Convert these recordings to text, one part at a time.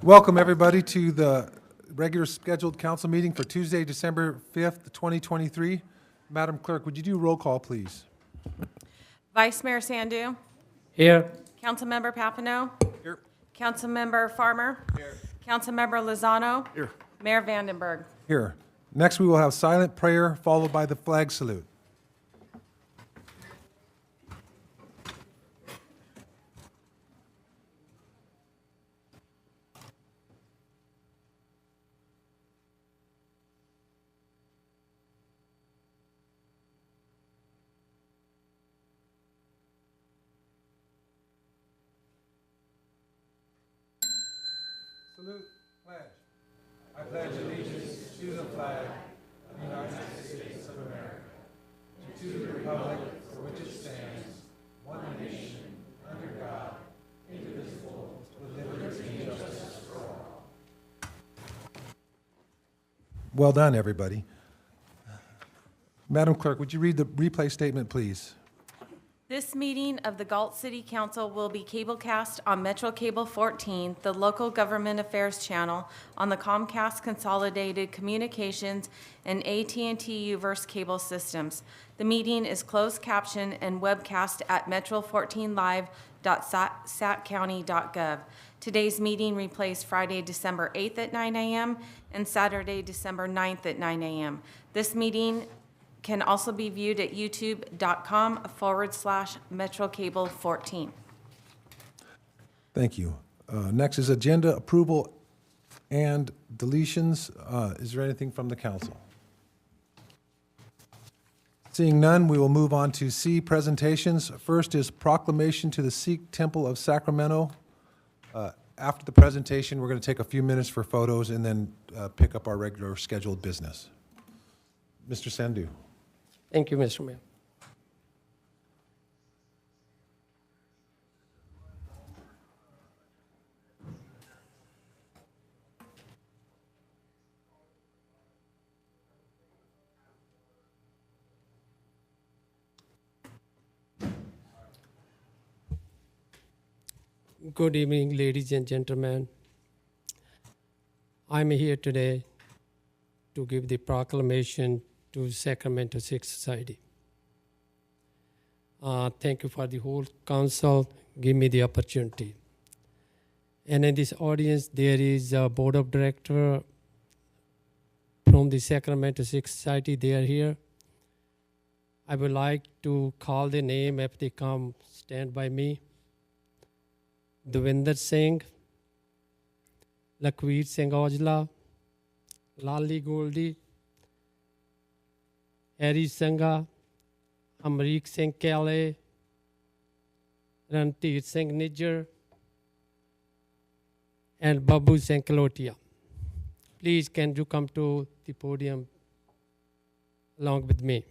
Welcome, everybody, to the regular scheduled council meeting for Tuesday, December 5th, 2023. Madam Clerk, would you do roll call, please? Vice Mayor Sandu. Here. Councilmember Papineau. Here. Councilmember Farmer. Here. Councilmember Lozano. Here. Mayor Vandenberg. Here. Next, we will have silent prayer followed by the flag salute. Salute, pledge. I pledge allegiance to the flag of the United States of America, to the republic for which it stands, one nation, under God, indivisible, with liberty and justice for all. Well done, everybody. Madam Clerk, would you read the replay statement, please? This meeting of the Galt City Council will be cablecast on Metro Cable 14, the local government affairs channel, on the Comcast Consolidated Communications and AT&T Uverse cable systems. The meeting is closed caption and webcast at metro14live.satcounty.gov. Today's meeting replays Friday, December 8th at 9 a.m. and Saturday, December 9th at 9 a.m. This meeting can also be viewed at youtube.com/MetroCable14. Thank you. Next is agenda approval and deletions. Is there anything from the council? Seeing none, we will move on to C, presentations. First is proclamation to the Sikh Temple of Sacramento. After the presentation, we're going to take a few minutes for photos and then pick up our regular scheduled business. Mr. Sandhu. Thank you, Mr. Mayor. Good evening, ladies and gentlemen. I'm here today to give the proclamation to Sacramento Sikh Society. Thank you for the whole council, give me the opportunity. And in this audience, there is a board of director from the Sacramento Sikh Society. They are here. I would like to call the name if they come stand by me. Devinder Singh, Lakhveer Singh Aujla, Lali Goldie, Harry Sangha, Amrik Singh Kale, Rantir Singh Nijjar, and Babu Singh Kalotia. Please, can you come to the podium along with me?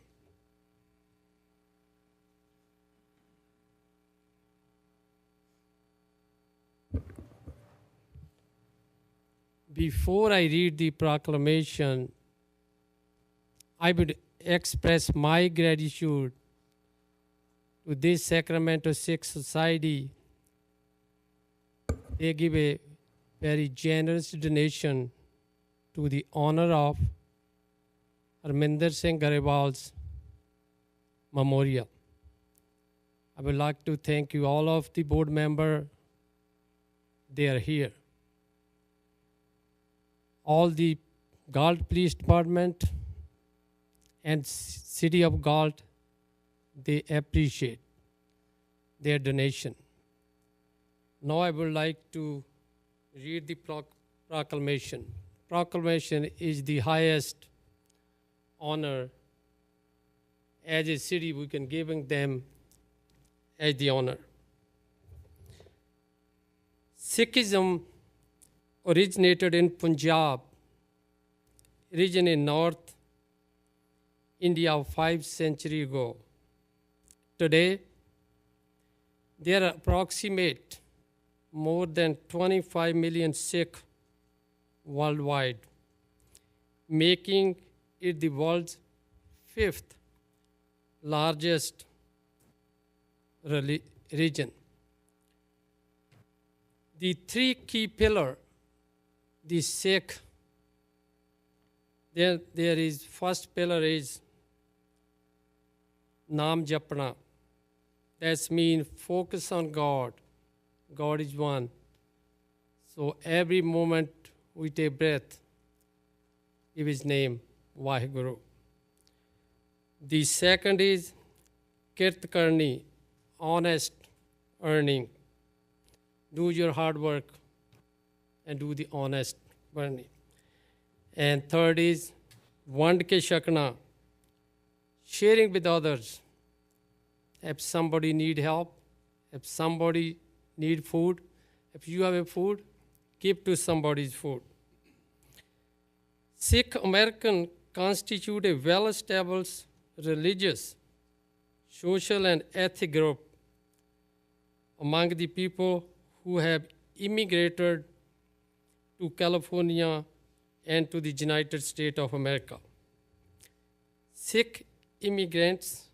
Before I read the proclamation, I would express my gratitude to this Sacramento Sikh Society. They give a very generous donation to the honor of Harminder Singh Garewal's memorial. I would like to thank you all of the board members. They are here. All the Galt Police Department and City of Galt, they appreciate their donation. Now I would like to read the proclamation. Proclamation is the highest honor as a city we can give them as the honor. Sikhism originated in Punjab, region in North India 5 centuries ago. Today, there are approximate more than 25 million Sikh worldwide, making it the world's 5th largest religion. The three key pillars the Sikh, there is first pillar is Naam Japna. That's mean focus on God. God is one. So every moment we take breath, give His name, Vaheguru. The second is Kirt Karni, honest earning. Do your hard work and do the honest earning. And third is Vand ke Shakna, sharing with others. If somebody need help, if somebody need food, if you have a food, give to somebody's food. Sikh American constitute a well-established religious, social, and ethnic group among the people who have immigrated to California and to the United States of America. Sikh immigrants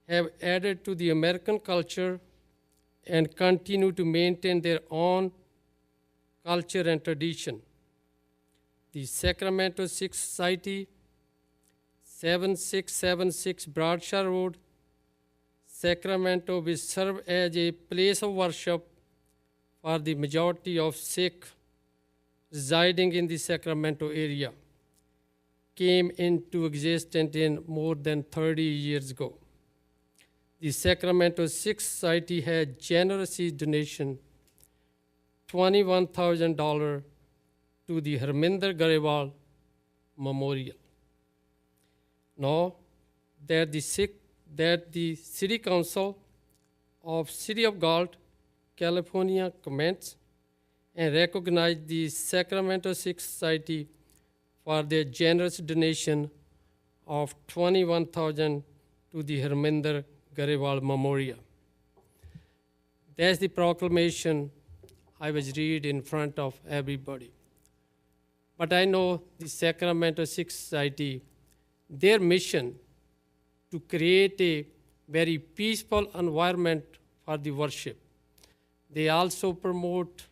have added to the American culture and continue to maintain their own culture and tradition. The Sacramento Sikh Society, 7676 Bradshaw Road, Sacramento, will serve as a place of worship for the majority of Sikh residing in the Sacramento area, came into existence in more than 30 years ago. The Sacramento Sikh Society had generously donated $21,000 to the Harminder Garewal Memorial. Now that the City Council of City of Galt, California commends and recognize the Sacramento Sikh Society for their generous donation of $21,000 to the Harminder Garewal Memorial. That's the proclamation I was read in front of everybody. But I know the Sacramento Sikh Society, their mission to create a very peaceful environment for the worship. They also promote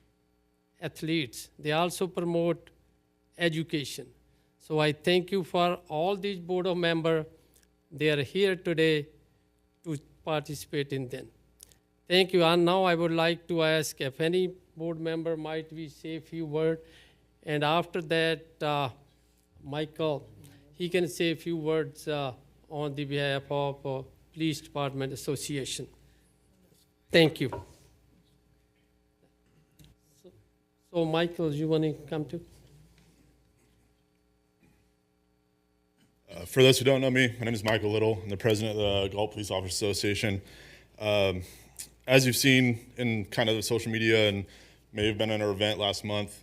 athletes. They also promote education. So I thank you for all these board of members. They are here today to participate in them. Thank you. And now I would like to ask if any board member might we say a few words. And after that, Michael, he can say a few words on the behalf of Police Department Association. Thank you. So Michael, you want to come too? For those who don't know me, my name is Michael Little. I'm the president of the Galt Police Officers Association. As you've seen in kind of the social media and may have been at our event last month,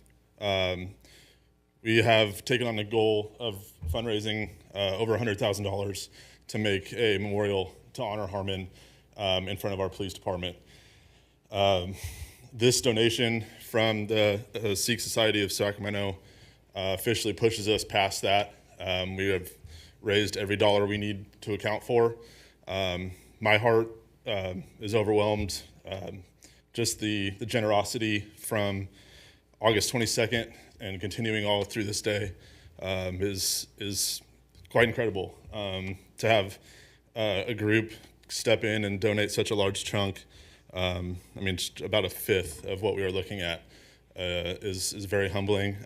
we have taken on the goal of fundraising over $100,000 to make a memorial to honor Harmon in front of our police department. This donation from the Sikh Society of Sacramento officially pushes us past that. We have raised every dollar we need to account for. My heart is overwhelmed. Just the generosity from August 22nd and continuing all through this day is quite incredible. To have a group step in and donate such a large chunk, I mean, just about a fifth of what we are looking at is very humbling.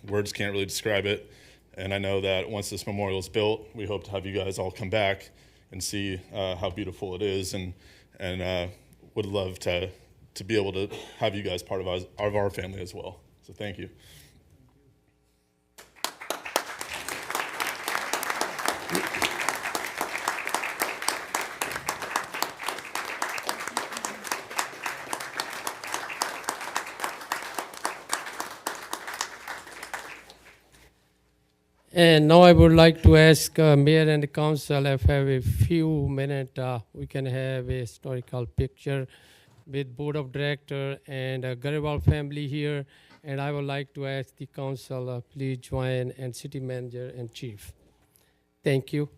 Words can't really describe it. And I know that once this memorial is built, we hope to have you guys all come back and see how beautiful it is, and would love to be able to have you guys part of our family as well. So thank you. And now I would like to ask Mayor and the Council if have a few minutes, we can have a historical picture with Board of Director and Garewal family here. And I would like to ask the Council, please join, and City Manager and Chief. Thank you.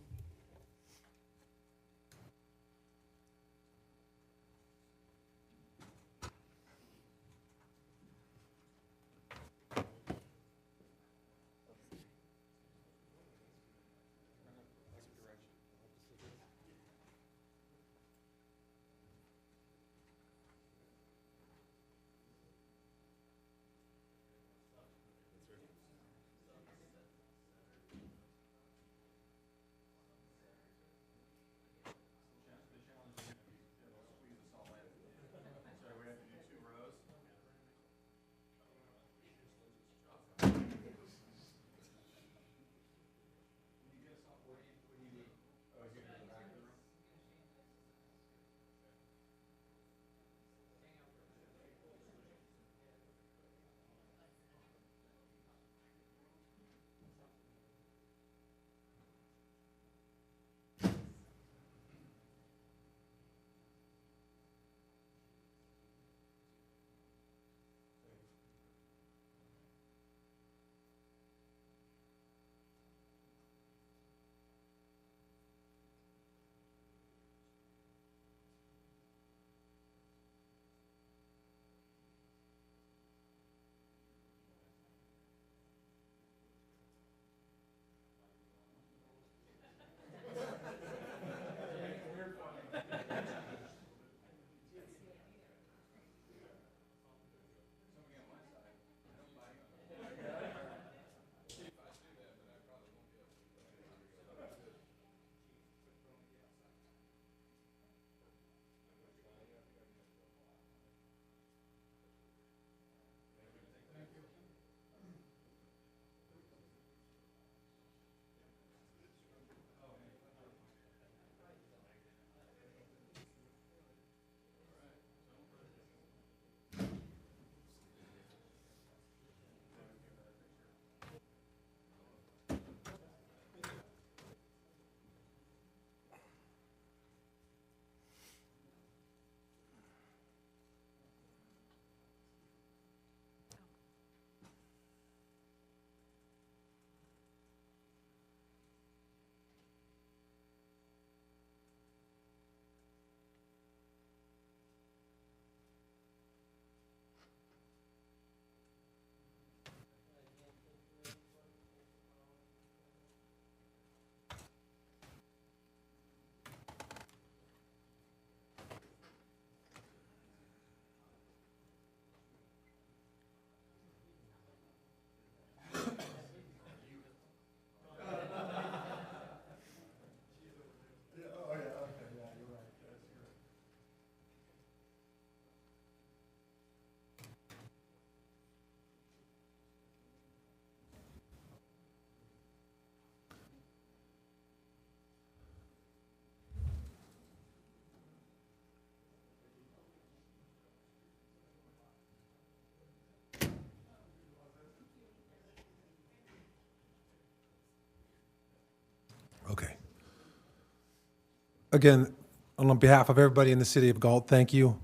Again, on behalf of everybody in the city of Galt, thank you.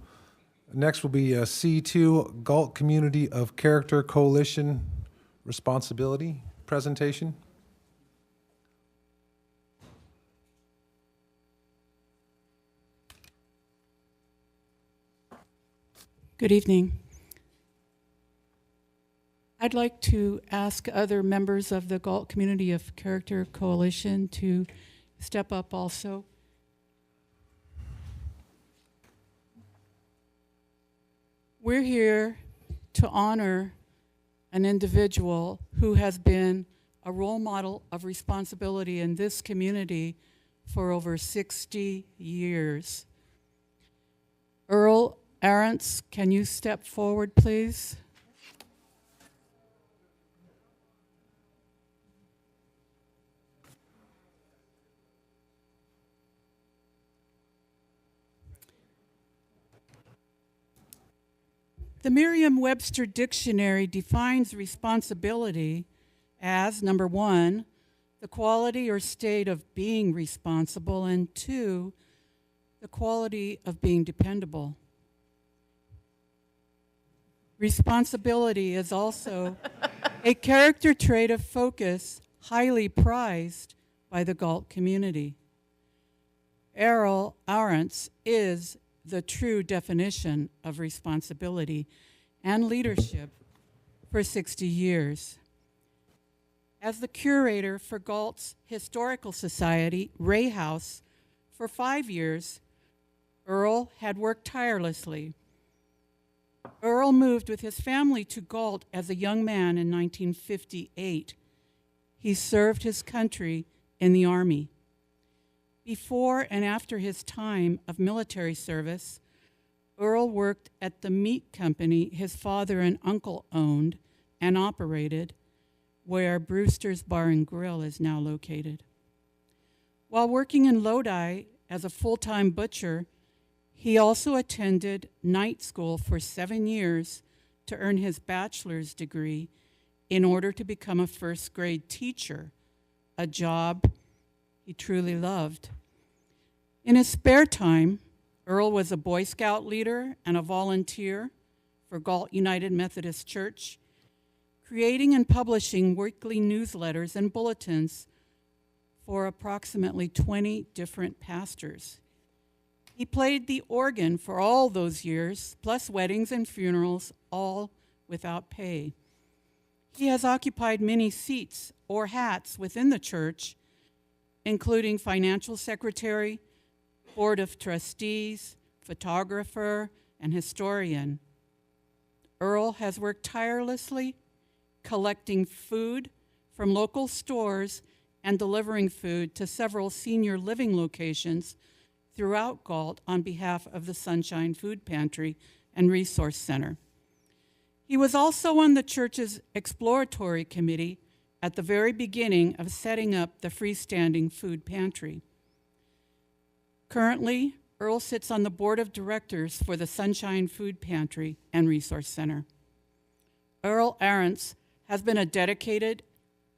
Next will be C2, Galt Community of Character Coalition Responsibility presentation. Good evening. I'd like to ask other members of the Galt Community of Character Coalition to step up also. We're here to honor an individual who has been a role model of responsibility in this community for over 60 years. Earl Arentz, can you step forward, please? The Merriam-Webster Dictionary defines responsibility as, number one, the quality or state of being responsible, and two, the quality of being dependable. Responsibility is also a character trait of focus highly prized by the Galt community. Earl Arentz is the true definition of responsibility and leadership for 60 years. As the curator for Galt's Historical Society, Ray House, for 5 years, Earl had worked tirelessly. Earl moved with his family to Galt as a young man in 1958. He served his country in the Army. Before and after his time of military service, Earl worked at the meat company his father and uncle owned and operated, where Brewster's Bar and Grill is now located. While working in Lodi as a full-time butcher, he also attended night school for 7 years to earn his bachelor's degree in order to become a first-grade teacher, a job he truly loved. In his spare time, Earl was a Boy Scout leader and a volunteer for Galt United Methodist Church, creating and publishing weekly newsletters and bulletins for approximately 20 different pastors. He played the organ for all those years, plus weddings and funerals, all without pay. He has occupied many seats or hats within the church, including financial secretary, board of trustees, photographer, and historian. Earl has worked tirelessly collecting food from local stores and delivering food to several senior living locations throughout Galt on behalf of the Sunshine Food Pantry and Resource Center. He was also on the church's exploratory committee at the very beginning of setting up the freestanding food pantry. Currently, Earl sits on the board of directors for the Sunshine Food Pantry and Resource Center. Earl Arentz has been a dedicated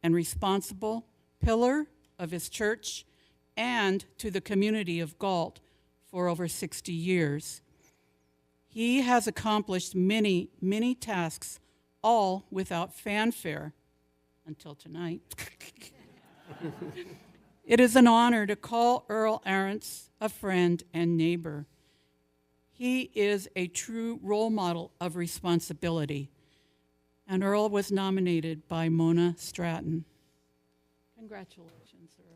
and responsible pillar of his church and to the community of Galt for over 60 years. He has accomplished many, many tasks, all without fanfare, until tonight. It is an honor to call Earl Arentz a friend and neighbor. He is a true role model of responsibility, and Earl was nominated by Mona Stratton. Congratulations, Earl.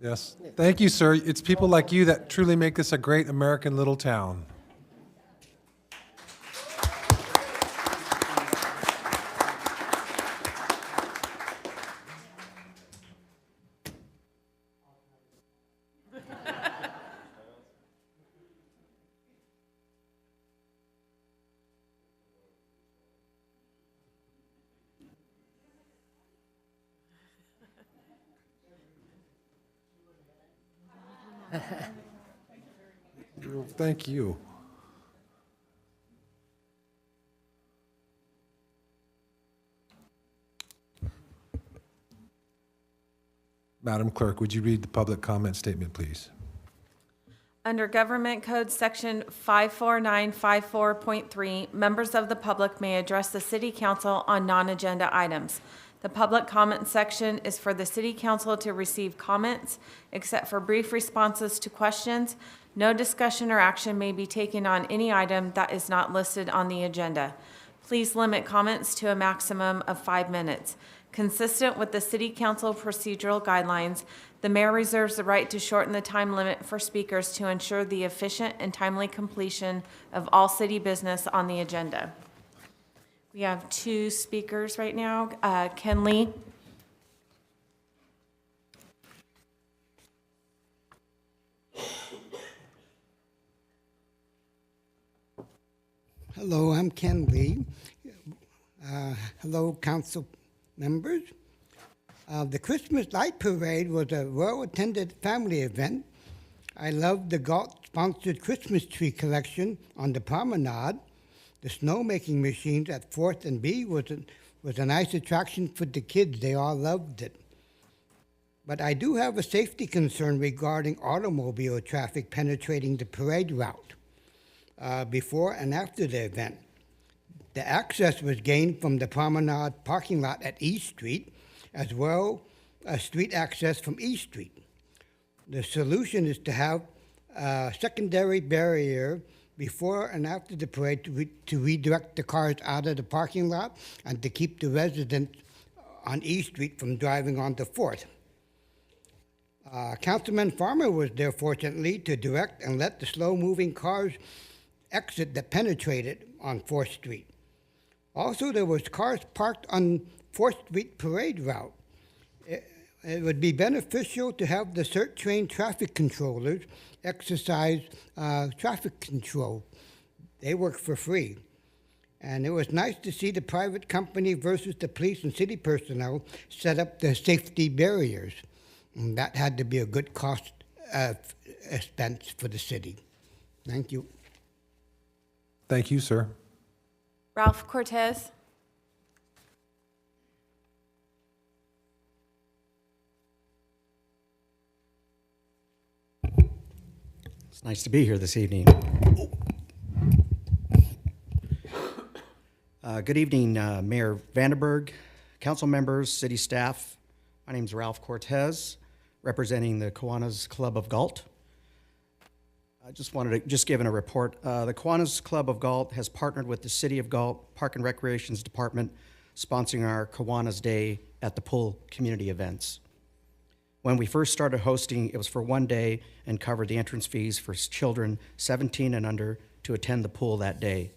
Yes. Thank you, sir. It's people like you that truly make this a great American little town. Well, thank you. Madam Clerk, would you read the public comment statement, please? Under Government Code Section 54954.3, members of the public may address the City Council on non-agenda items. The public comment section is for the City Council to receive comments, except for brief responses to questions. No discussion or action may be taken on any item that is not listed on the agenda. Please limit comments to a maximum of 5 minutes. Consistent with the City Council procedural guidelines, the mayor reserves the right to shorten the time limit for speakers to ensure the efficient and timely completion of all city business on the agenda. We have 2 speakers right now. Ken Lee. Hello, I'm Ken Lee. Hello, council members. The Christmas Light Parade was a well-attended family event. I loved the Galt-sponsored Christmas tree collection on the promenade. The snowmaking machines at 4th and B was a nice attraction for the kids. They all loved it. But I do have a safety concern regarding automobile traffic penetrating the parade route before and after the event. The access was gained from the promenade parking lot at East Street, as well as street access from East Street. The solution is to have a secondary barrier before and after the parade to redirect the cars out of the parking lot and to keep the residents on East Street from driving onto 4th. Councilman Farmer was there, fortunately, to direct and let the slow-moving cars exit that penetrated on 4th Street. Also, there was cars parked on 4th Street parade route. It would be beneficial to have the CERT-trained traffic controllers exercise traffic control. They work for free. And it was nice to see the private company versus the police and city personnel set up the safety barriers. And that had to be a good cost expense for the city. Thank you. Thank you, sir. Ralph Cortez. It's nice to be here this evening. Good evening, Mayor Vandenberg, council members, city staff. My name is Ralph Cortez, representing the Kiwanis Club of Galt. I just wanted to give a report. The Kiwanis Club of Galt has partnered with the City of Galt Park and Recreations Department, sponsoring our Kiwanis Day at the Pool community events. When we first started hosting, it was for 1 day and covered the entrance fees for children 17 and under to attend the pool that day.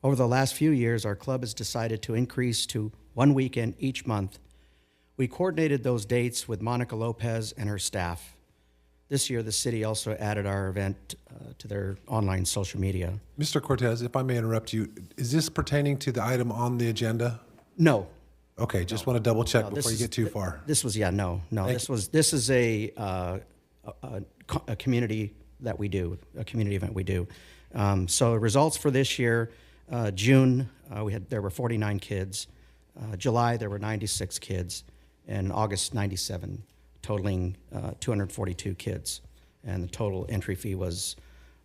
Over the last few years, our club has decided to increase to 1 weekend each month. We coordinated those dates with Monica Lopez and her staff. This year, the city also added our event to their online social media. Mr. Cortez, if I may interrupt you, is this pertaining to the item on the agenda? No. Okay, just want to double check No, before you get too far. This was, no. This is a community that we do, a community event we do. So results for this year, June, there were 49 kids. July, there were 96 kids. And August, 97, totaling 242 kids. And the total entry fee was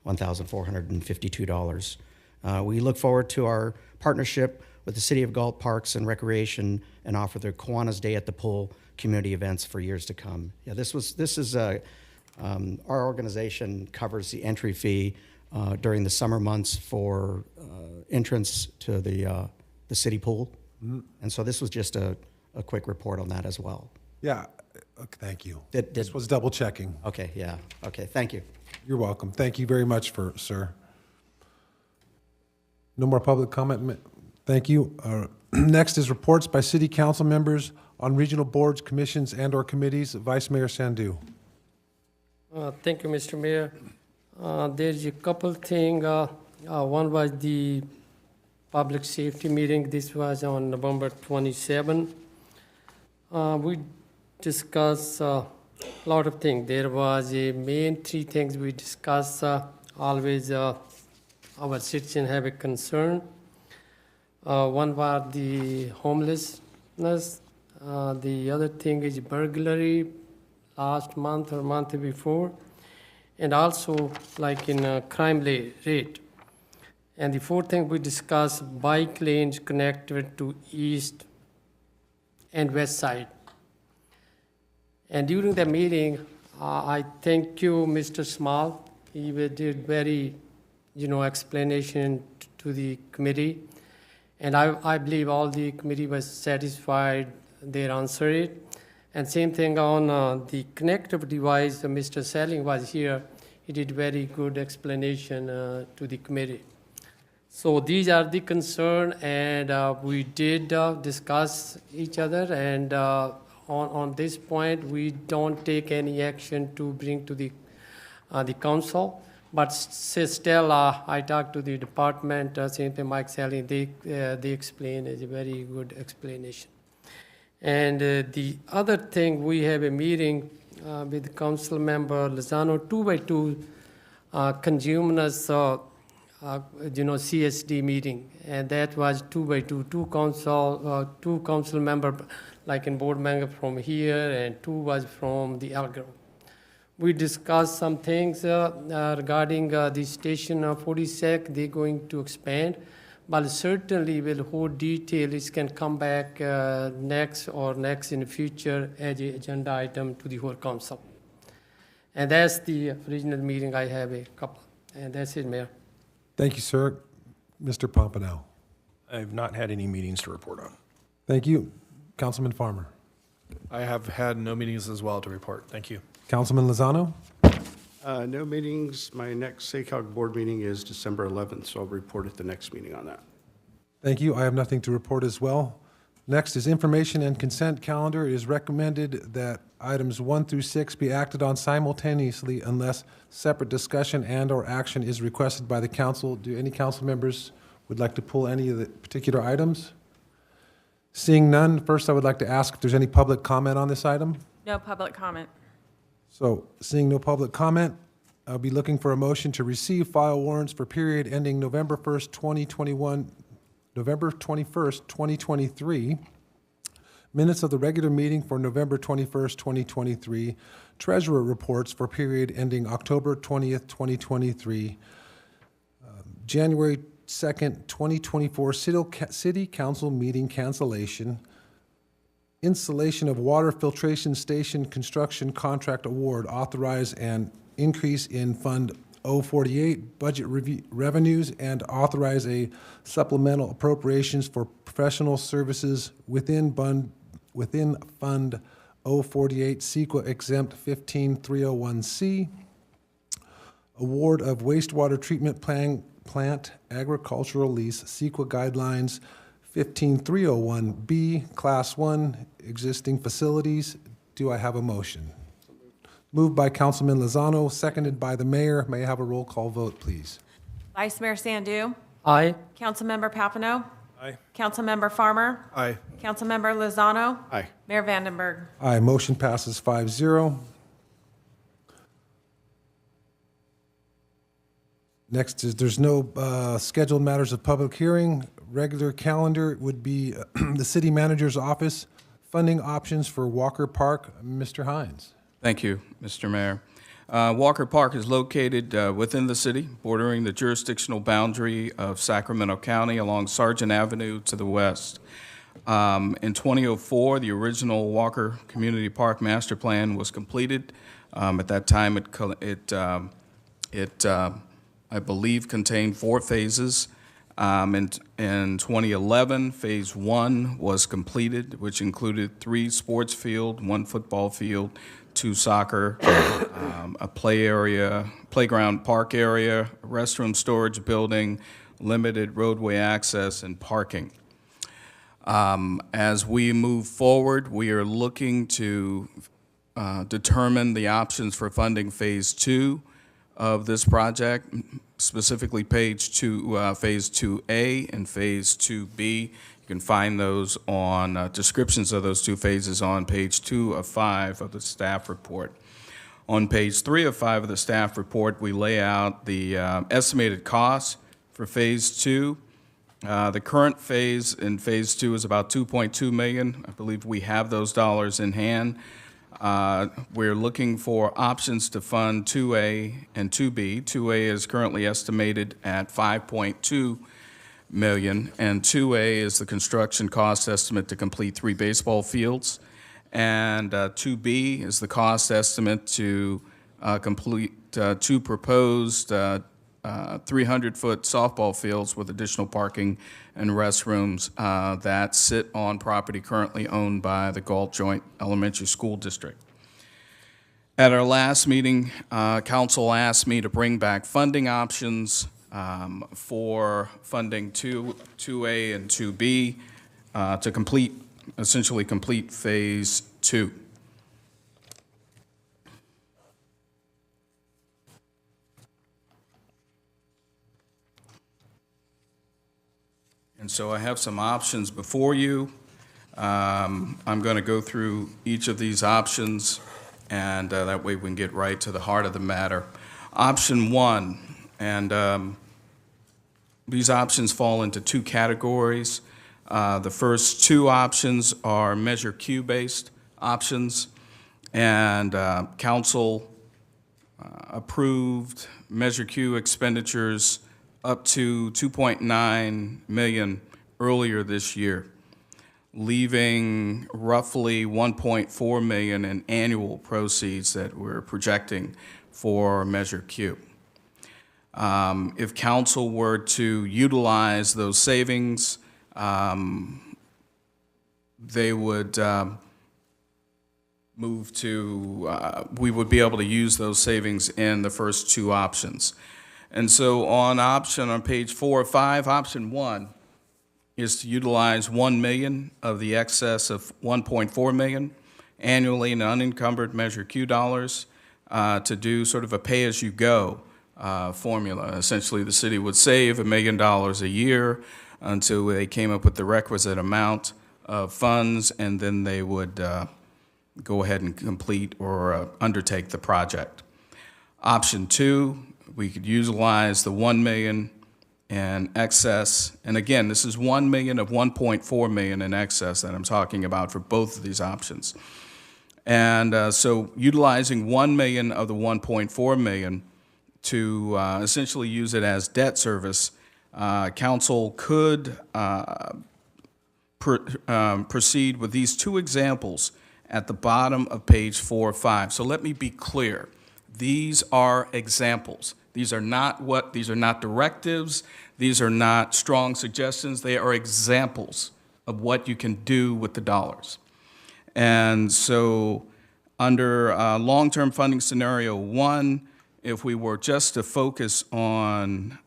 $1,452. We look forward to our partnership with the City of Galt Parks and Recreation and offer the Kiwanis Day at the Pool community events for years to come. Yeah, our organization covers the entry fee during the summer months for entrance to the city pool. Mm-hmm. And so this was just a quick report on that as well. Yeah, okay, thank you. This was double checking. Okay, yeah, okay, thank you. You're welcome. Thank you very much, sir. No more public comment. Thank you. Next is reports by city council members on regional boards, commissions, and/or committees. Vice Mayor Sandhu. Thank you, Mr. Mayor. There's a couple things. One was the public safety meeting. This was on November 27. We discussed a lot of things. There was a main three things we discussed. Always our citizens have a concern. One was the homelessness. The other thing is burglary last month or month before. And also like in crime rate. And the fourth thing we discussed, bike lanes connected to east and west side. And during the meeting, I thank you, Mr. Small. He did very, explanation to the committee. And I believe all the committee was satisfied, they answered it. And same thing on the connective device, Mr. Selling was here. He did very good explanation to the committee. So these are the concern, and we did discuss each other, and on this point, we don't take any action to bring to the council. But still, I talked to the department, same thing, Mike Selling, they explain, is a very good explanation. And the other thing, we have a meeting with council member Lozano, 2x2 consumers, CSD meeting, and that was 2x2, two council member, like in board member from here, and two was from the Algar. We discussed some things regarding the station 46, they're going to expand, but certainly will hold details can come back next in the future as an agenda item to the whole council. And that's the original meeting. I have a couple, and that's it, Mayor. Thank you, sir. Mr. Pompano. I have not had any meetings to report on. Thank you. Councilman Farmer. I have had no meetings as well to report. Thank you. Councilman Lozano. No meetings. My next SACOG board meeting is December 11th, so I'll report at the next meeting on that. Thank you. I have nothing to report as well. Next is information and consent calendar. It is recommended that items 1 through 6 be acted on simultaneously unless separate discussion and/or action is requested by the council. Do any council members would like to pull any of the particular items? Seeing none, first I would like to ask if there's any public comment on this item. No public comment. So, seeing no public comment, I'll be looking for a motion to receive file warrants for period ending November 1st, 2021, November 21st, 2023, minutes of the regular meeting for November 21st, 2023, treasurer reports for period ending October 20th, 2023, January 2nd, 2024, city council meeting cancellation, installation of water filtration station construction contract award, authorize an increase in Fund 048 budget revenues, and authorize a supplemental appropriations for professional services within Fund 048 CEQA exempt 15301C, award of wastewater treatment plant agricultural lease CEQA guidelines 15301B, Class 1, existing facilities. Do I have a motion? Moved by Councilman Lozano, seconded by the mayor. May I have a roll call vote, please? Vice Mayor Sandu. Aye. Councilmember Papineau. Aye. Councilmember Farmer. Aye. Councilmember Lozano. Aye. Mayor Vandenberg. Aye, motion passes 5-0. Next is, there's no scheduled matters of public hearing. Regular calendar would be the city manager's office, funding options for Walker Park. Mr. Hines. Thank you, Mr. Mayor. Walker Park is located within the city, bordering the jurisdictional boundary of Sacramento County along Sargent Avenue to the west. In 2004, the original Walker Community Park Master Plan was completed. At that time, it I believe, contained 4 phases. In 2011, Phase 1 was completed, which included 3 sports field, 1 football field, 2 soccer, a play area, playground park area, a restroom storage building, limited roadway access, and parking. As we move forward, we are looking to determine the options for funding Phase 2 of this project. specifically page 2, Phase 2A and Phase 2B. You can find those on descriptions of those two phases on page 2 of 5 of the staff report. On page 3 of 5 of the staff report, we lay out the estimated costs for Phase 2. The current phase in Phase 2 is about $2.2 million. I believe we have those dollars in hand. We're looking for options to fund 2A and 2B. 2A is currently estimated at $5.2 million, and 2A is the construction cost estimate to complete 3 baseball fields. And 2B is the cost estimate to complete 2 proposed 300-foot softball fields with additional parking and restrooms that sit on property currently owned by the Galt Joint Elementary School District. At our last meeting, council asked me to bring back funding options for funding 2A and 2B to essentially complete Phase 2. And so I have some options before you. I'm going to go through each of these options, and that way we can get right to the heart of the matter. Option 1, and these options fall into 2 categories. The first 2 options are Measure Q-based options, and council approved Measure Q expenditures up to $2.9 million earlier this year, leaving roughly $1.4 million in annual proceeds that we're projecting for Measure Q. If council were to utilize those savings, they would move to, we would be able to use those savings in the first 2 options. And so on page 4 or 5, option 1 is to utilize $1 million of the excess of $1.4 million annually in unencumbered Measure Q dollars to do sort of a pay-as-you-go formula. Essentially, the city would save $1 million a year until they came up with the requisite amount of funds, and then they would go ahead and complete or undertake the project. Option 2, we could utilize the $1 million in excess, and again, this is $1 million of $1.4 million in excess that I'm talking about for both of these options. And so utilizing $1 million of the $1.4 million to essentially use it as debt service, council could proceed with these 2 examples at the bottom of page 4 or 5. So let me be clear. These are examples. These are not directives. These are not strong suggestions. They are examples of what you can do with the dollars. And so under long-term funding scenario 1, if we were just to focus on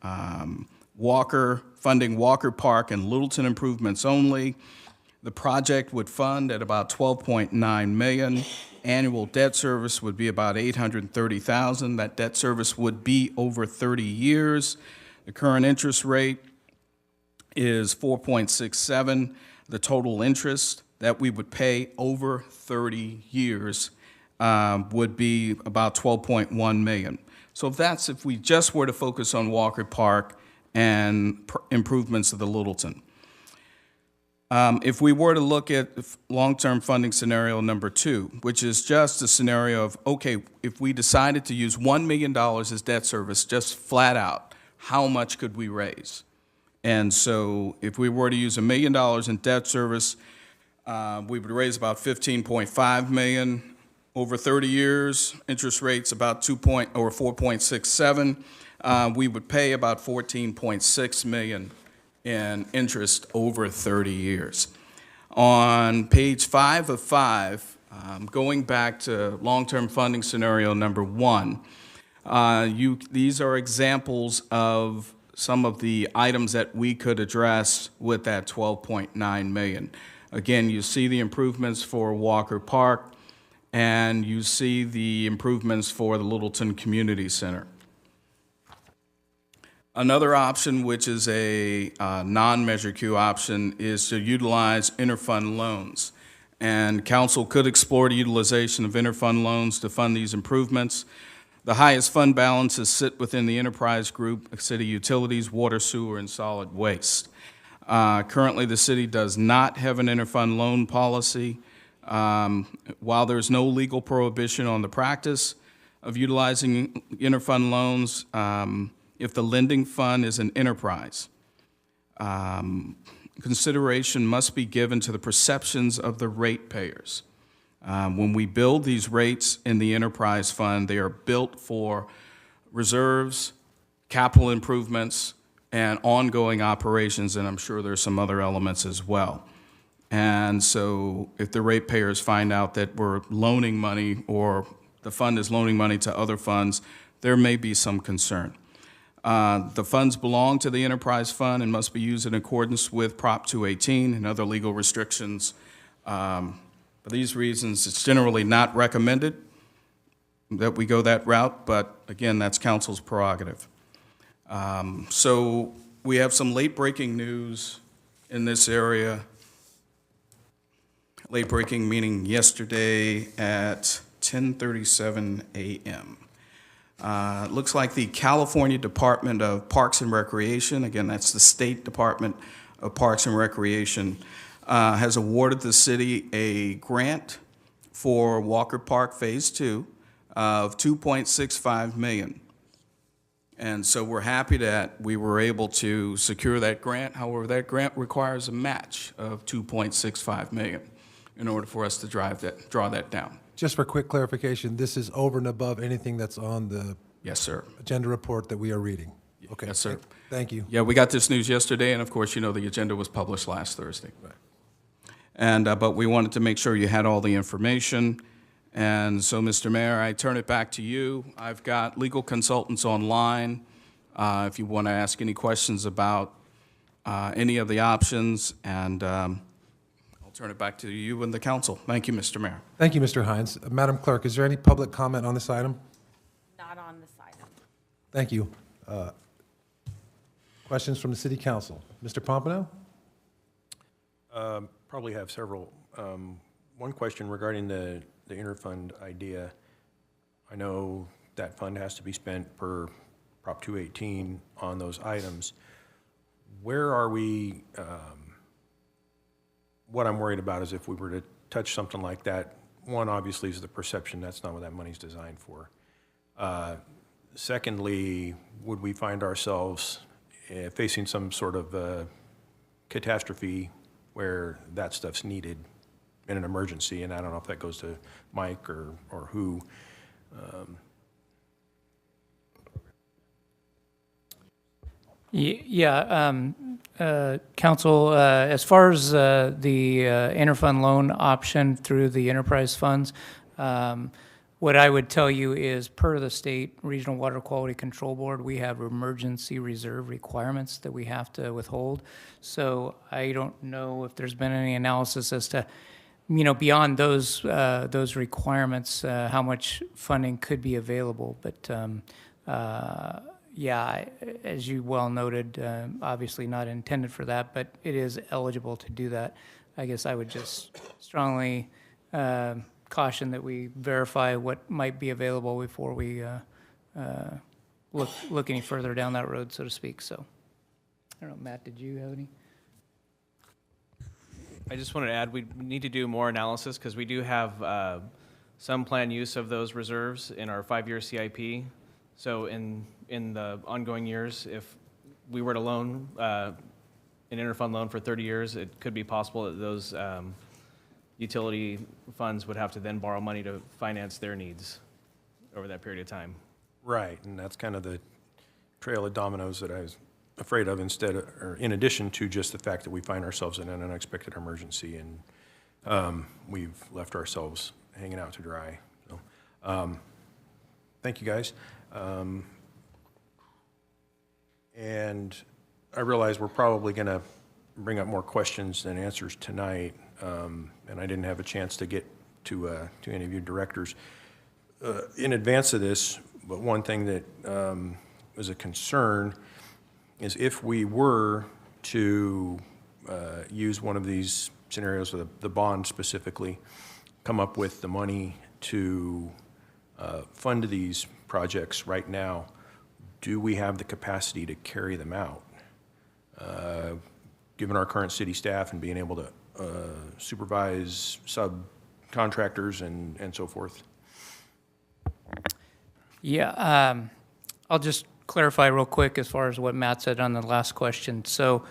funding Walker Park and Littleton improvements only, the project would fund at about $12.9 million. Annual debt service would be about $830,000. That debt service would be over 30 years. The current interest rate is 4.67. The total interest that we would pay over 30 years would be about $12.1 million. So if we just were to focus on Walker Park and improvements of the Littleton. If we were to look at long-term funding scenario number 2, which is just a scenario of, okay, if we decided to use $1 million as debt service, just flat out, how much could we raise? And so if we were to use $1 million in debt service, we would raise about $15.5 million over 30 years. Interest rates about 4.67. We would pay about $14.6 million in interest over 30 years. On page 5 of 5, going back to long-term funding scenario number 1, these are examples of some of the items that we could address with that $12.9 million. Again, you see the improvements for Walker Park, and you see the improvements for the Littleton Community Center. Another option, which is a non-Measure Q option, is to utilize interfund loans. And council could explore the utilization of interfund loans to fund these improvements. The highest fund balances sit within the enterprise group, city utilities, water, sewer, and solid waste. Currently, the city does not have an interfund loan policy. While there's no legal prohibition on the practice of utilizing interfund loans, if the lending fund is an enterprise, consideration must be given to the perceptions of the ratepayers. When we build these rates in the enterprise fund, they are built for reserves, capital improvements, and ongoing operations, and I'm sure there's some other elements as well. And so if the ratepayers find out that we're loaning money or the fund is loaning money to other funds, there may be some concern. The funds belong to the enterprise fund and must be used in accordance with Prop 218 and other legal restrictions. For these reasons, it's generally not recommended that we go that route, but again, that's council's prerogative. So we have some late-breaking news in this area. Late-breaking meaning yesterday at 10:37 a.m. It looks like the California Department of Parks and Recreation, again, that's the State Department of Parks and Recreation, has awarded the city a grant for Walker Park Phase 2 of $2.65 million. And so we're happy that we were able to secure that grant. However, that grant requires a match of $2.65 million in order for us to draw that down. Just for quick clarification, this is over and above anything that's on the Yes, sir. agenda report that we are reading? Okay. Yes, sir. Thank you. Yeah, we got this news yesterday, and of course, you know, the agenda was published last Thursday. Right. And, but we wanted to make sure you had all the information. And so, Mr. Mayor, I turn it back to you. I've got legal consultants online if you want to ask any questions about any of the options, and I'll turn it back to you and the council. Thank you, Mr. Mayor. Thank you, Mr. Hines. Madam Clerk, is there any public comment on this item? Not on this item. Thank you. Questions from the City Council? Mr. Pompano? Probably have several. One question regarding the interfund idea. I know that fund has to be spent per Prop 218 on those items. Where are we, what I'm worried about is if we were to touch something like that, one obviously is the perception that's not what that money's designed for. Secondly, would we find ourselves facing some sort of catastrophe where that stuff's needed in an emergency? And I don't know if that goes to Mike or who. Council, as far as the interfund loan option through the enterprise funds, what I would tell you is per the State Regional Water Quality Control Board, we have emergency reserve requirements that we have to withhold. So I don't know if there's been any analysis as to, you know, beyond those requirements, how much funding could be available. But yeah, as you well noted, obviously not intended for that, but it is eligible to do that. I guess I would just strongly caution that we verify what might be available before we look any further down that road, so to speak. So, I don't know, Matt, did you have any? I just wanted to add, we need to do more analysis because we do have some planned use of those reserves in our 5-year CIP. So in the ongoing years, if we were to loan an interfund loan for 30 years, it could be possible that those utility funds would have to then borrow money to finance their needs over that period of time. Right, and that's kind of the trail of dominoes that I was afraid of, or in addition to just the fact that we find ourselves in an unexpected emergency and we've left ourselves hanging out to dry. So, thank you, guys. And I realize we're probably going to bring up more questions than answers tonight, and I didn't have a chance to get to any of you directors in advance of this, but one thing that was a concern is if we were to use one of these scenarios, the bond specifically, come up with the money to fund these projects right now, do we have the capacity to carry them out? Given our current city staff and being able to supervise subcontractors and so forth? Yeah, I'll just clarify real quick as far as what Matt said on the last question. So,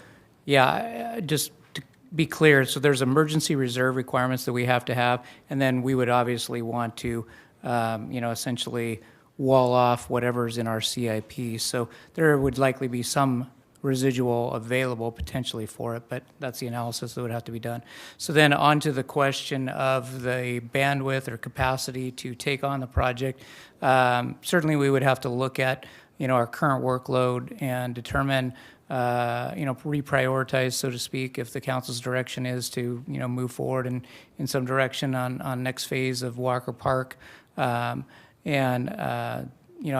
yeah, just to be clear, so there's emergency reserve requirements that we have to have, and then we would obviously want to, essentially wall off whatever's in our CIP. So there would likely be some residual available potentially for it, but that's the analysis that would have to be done. So then on to the question of the bandwidth or capacity to take on the project. Certainly we would have to look at, our current workload and determine, reprioritize, so to speak, if the council's direction is to, move forward in some direction on next phase of Walker Park. I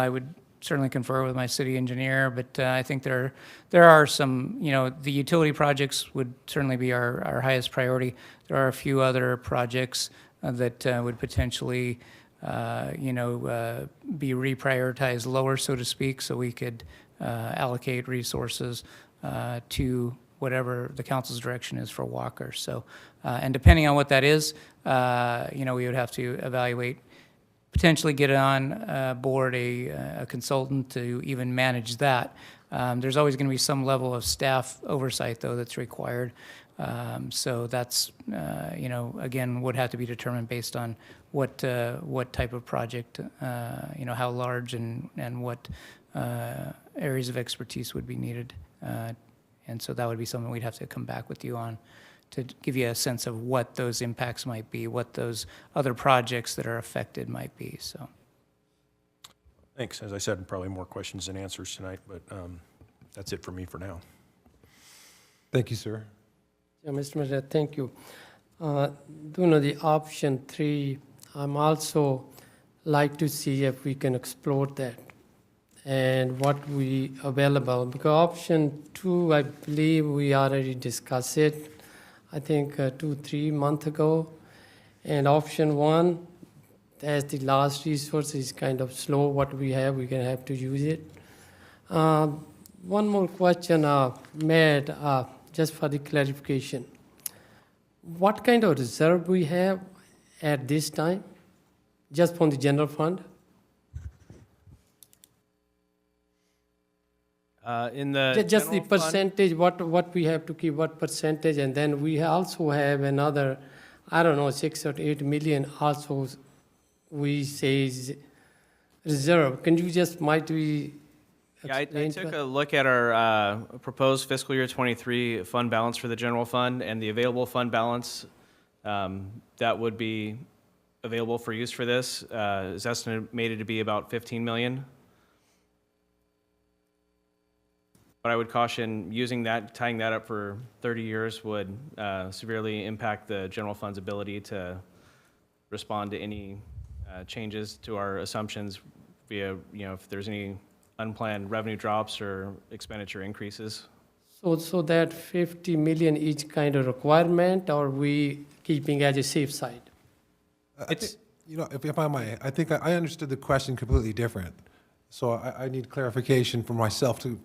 would certainly confer with my city engineer, but I think there are some, the utility projects would certainly be our highest priority. There are a few other projects that would potentially, be reprioritized lower, so to speak, so we could allocate resources to whatever the council's direction is for Walker. So, and depending on what that is, we would have to evaluate, potentially get on board a consultant to even manage that. There's always going to be some level of staff oversight, though, that's required. So that's, again, would have to be determined based on what type of project, how large and what areas of expertise would be needed. And so that would be something we'd have to come back with you on, to give you a sense of what those impacts might be, what those other projects that are affected might be. So, thanks. As I said, probably more questions than answers tonight, but that's it for me for now. Thank you, sir. Yeah, Mr. Mayor, thank you. The option 3, I'm also like to see if we can explore that and what we available, because option 2, I believe we already discussed it, I think 2-3 months ago. And option 1, as the last resource, is kind of slow. What we have, we're going to have to use it. One more question, Matt, just for the clarification. What kind of reserve we have at this time, just from the general fund? In the Just the general fund- percentage, what we have to keep, what percentage, and then we also have another, 6 or 8 million also we say is reserve. Can you just might we Yeah, I explain took to a look at our proposed fiscal year 23 fund balance for the general fund, and the available fund balance that would be available for use for this is estimated to be about 15 million. But I would caution using that, tying that up for 30 years would severely impact the general fund's ability to respond to any changes to our assumptions via, if there's any unplanned revenue drops or expenditure increases. So that 50 million each kind of requirement, or we keeping as a safe side? It's, if I might, I think I understood the question completely different. So I need clarification for myself too.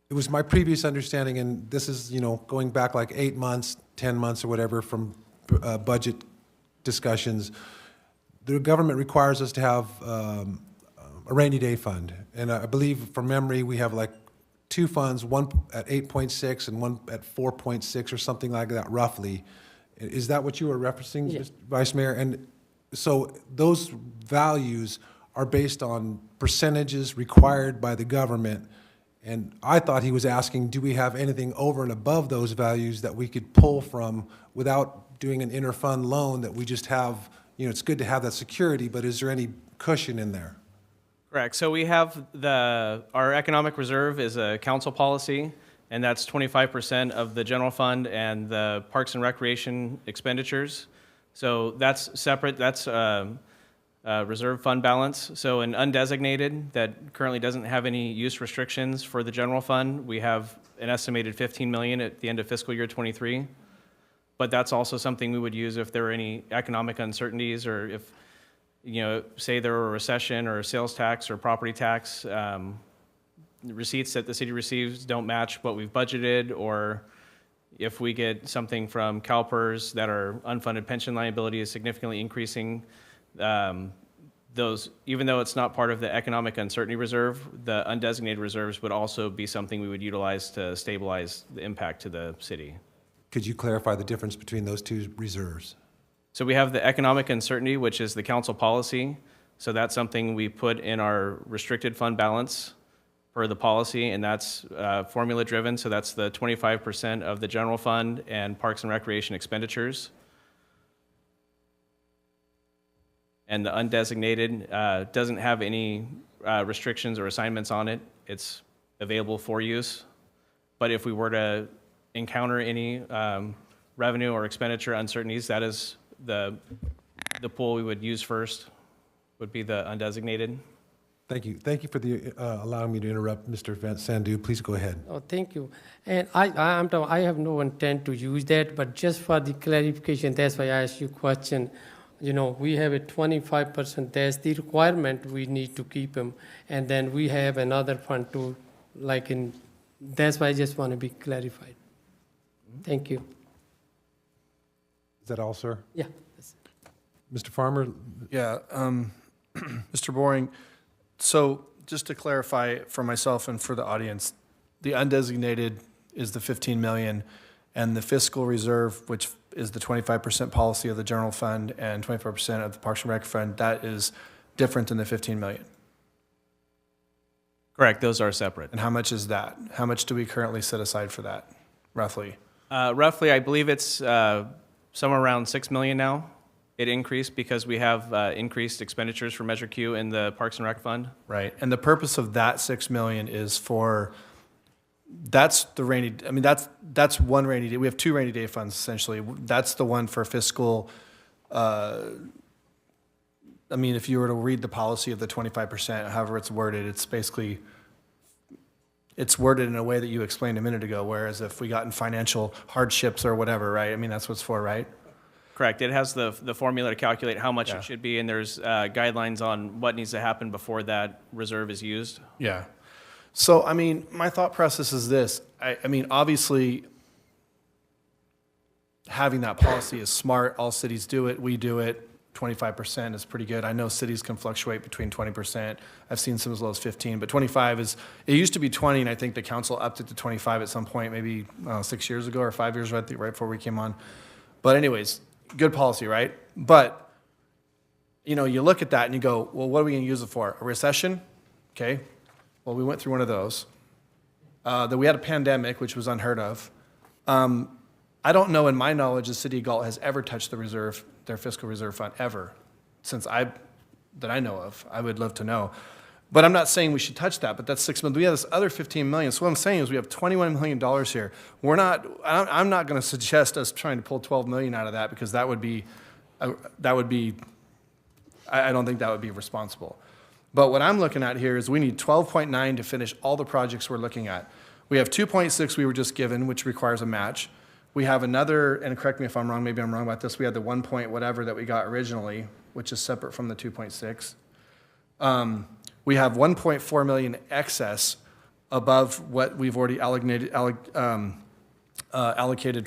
It was my previous understanding, and this is, going back like 8 months, 10 months or whatever from budget discussions. The government requires us to have a rainy day fund. And I believe from memory, we have like 2 funds, one at 8.6 and one at 4.6 or something like that, roughly. Is that what you were referencing, Yeah. Mr. Vice Mayor? And so those values are based on percentages required by the government. And I thought he was asking, do we have anything over and above those values that we could pull from without doing an interfund loan that we just have, it's good to have that security, but is there any cushion in there? correct. So we have our economic reserve is a council policy, and that's 25% of the general fund and the Parks and Recreation expenditures. So that's separate. That's reserve fund balance. So an undesignated that currently doesn't have any use restrictions for the general fund, we have an estimated 15 million at the end of fiscal year 23. But that's also something we would use if there were any economic uncertainties, or if, say there were a recession or a sales tax or property tax, receipts that the city receives don't match what we've budgeted, or if we get something from CalPERS that our unfunded pension liability is significantly increasing, those, even though it's not part of the economic uncertainty reserve, the undesignated reserves would also be something we would utilize to stabilize the impact to the city. Could you clarify the difference between those two reserves? So we have the economic uncertainty, which is the council policy. So that's something we put in our restricted fund balance per the policy, and that's formula driven. So that's the 25% of the general fund and parks and recreation expenditures. And the undesignated doesn't have any restrictions or assignments on it. It's available for use. But if we were to encounter any revenue or expenditure uncertainties, that is the pool we would use first, would be the undesignated. Thank you. Thank you for the allowing me to interrupt, Mr. Sandhu. Please go ahead. Oh, thank you. And I have no intent to use that, but just for the clarification, that's why I asked you a question. We have a 25%, that's the requirement, we need to keep them. And then we have another fund too, that's why I just want to be clarified. Thank you. Is that all, sir? Yeah. Mr. Farmer? Yeah, Mr. Boring, so just to clarify for myself and for the audience, the undesignated is the 15 million, and the fiscal reserve, which is the 25% policy of the general fund and 25% of the Parks and Rec fund, that is different than the 15 million. Correct, those are separate. And how much is that? How much do we currently set aside for that, roughly? Roughly, I believe it's somewhere around 6 million now. It increased because we have increased expenditures for Measure Q in the Parks and Rec fund. Right, and the purpose of that 6 million is for, that's the rainy, I mean, that's one rainy day. We have two rainy day funds, essentially. That's the one for fiscal, I mean, if you were to read the policy of the 25%, however it's worded, it's basically, it's worded in a way that you explained a minute ago, whereas if we got in financial hardships or whatever, right? I mean, that's what it's for, right? Correct. It has the formula to calculate how much it should be, and there's guidelines on what needs to happen before that reserve is used. Yeah. So, I mean, my thought process is this. I mean, obviously, having that policy is smart. All cities do it. We do it. 25% is pretty good. I know cities can fluctuate between 20%. I've seen some as low as 15, but 25 is, it used to be 20, and I think the council upped it to 25 at some point, maybe 6 years ago or 5 years, right before we came on. But anyways, good policy, right? But, you look at that and you go, well, what are we going to use it for? A recession? Okay. Well, we went through one of those. Then we had a pandemic, which was unheard of. I don't know, in my knowledge, the city of Galt has ever touched the reserve, their fiscal reserve fund, ever, that I know of. I would love to know. But I'm not saying we should touch that, but that's 6 million. We have this other 15 million. So what I'm saying is we have $21 million here. I'm not going to suggest us trying to pull 12 million out of that, because I don't think that would be responsible. But what I'm looking at here is we need 12.9 to finish all the projects we're looking at. We have 2.6 we were just given, which requires a match. We have another, and correct me if I'm wrong, maybe I'm wrong about this, we had the 1 point whatever that we got originally, which is separate from the 2.6. We have 1.4 million excess above what we've already allocated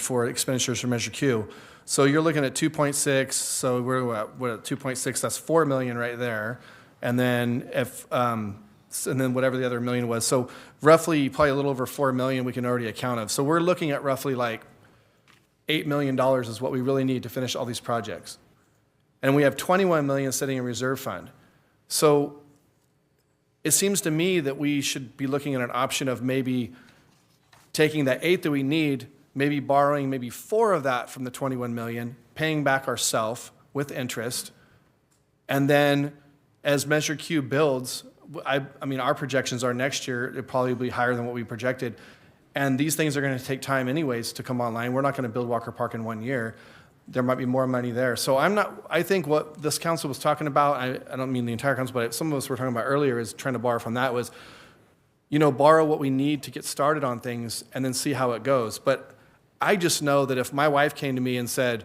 for expenditures for Measure Q. So you're looking at 2.6, so we're at 2.6, that's 4 million right there. And then and then whatever the other million was. So roughly, probably a little over 4 million we can already account of. So we're looking at roughly like $8 million is what we really need to finish all these projects. And we have 21 million sitting in reserve fund. So it seems to me that we should be looking at an option of maybe taking that 8 that we need, maybe borrowing maybe 4 of that from the 21 million, paying back ourselves with interest, and then as Measure Q builds, I mean, our projections are next year, it'll probably be higher than what we projected. And these things are going to take time anyways to come online. We're not going to build Walker Park in 1 year. there might be more money there. So I think what this council was talking about, I don't mean the entire council, but some of us were talking about earlier is trying to borrow from that was, borrow what we need to get started on things and then see how it goes. But I just know that if my wife came to me and said,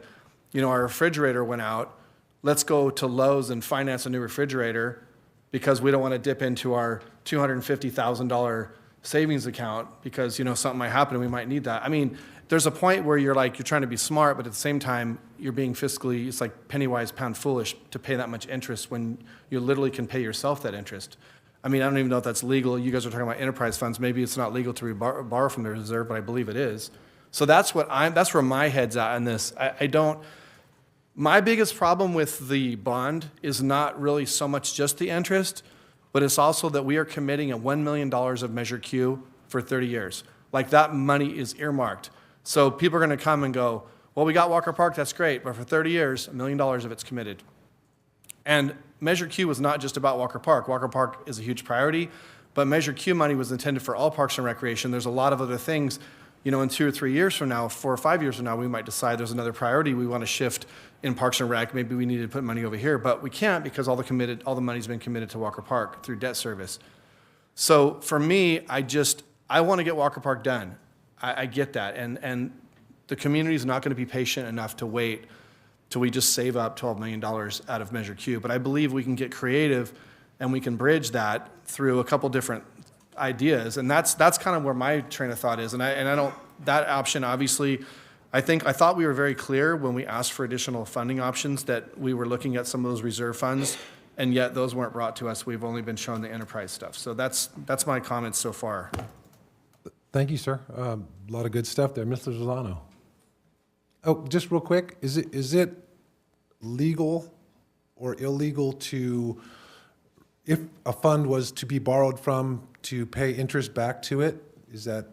our refrigerator went out, let's go to Lowe's and finance a new refrigerator because we don't want to dip into our $250,000 savings account because, something might happen and we might need that. I mean, there's a point where you're trying to be smart, but at the same time, you're being fiscally, it's like penny wise, pound foolish to pay that much interest when you literally can pay yourself that interest. I mean, I don't even know if that's legal. You guys are talking about enterprise funds. Maybe it's not legal to borrow from the reserve, but I believe it is. So that's where my head's at on this. My biggest problem with the bond is not really so much just the interest, but it's also that we are committing $1 million of Measure Q for 30 years. Like that money is earmarked. So people are going to come and go, well, we got Walker Park, that's great, but for 30 years, $1 million of it's committed. And Measure Q was not just about Walker Park. Walker Park is a huge priority, but Measure Q money was intended for all parks and recreation. There's a lot of other things, in 2 or 3 years from now, 4 or 5 years from now, we might decide there's another priority we want to shift in Parks and Rec. Maybe we need to put money over here, but we can't because all the money's been committed to Walker Park through debt service. So for me, I want to get Walker Park done. I get that. And the community is not going to be patient enough to wait till we just save up $12 million out of Measure Q. But I believe we can get creative and we can bridge that through a couple different ideas. And that's kind of where my train of thought is. And I don't, that option, obviously, I thought we were very clear when we asked for additional funding options that we were looking at some of those reserve funds, and yet those weren't brought to us. We've only been shown the enterprise stuff. So that's my comments so far. Thank you, sir. A lot of good stuff there. Mr. Zolano. Oh, just real quick, is it legal or illegal to, if a fund was to be borrowed from, to pay interest back to it? Is that?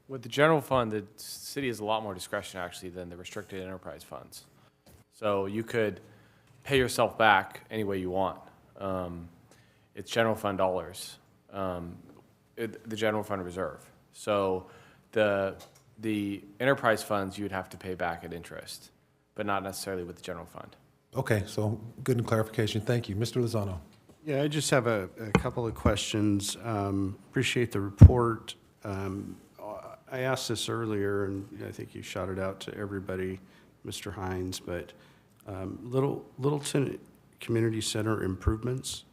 With the general fund, the city has a lot more discretion actually than the restricted enterprise funds. So you could pay yourself back any way you want. It's general fund dollars. The general fund reserve. So the enterprise funds you would have to pay back at interest, but not necessarily with the general fund. Okay, so good clarification. Thank you. Mr. Lozano. Yeah, I just have a couple of questions. Appreciate the report. I asked this earlier, and I think you shouted out to everybody, Mr. Hines, but Littleton Community Center improvements.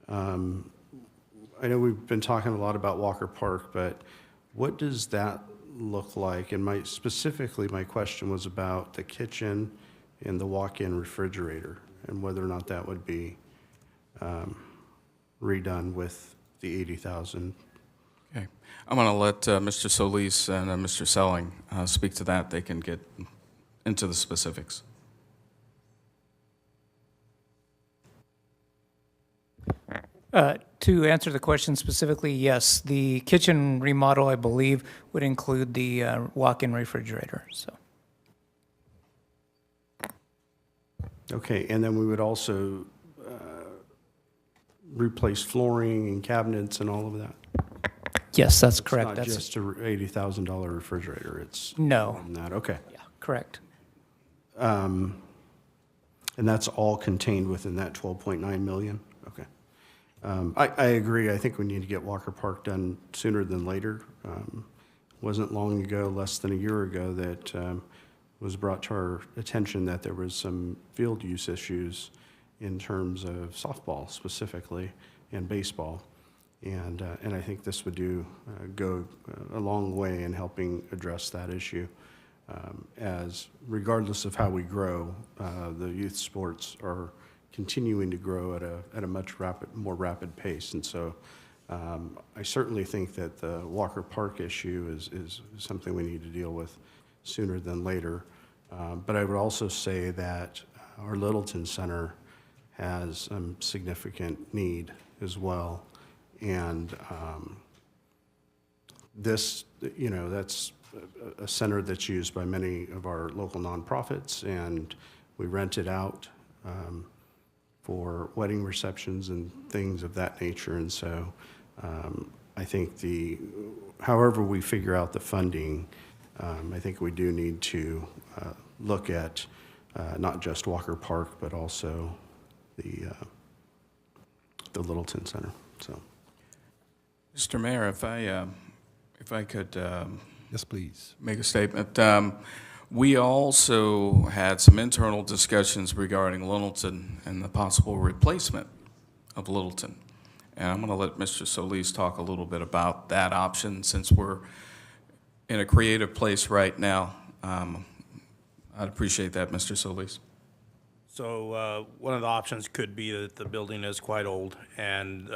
I know we've been talking a lot about Walker Park, but what does that look like? And specifically, my question was about the kitchen and the walk-in refrigerator and whether or not that would be redone with the $80,000. Okay. I'm going to let Mr. Solis and Mr. Selling speak to that. They can get into the specifics. To answer the question specifically, yes, the kitchen remodel, I believe, would include the walk-in refrigerator. So. Okay, and then we would also replace flooring and cabinets and all of that? Yes, that's correct. It's not just a $80,000 refrigerator, it's no. more than that. Okay. Yeah, correct. And that's all contained within that 12.9 million? Okay. I agree. I think we need to get Walker Park done sooner than later. Wasn't long ago, less than a year ago, that was brought to our attention that there was some field use issues in terms of softball specifically and baseball. And I think this would go a long way in helping address that issue. As regardless of how we grow, the youth sports are continuing to grow at a much more rapid pace. And so I certainly think that the Walker Park issue is something we need to deal with sooner than later. But I would also say that our Littleton Center has significant need as well. And this, that's a center that's used by many of our local nonprofits, and we rent it out for wedding receptions and things of that nature. And so I think however we figure out the funding, I think we do need to look at not just Walker Park, but also the Littleton Center. So, Mr. Mayor, if I could Yes, please. make a statement. We also had some internal discussions regarding Littleton and the possible replacement of Littleton. And I'm going to let Mr. Solis talk a little bit about that option since we're in a creative place right now. I'd appreciate that, Mr. Solis. So one of the options could be that the building is quite old and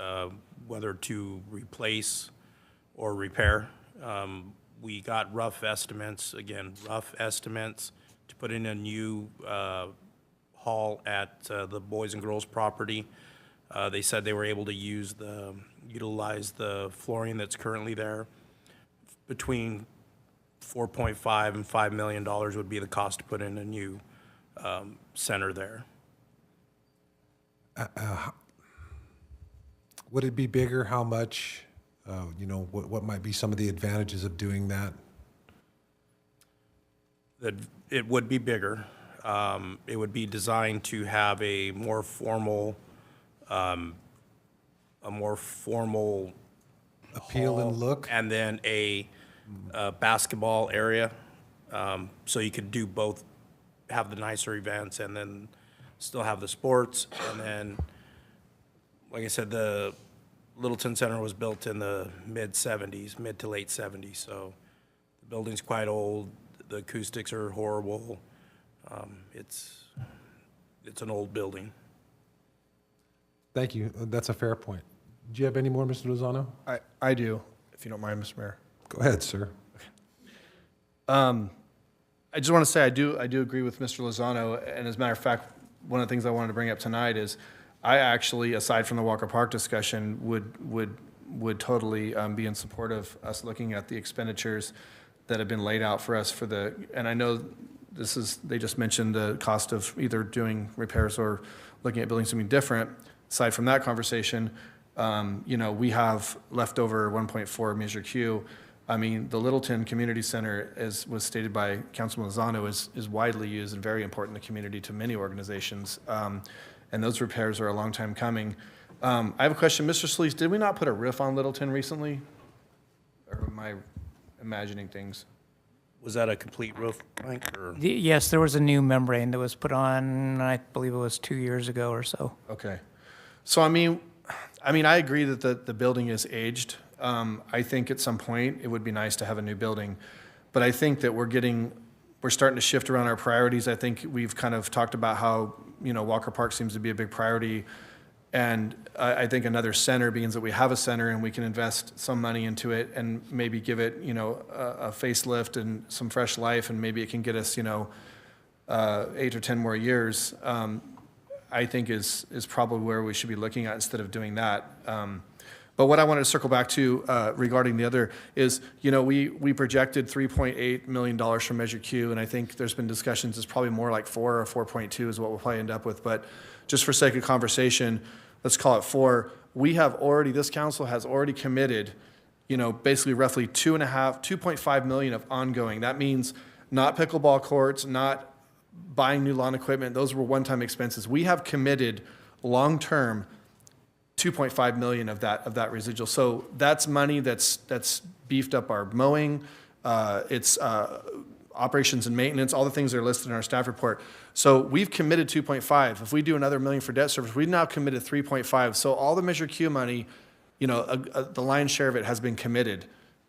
whether to replace or repair. We got rough estimates, to put in a new hall at the Boys and Girls property. They said they were able to utilize the flooring that's currently there. Between $4.5 and $5 million would be the cost to put in a new center there. Would it be bigger? How much? What might be some of the advantages of doing that? That it would be bigger. It would be designed to have a more formal appeal hall, and look, and then a basketball area. So you could do both, have the nicer events and then still have the sports. And then, like I said, the Littleton Center was built in the mid to late 70s. So the building's quite old. The acoustics are horrible. It's an old building. Thank you. That's a fair point. Do you have any more, Mr. Lozano? I do, if you don't mind, Mr. Mayor. Go ahead, sir. I just want to say I do agree with Mr. Lozano, and as a matter of fact, one of the things I wanted to bring up tonight is I actually, aside from the Walker Park discussion, would totally be in support of us looking at the expenditures that have been laid out for us for the, and I know they just mentioned the cost of either doing repairs or looking at building something different. Aside from that conversation, we have leftover 1.4 Measure Q. I mean, the Littleton Community Center, as was stated by Councilman Lozano, is widely used and very important in the community to many organizations. And those repairs are a long time coming. I have a question. Mr. Solis, did we not put a roof on Littleton recently? Or am I imagining things? Was that a complete roof, Mike? Or? Yes, there was a new membrane that was put on, I believe it was 2 years ago or so. Okay. So, I mean, I agree that the building is aged. I think at some point it would be nice to have a new building. But I think that we're starting to shift around our priorities. I think we've kind of talked about how, Walker Park seems to be a big priority. And I think another center means that we have a center and we can invest some money into it and maybe give it, a facelift and some fresh life, and maybe it can get us, 8 or 10 more years. I think is probably where we should be looking at instead of doing that. But what I wanted to circle back to regarding the other is, we projected $3.8 million from Measure Q, and I think there's been discussions, it's probably more like 4 or 4.2 is what we'll probably end up with. But just for sake of conversation, let's call it 4. This council has already committed, basically roughly 2.5 million of ongoing. That means not pickleball courts, not buying new lawn equipment. Those were one-time expenses. We have committed long-term 2.5 million of that residual. So that's money that's beefed up our mowing, it's operations and maintenance, all the things that are listed in our staff report. So we've committed 2.5. If we do another million for debt service, we've now committed 3.5. So all the Measure Q money, the lion's share of it has been committed.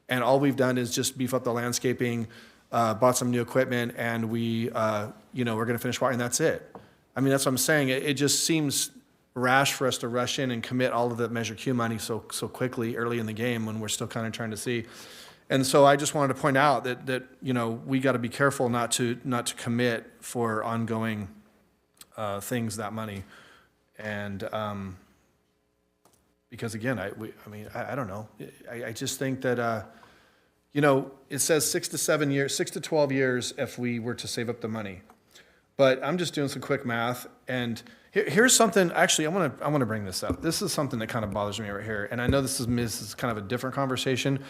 And all we've done is just beef up the landscaping, bought some new equipment, and we're going to finish watering, that's it. I mean, that's what I'm saying. It just seems rash for us to rush in and commit all of the Measure Q money so quickly early in the game when we're still kind of trying to see. And so I just wanted to point out that we got to be careful not to commit for ongoing things, that money. And because again, I don't know. I just think that it says 6 to 12 years if we were to save up the money. But I'm just doing some quick math, and here's something. Actually, I want to bring this up. This is something that kind of bothers me right here, and I know this is kind of a different conversation,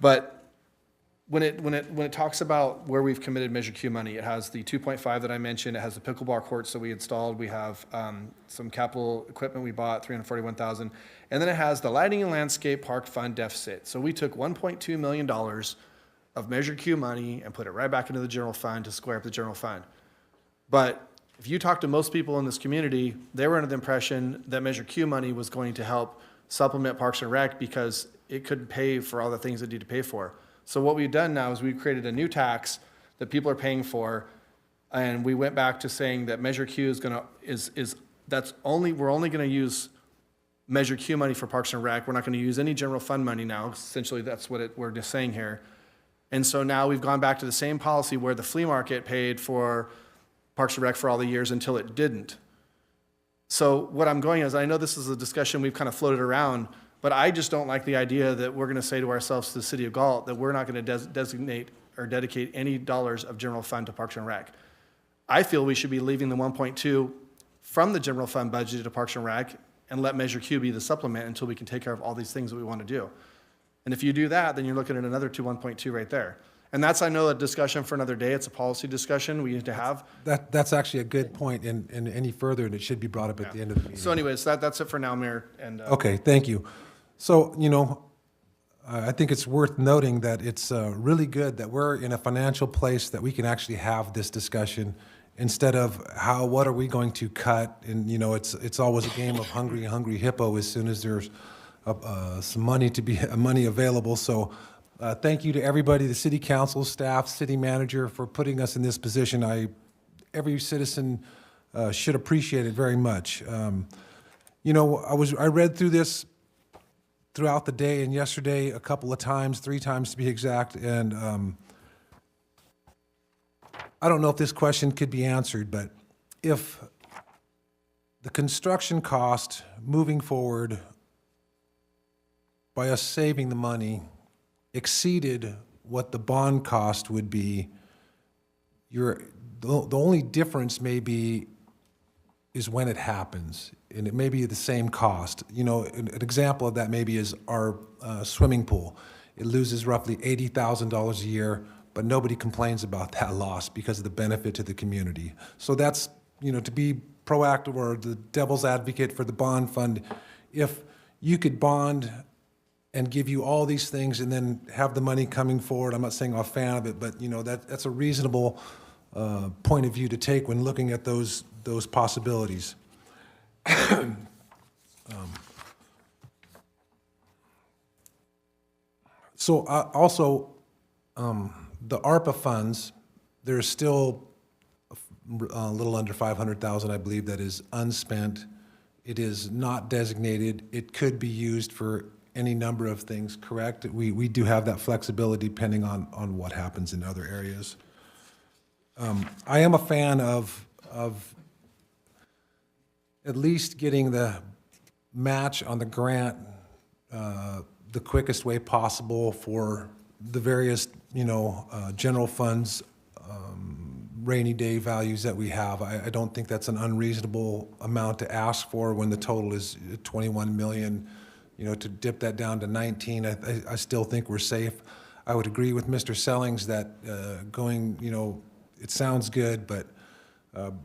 but when it talks about where we've committed Measure Q money, it has the 2.5 that I mentioned, it has the pickleball courts that we installed, we have some capital equipment we bought, 341,000, and then it has the lighting and landscape park fund deficit. So we took $1.2 million of Measure Q money and put it right back into the general fund to square up the general fund. But if you talk to most people in this community, they were under the impression that Measure Q money was going to help supplement Parks and Rec because it couldn't pay for all the things it need to pay for. So what we've done now is we've created a new tax that people are paying for, and we went back to saying that Measure Q we're only gonna use Measure Q money for Parks and Rec. We're not gonna use any general fund money now. Essentially, that's what we're just saying here. And so now we've gone back to the same policy where the flea market paid for Parks and Rec for all the years until it didn't. So what I'm going is, I know this is a discussion we've kind of floated around, but I just don't like the idea that we're going to say to ourselves, to the city of Galt, that we're not going to designate or dedicate any dollars of general fund to Parks and Rec. I feel we should be leaving the 1.2 from the general fund budget to Parks and Rec and let Measure Q be the supplement until we can take care of all these things that we want to do. And if you do that, then you're looking at another 1.2 right there. And that's, I know, a discussion for another day. It's a policy discussion we need to have. That's actually a good point, and any further, and it should be brought up at the end of the meeting. So anyways, that's it for now, Mayor. And Okay, thank you. So, I think it's worth noting that it's really good that we're in a financial place that we can actually have this discussion instead of what are we going to cut? And, it's always a game of hungry hippo as soon as there's some money available. So thank you to everybody, the city council, staff, city manager, for putting us in this position. Every citizen should appreciate it very much. I read through this throughout the day and yesterday a couple of times, 3 times to be exact, and I don't know if this question could be answered, but if the construction cost moving forward by us saving the money exceeded what the bond cost would be, the only difference may be is when it happens, and it may be the same cost. An example of that maybe is our swimming pool. It loses roughly $80,000 a year, but nobody complains about that loss because of the benefit to the community. So that's, to be proactive or the devil's advocate for the bond fund, if you could bond and give you all these things and then have the money coming forward, I'm not saying I'm a fan of it, but that's a reasonable point of view to take when looking at those possibilities. So also, the ARPA funds, there's still a little under 500,000, I believe, that is unspent. It is not designated. It could be used for any number of things, correct? We do have that flexibility depending on what happens in other areas. I am a fan of at least getting the match on the grant the quickest way possible for the various, general funds, rainy day values that we have. I don't think that's an unreasonable amount to ask for when the total is 21 million. To dip that down to 19, I still think we're safe. I would agree with Mr. Sellings that going, it sounds good, but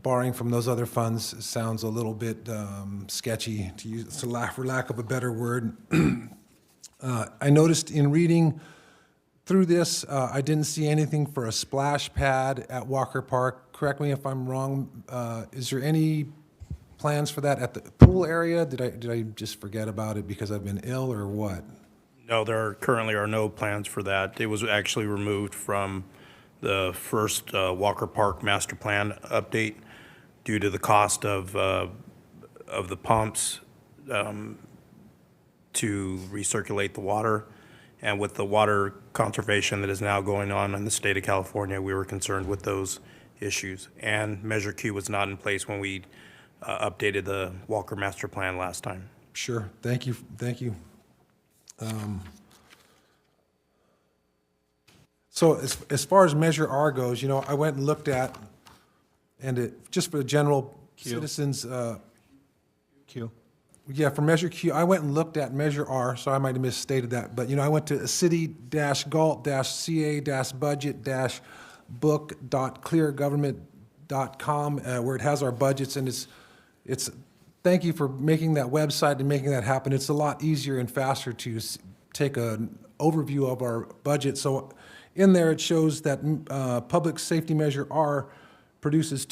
borrowing from those other funds sounds a little bit sketchy, for lack of a better word. I noticed in reading through this, I didn't see anything for a splash pad at Walker Park. Correct me if I'm wrong. Is there any plans for that at the pool area? Did I just forget about it because I've been ill or what? No, there currently are no plans for that. It was actually removed from the first Walker Park master plan update due to the cost of the pumps to recirculate the water. And with the water conservation that is now going on in the state of California, we were concerned with those issues. And Measure Q was not in place when we updated the Walker master plan last time. Sure, thank you. So as far as Measure R goes, I went and looked at, and just for the general citizens, Yeah, for Measure Q, I went and looked at Measure R, so I might have misstated that, but, I went to city-galt-ca-book.cleargovernment.com, where it has our budgets, and it's, thank you for making that website and making that happen. It's a lot easier and faster to take an overview of our budget. So in there, it shows that Public Safety Measure R produces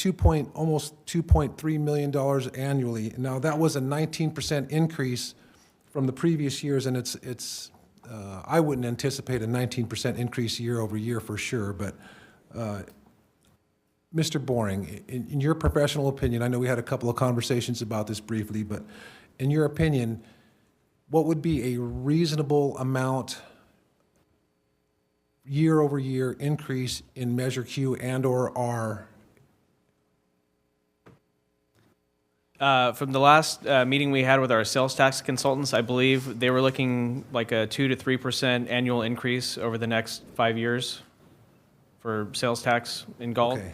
almost $2.3 million annually. Now, that was a 19% increase from the previous years, and I wouldn't anticipate a 19% increase year over year for sure, but Mr. Boring, in your professional opinion, I know we had a couple of conversations about this briefly, but in your opinion, what would be a reasonable amount year over year increase in Measure Q and/or R? From the last meeting we had with our sales tax consultants, I believe they were looking like a 2 to 3% annual increase over the next 5 years for sales tax in Galt. Okay.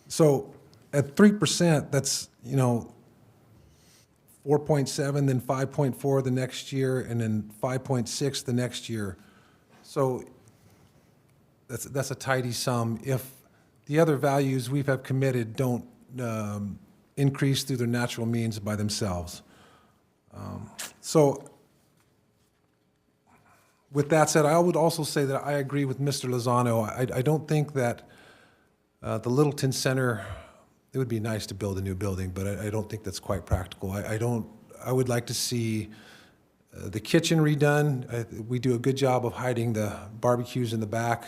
So at 3%, that's, 4.7, then 5.4 the next year, and then 5.6 the next year. So that's a tidy sum. If the other values we have committed don't increase through their natural means by themselves. So with that said, I would also say that I agree with Mr. Lozano. I don't think that the Littleton Center, it would be nice to build a new building, but I don't think that's quite practical. I would like to see the kitchen redone. We do a good job of hiding the barbecues in the back,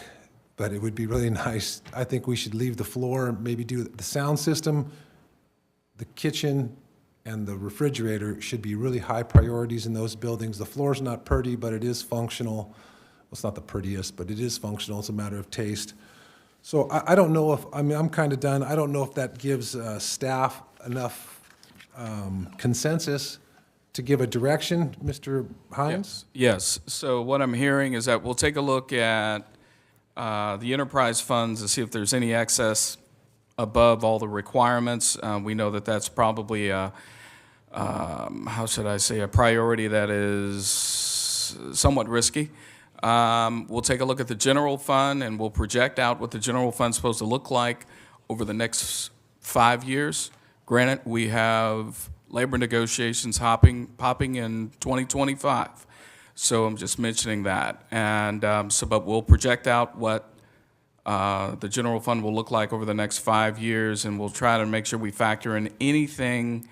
but it would be really nice. I think we should leave the floor and maybe do the sound system. The kitchen and the refrigerator should be really high priorities in those buildings. The floor's not pretty, but it is functional. Well, it's not the prettiest, but it is functional. It's a matter of taste. So I don't know if, I'm kind of done. I don't know if that gives staff enough consensus to give a direction. Mr. Hines? Yes. So what I'm hearing is that we'll take a look at the enterprise funds to see if there's any excess above all the requirements. We know that that's probably a priority that is somewhat risky. We'll take a look at the general fund, and we'll project out what the general fund's supposed to look like over the next 5 years. Granted, we have labor negotiations popping in 2025, so I'm just mentioning that. And but we'll project out what the general fund will look like over the next 5 years, and we'll try to make sure we factor in anything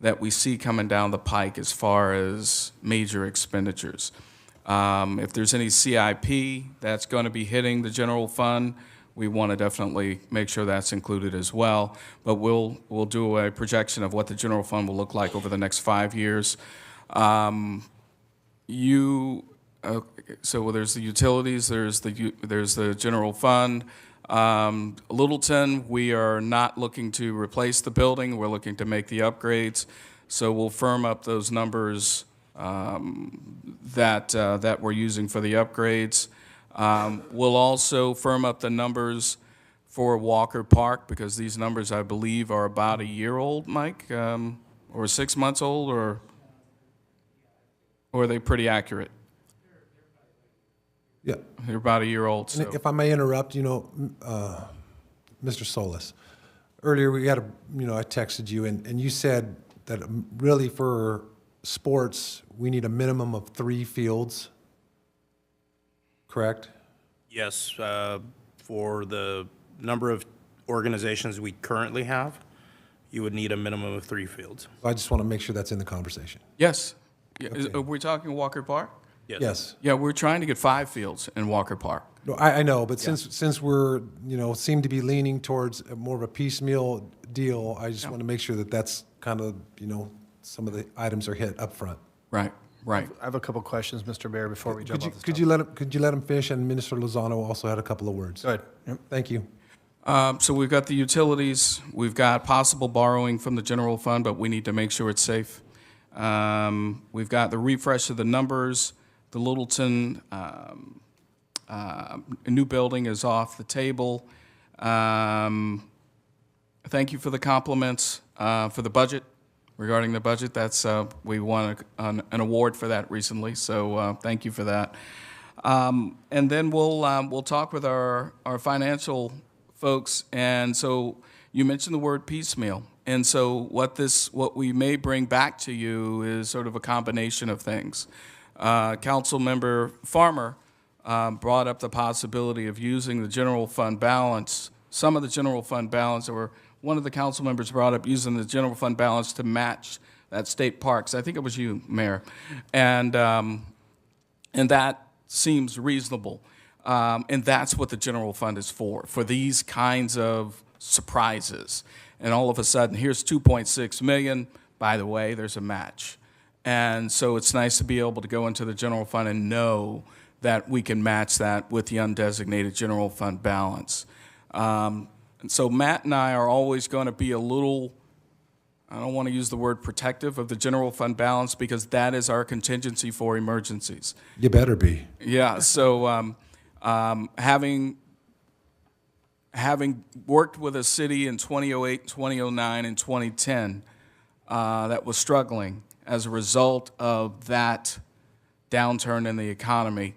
that we see coming down the pike as far as major expenditures. If there's any CIP that's going to be hitting the general fund, we want to definitely make sure that's included as well. But we'll do a projection of what the general fund will look like over the next 5 years. So there's the utilities, there's the general fund. Littleton, we are not looking to replace the building. We're looking to make the upgrades. So we'll firm up those numbers that we're using for the upgrades. We'll also firm up the numbers for Walker Park, because these numbers, I believe, are about a year old, Mike, or 6 months old, or are they pretty accurate? Yeah. They're about a year old. So. And if I may interrupt, Mr. Solis, earlier we had I texted you, and you said that really for sports, we need a minimum of 3 fields, correct? Yes, for the number of organizations we currently have, you would need a minimum of 3 fields. I just want to make sure that's in the conversation. Yes. Okay. Are we talking Walker Park? Yes. Yeah, we're trying to get 5 fields in Walker Park. No, I know, but since we're, seem to be leaning towards more of a piecemeal deal, I just want to make sure that that's kind of, some of the items are hit up front. Right. I have a couple questions, Mr. Bear, before we jump off this could you let him finish? And Minister Lozano also had a couple of words. Go ahead. Yep. Thank you. So we've got the utilities, we've got possible borrowing from the general fund, but we need to make sure it's safe. We've got the refresh of the numbers. The Littleton new building is off the table. Thank you for the compliments for the budget. regarding the budget. That's, we won an award for that recently, so thank you for that. And then we'll talk with our financial folks. And so you mentioned the word piecemeal. And so what we may bring back to you is sort of a combination of things. Councilmember Farmer brought up the possibility of using the general fund balance, some of the general fund balance, or one of the council members brought up using the general fund balance to match that state parks. I think it was you, Mayor. And that seems reasonable. And that's what the general fund is for these kinds of surprises. And all of a sudden, here's 2.6 million. By the way, there's a match. And so it's nice to be able to go into the general fund and know that we can match that with the undesignated general fund balance. And so Matt and I are always going to be a little, I don't want to use the word protective of the general fund balance, because that is our contingency for emergencies. You better be. Yeah, so having worked with a city in 2008, 2009, and 2010 that was struggling as a result of that downturn in the economy,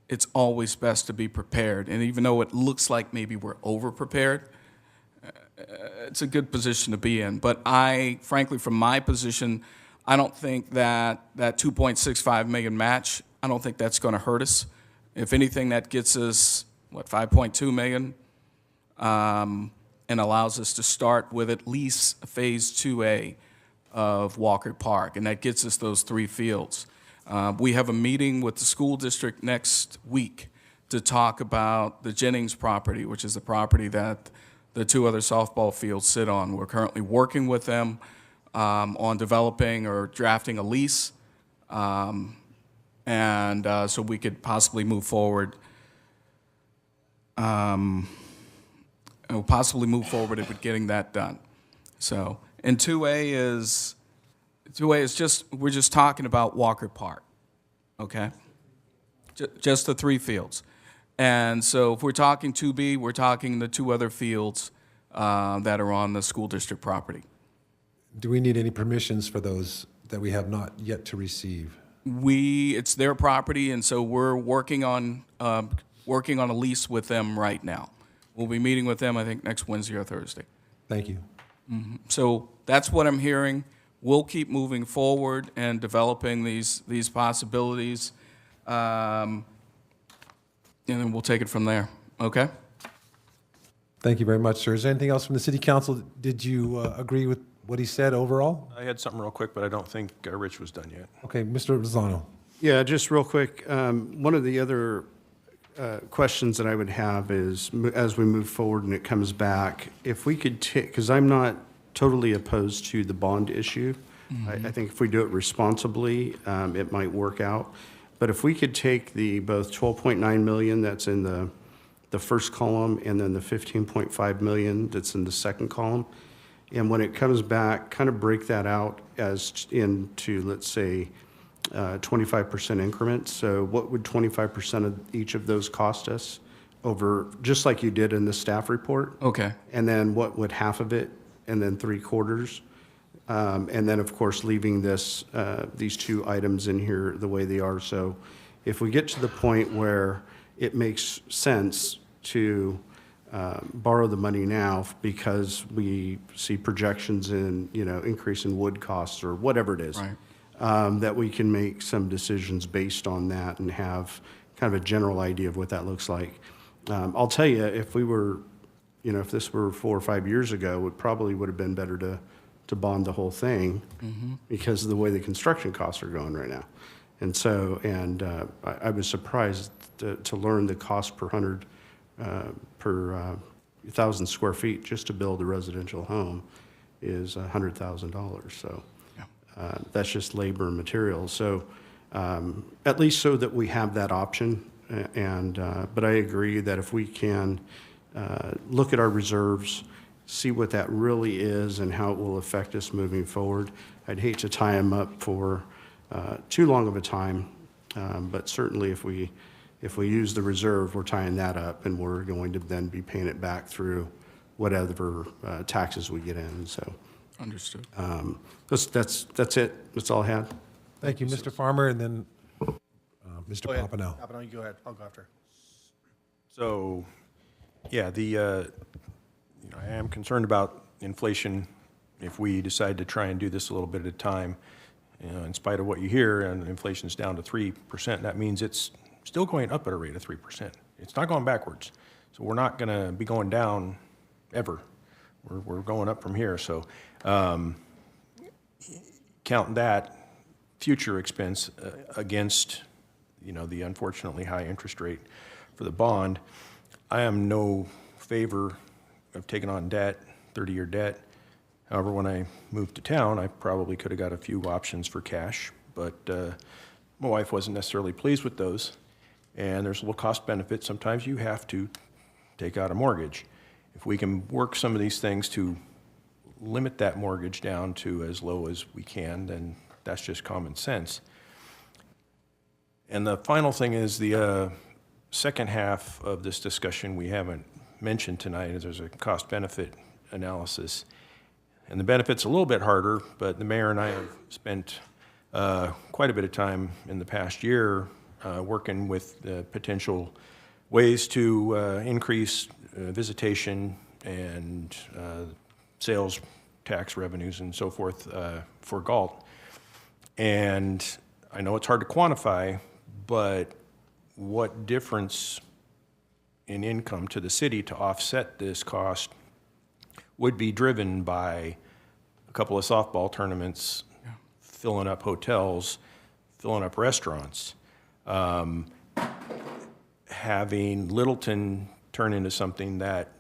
it's always best to be prepared. And even though it looks like maybe we're over-prepared, it's a good position to be in. But frankly, from my position, I don't think that 2.65 million match, I don't think that's going to hurt us. If anything, that gets us, 5.2 million, and allows us to start with at least Phase 2A of Walker Park, and that gets us those 3 fields. We have a meeting with the school district next week to talk about the Jennings property, which is the property that the 2 other softball fields sit on. We're currently working with them on developing or drafting a lease, and so we could possibly move forward. With getting that done. So, and 2A is just, we're just talking about Walker Park, okay? Just the 3 fields. And so if we're talking 2B, we're talking the 2 other fields that are on the school district property. Do we need any permissions for those that we have not yet to receive? It's their property, and so we're working on a lease with them right now. We'll be meeting with them, I think, next Wednesday or Thursday. Thank you. Mm-hmm. So that's what I'm hearing. We'll keep moving forward and developing these possibilities, and then we'll take it from there. Okay? Thank you very much, sir. Is there anything else from the city council? Did you agree with what he said overall? I had something real quick, but I don't think Rich was done yet. Okay, Mr. Rosano. Yeah, just real quick, one of the other questions that I would have is, as we move forward and it comes back, if we could take, because I'm not totally opposed to the bond issue. Mm-hmm. I think if we do it responsibly, it might work out. But if we could take the both 12.9 million that's in the first column and then the 15.5 million that's in the second column, and when it comes back, kind of break that out as into, let's say, 25% increments. So what would 25% of each of those cost us over, just like you did in the staff report? Okay. And then what would half of it, and then 3/4? And then, of course, leaving these 2 items in here the way they are. So if we get to the point where it makes sense to borrow the money now because we see projections in, increase in wood costs or whatever it is, right, that we can make some decisions based on that and have kind of a general idea of what that looks like. I'll tell you, if we were, if this were 4 or 5 years ago, it probably would have been better to bond the whole thing, mm-hmm, because of the way the construction costs are going right now. And so, I was surprised to learn the cost per 1,000 square feet just to build a residential home is $100,000. So that's just labor and materials. So at least so that we have that option. But I agree that if we can look at our reserves, see what that really is and how it will affect us moving forward. I'd hate to tie them up for too long of a time, but certainly if we use the reserve, we're tying that up, and we're going to then be paying it back through whatever taxes we get in. So Understood. That's it. That's all I had. Thank you, Mr. Farmer, and then Mr. Go ahead. Papineau. Papineau, you go ahead. I'll go after. So, yeah, I am concerned about inflation if we decide to try and do this a little bit at a time. In spite of what you hear, and inflation's down to 3%, that means it's still going up at a rate of 3%. It's not going backwards. So we're not going to be going down ever. We're going up from here. So count that future expense against, the unfortunately high interest rate for the bond. I am no favor of taking on debt, 30-year debt. However, when I moved to town, I probably could have got a few options for cash, but my wife wasn't necessarily pleased with those. And there's a little cost benefit. Sometimes you have to take out a mortgage. If we can work some of these things to limit that mortgage down to as low as we can, then that's just common sense. And the final thing is the second half of this discussion we haven't mentioned tonight is there's a cost-benefit analysis. And the benefit's a little bit harder, but the mayor and I have spent quite a bit of time in the past year working with potential ways to increase visitation and sales tax revenues and so forth for Galt. And I know it's hard to quantify, but what difference in income to the city to offset this cost would be driven by a couple of softball tournaments, filling up hotels, filling up restaurants, having Littleton turn into something that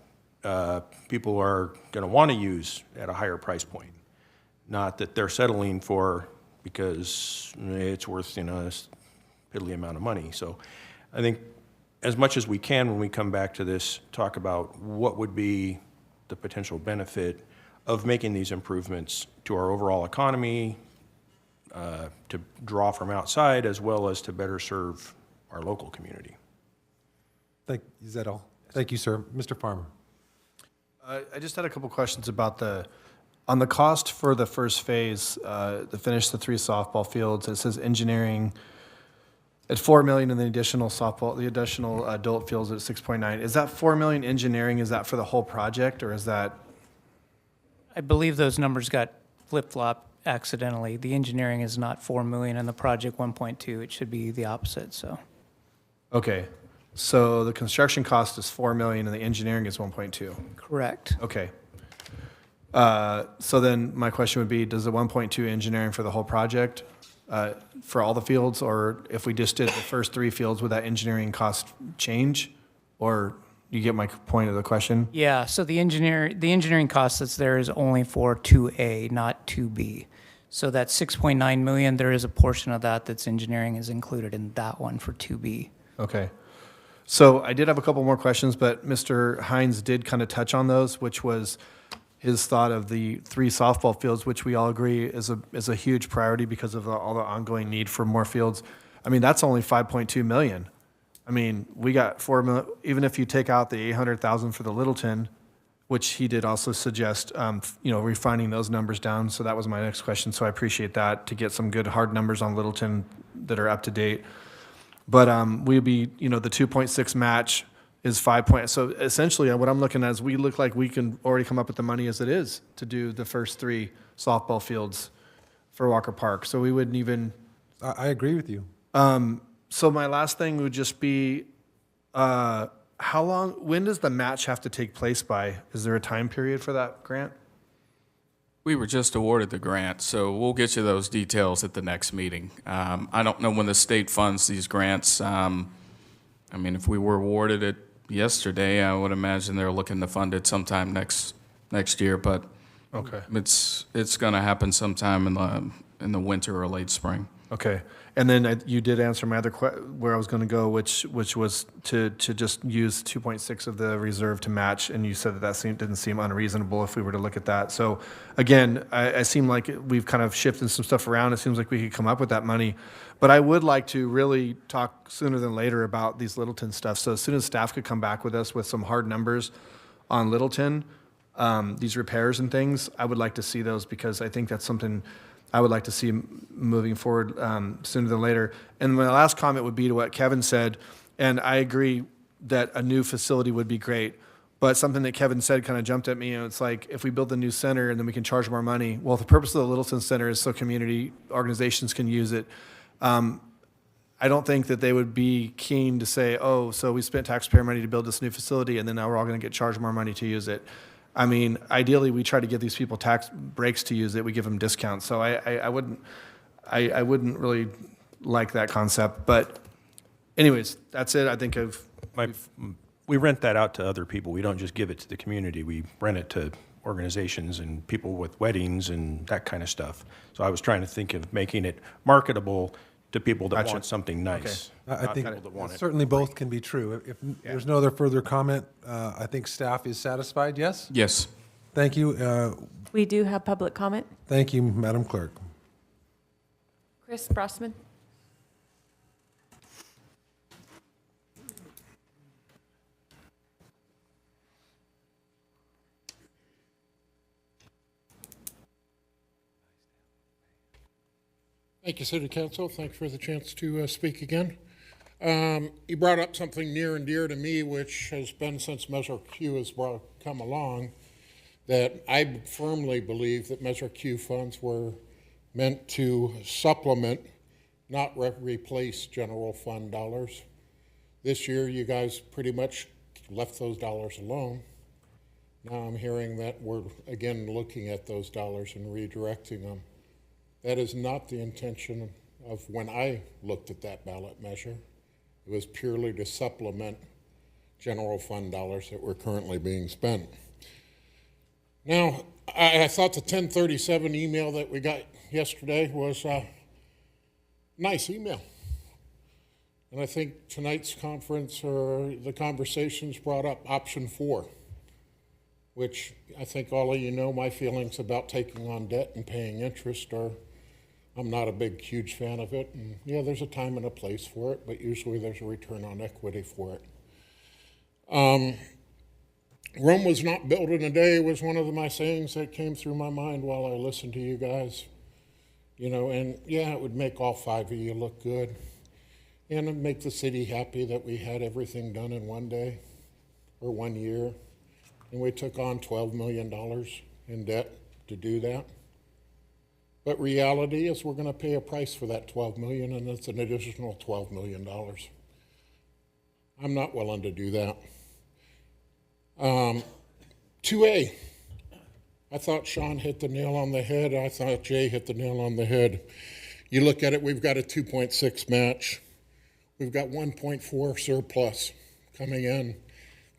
people are going to want to use at a higher price point. Not that they're settling for because it's worth, a piddly amount of money. So I think as much as we can when we come back to this, talk about what would be the potential benefit of making these improvements to our overall economy, to draw from outside, as well as to better serve our local community. Is that all? Thank you, sir. Mr. Farmer. I just had a couple questions about on the cost for the first phase, to finish the 3 softball fields. It says engineering at $4 million and the additional adult fields at 6.9. Is that $4 million engineering? Is that for the whole project, or is that? I believe those numbers got flip-flopped accidentally. The engineering is not 4 million and the project 1.2. It should be the opposite, so. Okay, so the construction cost is 4 million and the engineering is 1.2. Correct. Okay. So then my question would be, does the 1.2 engineering for the whole project, for all the fields, or if we just did the first 3 fields, would that engineering cost change? Or you get my point of the question? Yeah, so the engineering cost that's there is only for 2A, not 2B. So that 6.9 million, there is a portion of that that's engineering is included in that one for 2B. Okay. So I did have a couple more questions, but Mr. Hines did kind of touch on those, which was his thought of the 3 softball fields, which we all agree is a huge priority because of all the ongoing need for more fields. I mean, that's only 5.2 million. I mean, we got 4 million, even if you take out the 800,000 for the Littleton, which he did also suggest, refining those numbers down. So that was my next question. So I appreciate that, to get some good hard numbers on Littleton that are up to date. But we'd be, the 2.6 match is 5 So essentially what I'm looking at is we look like we can already come up with the money as it is to do the first 3 softball fields for Walker Park. So we wouldn't even. I agree with you. So my last thing would just be, when does the match have to take place by? Is there a time period for that grant? We were just awarded the grant, so we'll get you those details at the next meeting. I don't know when the state funds these grants. If we were awarded it yesterday, I would imagine they're looking to fund it sometime next year, but okay, it's going to happen sometime in the winter or late spring. Okay, and then you did answer my other where I was going to go, which was to just use 2.6 of the reserve to match, and you said that didn't seem unreasonable if we were to look at that. So again, I seem like we've kind of shifted some stuff around. It seems like we could come up with that money, but I would like to really talk sooner than later about these Littleton stuff. So as soon as staff could come back with us with some hard numbers on Littleton, these repairs and things, I would like to see those because I think that's something I would like to see moving forward sooner than later. And my last comment would be to what Kevin said, and I agree that a new facility would be great. But something that Kevin said kind of jumped at me, and it's like, if we build a new center and then we can charge more money, well, the purpose of the Littleton Center is so community organizations can use it. I don't think that they would be keen to say, oh, so we spent taxpayer money to build this new facility and then now we're all going to get charged more money to use it. I mean, ideally, we try to give these people tax breaks to use it. We give them discounts. So I wouldn't really like that concept. But anyways, that's it. I think we rent that out to other people. We don't just give it to the community. We rent it to organizations and people with weddings and that kind of stuff. So I was trying to think of making it marketable to people that want something nice. I think people that want it. certainly both can be true. If there's no other further comment, I think staff is satisfied, yes? Yes. Thank you. We do have public comment. Thank you, Madam Clerk. Chris Brossman. Thank you, City Council. Thanks for the chance to speak again. You brought up something near and dear to me, which has been since Measure Q has come along, that I firmly believe that Measure Q funds were meant to supplement, not replace general fund dollars. This year, you guys pretty much left those dollars alone. Now I'm hearing that we're again looking at those dollars and redirecting them. That is not the intention of when I looked at that ballot measure. It was purely to supplement general fund dollars that were currently being spent. Now, I thought the 1037 email that we got yesterday was a nice email. And I think tonight's conference or the conversations brought up option 4, which I think all of you know my feelings about taking on debt and paying interest are, I'm not a big, huge fan of it. And yeah, there's a time and a place for it, but usually there's a return on equity for it. Rome was not built in a day was one of my sayings that came through my mind while I listened to you guys. You know, and yeah, it would make all 5 of you look good. And it'd make the city happy that we had everything done in one day or 1 year. And we took on $12 million in debt to do that. But reality is we're going to pay a price for that $12 million, and it's an additional $12 million. I'm not willing to do that. 2A, I thought Sean hit the nail on the head. I thought Jay hit the nail on the head. You look at it, we've got a 2.6 match. We've got 1.4 surplus coming in.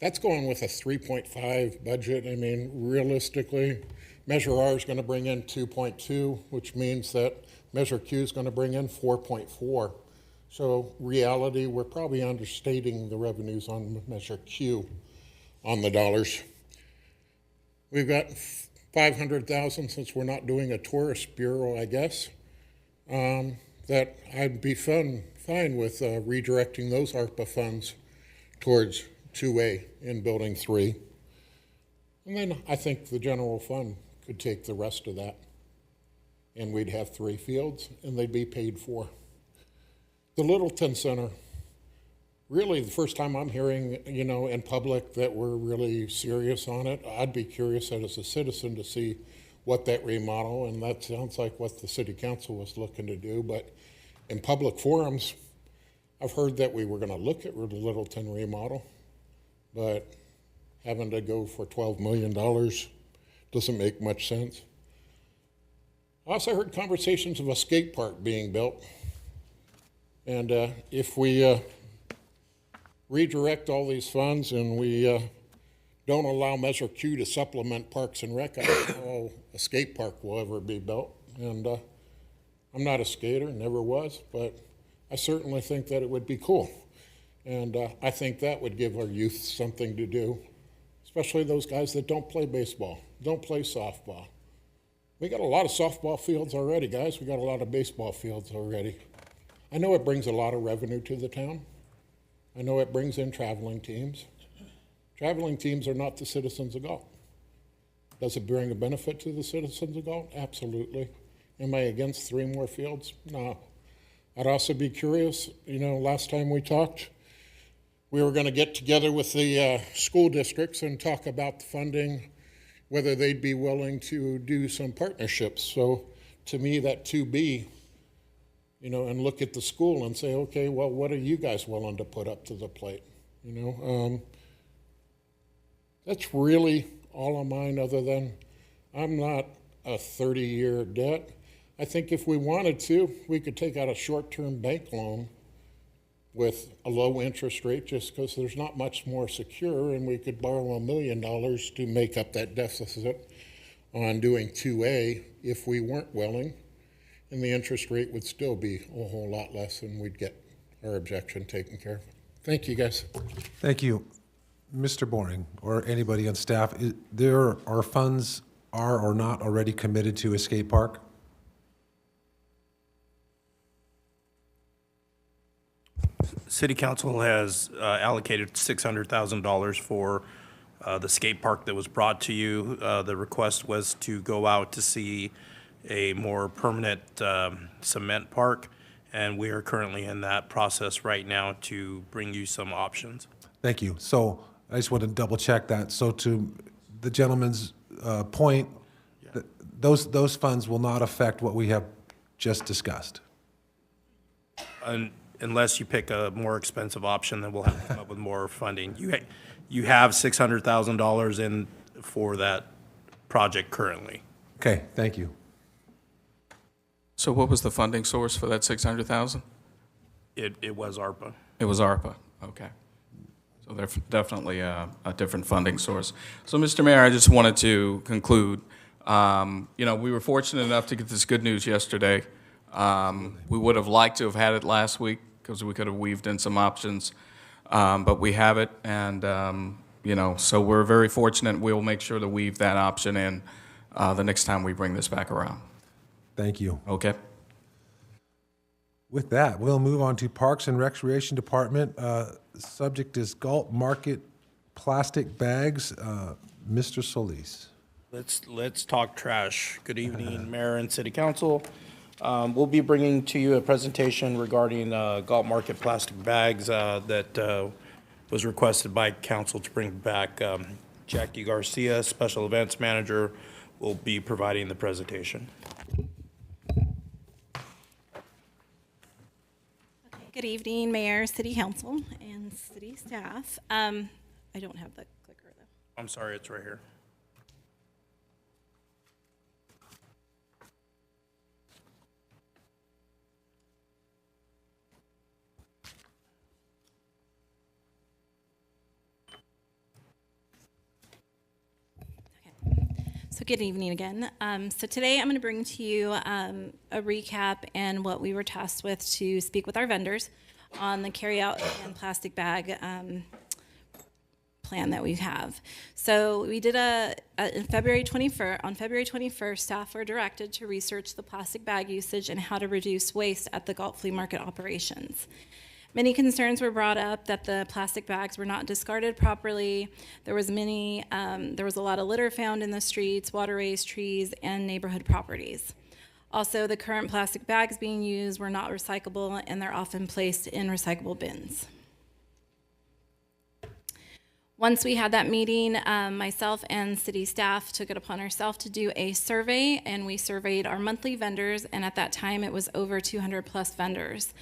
That's going with a 3.5 budget. I mean, realistically, Measure R is going to bring in 2.2, which means that Measure Q is going to bring in 4.4. So reality, we're probably understating the revenues on Measure Q on the dollars. We've got 500,000 since we're not doing a tourist bureau, I guess, that I'd be fine with redirecting those ARPA funds towards 2A in Building 3. And then I think the general fund could take the rest of that. And we'd have 3 fields, and they'd be paid for. The Littleton Center, really the first time I'm hearing, you know, in public that we're really serious on it. I'd be curious as a citizen to see what that remodel, and that sounds like what the city council was looking to do. But in public forums, I've heard that we were going to look at the Littleton remodel, but having to go for $12 million doesn't make much sense. I also heard conversations of a skate park being built. And if we redirect all these funds and we don't allow Measure Q to supplement Parks and Rec, I don't know a skate park will ever be built. And I'm not a skater, never was, but I certainly think that it would be cool. And I think that would give our youth something to do, especially those guys that don't play baseball, don't play softball. We got a lot of softball fields already, guys. We got a lot of baseball fields already. I know it brings a lot of revenue to the town. I know it brings in traveling teams. Traveling teams are not the citizens of Galt. Does it bring a benefit to the citizens of Galt? Absolutely. Am I against 3 more fields? No. I'd also be curious, last time we talked, we were going to get together with the school districts and talk about the funding, whether they'd be willing to do some partnerships. So to me, that 2B, and look at the school and say, okay, well, what are you guys willing to put up to the plate? That's really all of mine, other than I'm not a 30-year debt. I think if we wanted to, we could take out a short-term bank loan with a low interest rate, just because there's not much more secure, and we could borrow $1 million to make up that deficit on doing 2A if we weren't willing, and the interest rate would still be a whole lot less, and we'd get our objection taken care of. Thank you, guys. Thank you. Mr. Boring, or anybody on staff, there are funds are or not already committed to a skate park? City Council has allocated $600,000 for the skate park that was brought to you. The request was to go out to see a more permanent cement park, and we are currently in that process right now to bring you some options. Thank you. So I just want to double check that. So to the gentleman's point, those funds will not affect what we have just discussed. Unless you pick a more expensive option, then we'll have to come up with more funding. You have $600,000 in for that project currently. Okay, thank you. So what was the funding source for that 600,000? It was ARPA. It was ARPA, okay. So they're definitely a different funding source. So, Mr. Mayor, I just wanted to conclude. We were fortunate enough to get this good news yesterday. We would have liked to have had it last week because we could have weaved in some options, but we have it, and so we're very fortunate. We'll make sure to weave that option in the next time we bring this back around. Thank you. Okay. With that, we'll move on to Parks and Recreation Department. Subject is Galt Market plastic bags. Mr. Solis. Let's talk trash. Good evening, Mayor and City Council. We'll be bringing to you a presentation regarding Galt Market plastic bags that was requested by Council to bring back. Jackie Garcia, Special Events Manager, will be providing the presentation. Good evening, Mayor, City Council, and City staff. I don't have the clicker, though. I'm sorry, it's right here. So good evening again. So today I'm going to bring to you a recap and what we were tasked with to speak with our vendors on the carryout and plastic bag plan that we have. So we did on February 21st, staff were directed to research the plastic bag usage and how to reduce waste at the Galt Flea Market operations. Many concerns were brought up that the plastic bags were not discarded properly. There was a lot of litter found in the streets, waterways, trees, and neighborhood properties. Also, the current plastic bags being used were not recyclable, and they're often placed in recyclable bins. Once we had that meeting, myself and city staff took it upon ourselves to do a survey, and we surveyed our monthly vendors, and at that time it was over 200 plus vendors.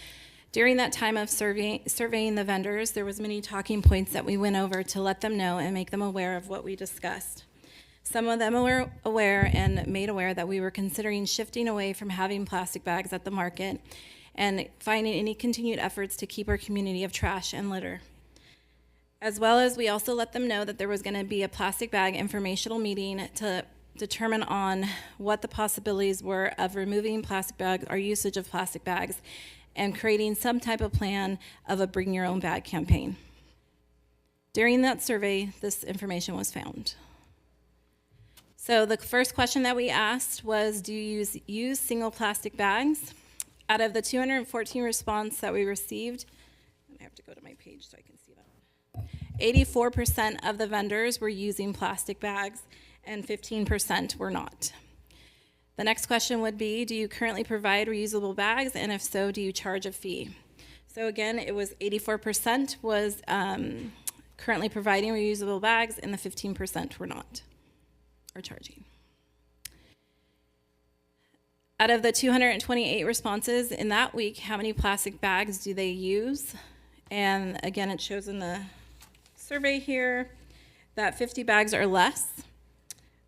During that time of surveying the vendors, there was many talking points that we went over to let them know and make them aware of what we discussed. Some of them were aware and made aware that we were considering shifting away from having plastic bags at the market and finding any continued efforts to keep our community of trash and litter. As well as we also let them know that there was going to be a plastic bag informational meeting to determine on what the possibilities were of removing plastic bags, our usage of plastic bags, and creating some type of plan of a bring your own bag campaign. During that survey, this information was found. So the first question that we asked was, do you use single plastic bags? Out of the 214 response that we received, I have to go to my page so I can see that. 84% of the vendors were using plastic bags and 15% were not. The next question would be, do you currently provide reusable bags? And if so, do you charge a fee? So again, it was 84% was currently providing reusable bags and the 15% were not, or charging. Out of the 228 responses in that week, how many plastic bags do they use? And again, it shows in the survey here that 50 bags or less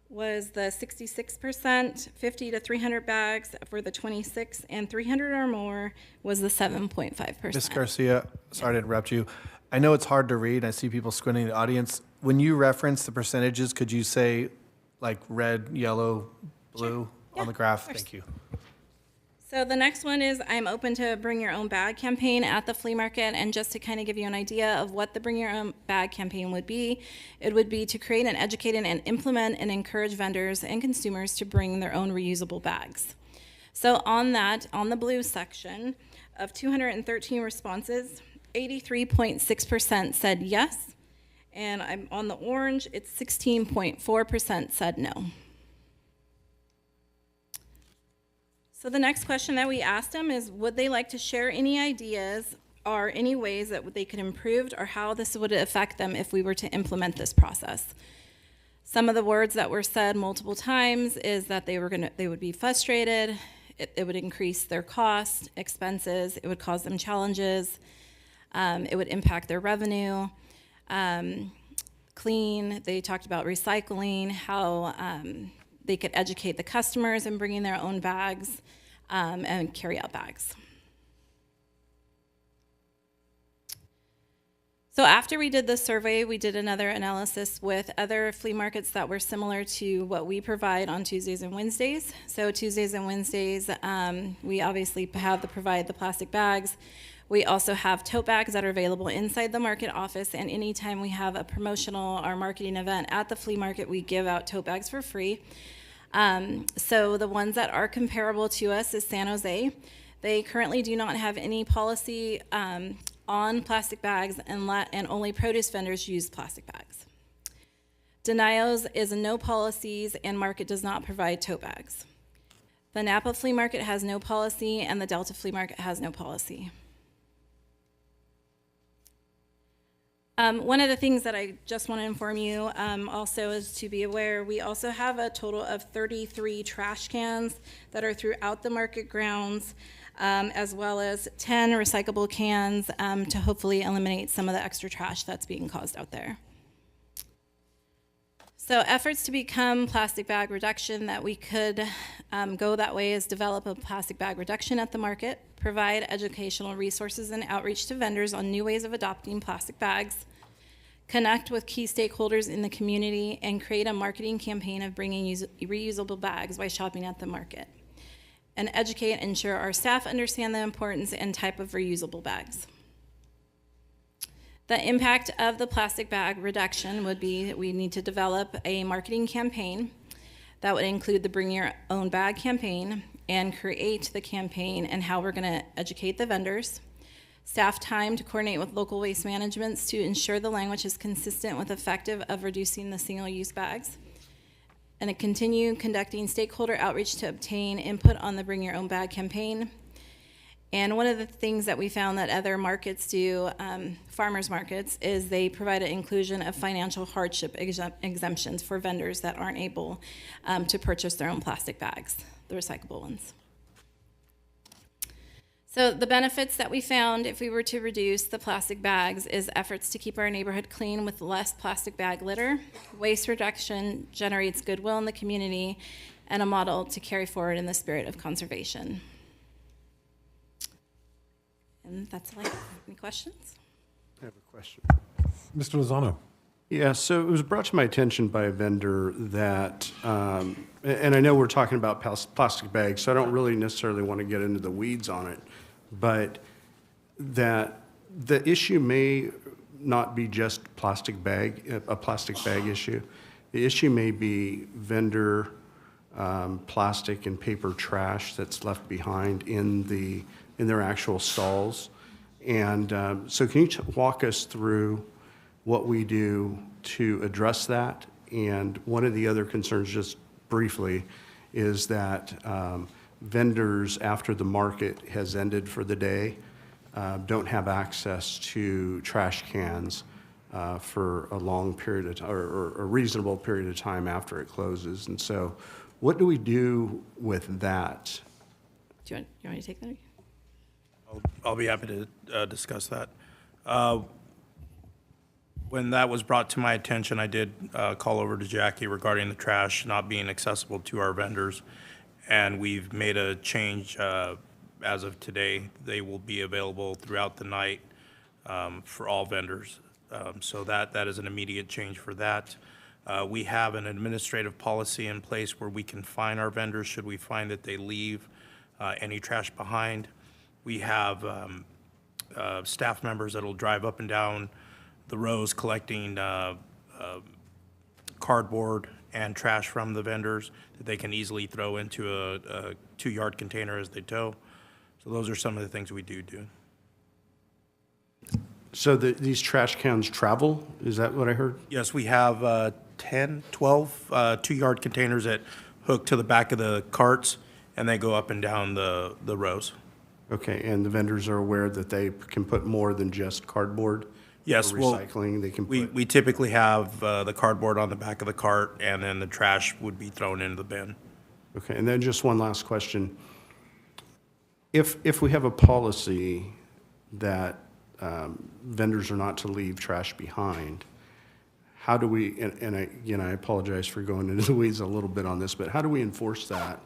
was the 66%, 50 to 300 bags for the 26, and 300 or more was the 7.5%. Ms. Garcia, sorry to interrupt you. I know it's hard to read. I see people squinting in the audience. When you reference the percentages, could you say like red, yellow, blue on the graph? Thank you. So the next one is I'm open to bring your own bag campaign at the flea market. And just to kind of give you an idea of what the bring your own bag campaign would be, it would be to create and educate and implement and encourage vendors and consumers to bring their own reusable bags. So on that, on the blue section of 213 responses, 83.6% said yes. And I'm on the orange, it's 16.4% said no. So the next question that we asked them is, would they like to share any ideas or any ways that they could improve or how this would affect them if we were to implement this process? Some of the words that were said multiple times is that they would be frustrated, it would increase their cost, expenses, it would cause them challenges, it would impact their revenue. Clean, they talked about recycling, how they could educate the customers in bringing their own bags and carry out bags. So after we did this survey, we did another analysis with other flea markets that were similar to what we provide on Tuesdays and Wednesdays. So Tuesdays and Wednesdays, we obviously provide the plastic bags. We also have tote bags that are available inside the market office, and anytime we have a promotional or marketing event at the flea market, we give out tote bags for free. So the ones that are comparable to us is San Jose. They currently do not have any policy on plastic bags and only produce vendors use plastic bags. Denials is no policies and market does not provide tote bags. The Napa Flea Market has no policy and the Delta Flea Market has no policy. One of the things that I just want to inform you also is to be aware, we also have a total of 33 trash cans that are throughout the market grounds, as well as 10 recyclable cans to hopefully eliminate some of the extra trash that's being caused out there. So efforts to become plastic bag reduction that we could go that way is develop a plastic bag reduction at the market, provide educational resources and outreach to vendors on new ways of adopting plastic bags, connect with key stakeholders in the community, and create a marketing campaign of bringing reusable bags by shopping at the market, and educate and ensure our staff understand the importance and type of reusable bags. The impact of the plastic bag reduction would be that we need to develop a marketing campaign that would include the Bring Your Own Bag campaign and create the campaign and how we're going to educate the vendors. Staff time to coordinate with local waste managements to ensure the language is consistent with effective of reducing the single-use bags. And to continue conducting stakeholder outreach to obtain input on the Bring Your Own Bag campaign. And one of the things that we found that other markets do, farmers markets, is they provide an inclusion of financial hardship exemptions for vendors that aren't able to purchase their own plastic bags, the recyclable ones. So the benefits that we found if we were to reduce the plastic bags is efforts to keep our neighborhood clean with less plastic bag litter. Waste reduction generates goodwill in the community and a model to carry forward in the spirit of conservation. And that's all I have. Any questions? I have a question. Mr. Lozano. Yeah, so it was brought to my attention by a vendor that, and I know we're talking about plastic bags, so I don't really necessarily want to get into the weeds on it, but that the issue may not be just a plastic bag issue. The issue may be vendor plastic and paper trash that's left behind in their actual stalls. And so can you walk us through what we do to address that. And one of the other concerns, just briefly, is that vendors, after the market has ended for the day, don't have access to trash cans for a long period of time, or a reasonable period of time after it closes. And so what do we do with that? Do you want me to take that? I'll be happy to discuss that. When that was brought to my attention, I did call over to Jackie regarding the trash not being accessible to our vendors. And we've made a change as of today. They will be available throughout the night for all vendors. So that is an immediate change for that. We have an administrative policy in place where we can fine our vendors should we find that they leave any trash behind. We have staff members that'll drive up and down the rows collecting cardboard and trash from the vendors that they can easily throw into a 2-yard container as they tow. So those are some of the things we do. So these trash cans travel? Is that what I heard? Yes, we have 10, 12 2-yard containers that hook to the back of the carts, and they go up and down the rows. Okay, and the vendors are aware that they can put more than just cardboard? Yes, for well, recycling, they can put... we typically have the cardboard on the back of the cart, and then the trash would be thrown into the bin. Okay, and then just one last question. If we have a policy that vendors are not to leave trash behind, how do we, and I apologize for going into the weeds a little bit on this, but how do we enforce that?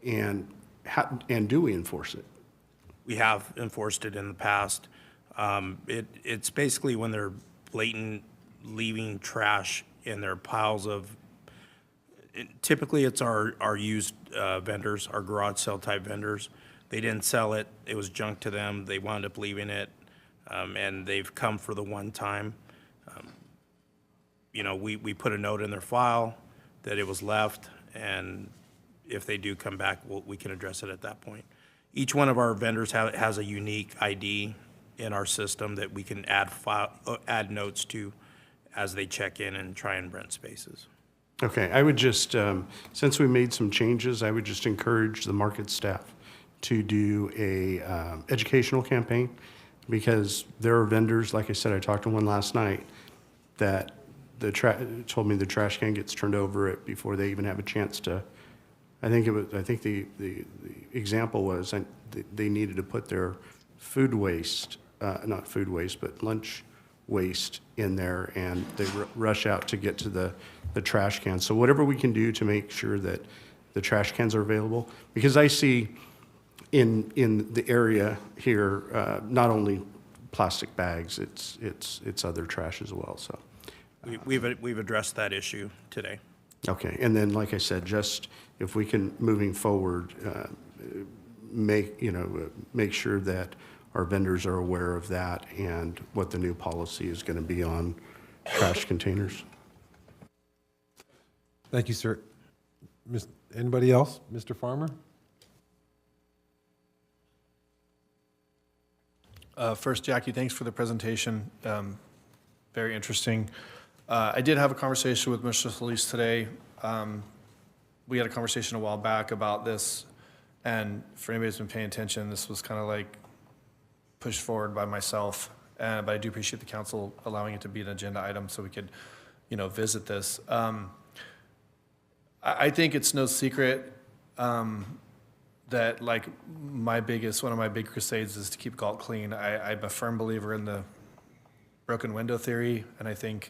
And do we enforce it? We have enforced it in the past. It's basically when they're blatant leaving trash in their piles of, typically it's our used vendors, our garage sale type vendors. They didn't sell it, it was junk to them, they wound up leaving it, and they've come for the one time. We put a note in their file that it was left, and if they do come back, we can address it at that point. Each one of our vendors has a unique ID in our system that we can add notes to as they check in and try and rent spaces. Okay, I would just, since we made some changes, I would just encourage the market staff to do a educational campaign, because there are vendors, like I said, I talked to one last night, that told me the trash can gets turned over before they even have a chance to. I think the example was they needed to put their food waste, not food waste, but lunch waste in there, and they rush out to get to the trash can. So whatever we can do to make sure that the trash cans are available, because I see in the area here, not only plastic bags, it's other trash as well, so. We've addressed that issue today. Okay, and then, like I said, just if we can, moving forward, make sure that our vendors are aware of that and what the new policy is going to be on trash containers. Thank you, sir. Anybody else? Mr. Farmer? First, Jackie, thanks for the presentation. Very interesting. I did have a conversation with Mr. Solis today. We had a conversation a while back about this, and for anybody who's been paying attention, this was kind of like pushed forward by myself, but I do appreciate the council allowing it to be an agenda item so we could, visit this. I think it's no secret that like one of my big crusades is to keep Galt clean. I'm a firm believer in the broken window theory, and I think,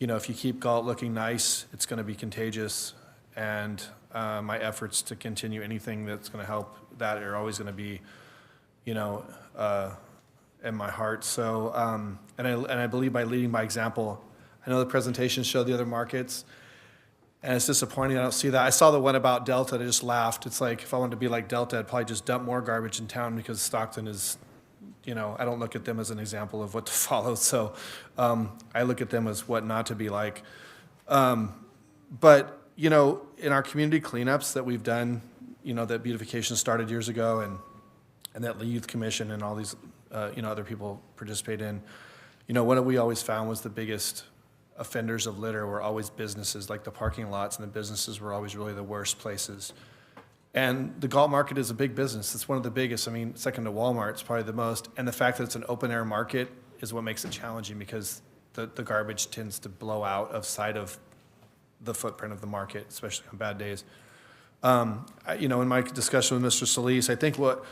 if you keep Galt looking nice, it's going to be contagious, and my efforts to continue anything that's going to help that are always going to be, in my heart. So, and I believe by leading by example. I know the presentations show the other markets, and it's disappointing I don't see that. I saw the one about Delta, and I just laughed. It's like, if I wanted to be like Delta, I'd probably just dump more garbage in town, because Stockton is, I don't look at them as an example of what to follow. So I look at them as what not to be like. But, in our community cleanups that we've done, that beautification started years ago, and that the Youth Commission and all these, other people participate in, you know, what we always found was the biggest offenders of litter were always businesses, like the parking lots, and the businesses were always really the worst places. And the Galt market is a big business. It's one of the biggest. I mean, second to Walmart, it's probably the most. And the fact that it's an open air market is what makes it challenging, because the garbage tends to blow out of sight of the footprint of the market, especially on bad days. You know, in my discussion with Mr. Solis, I think what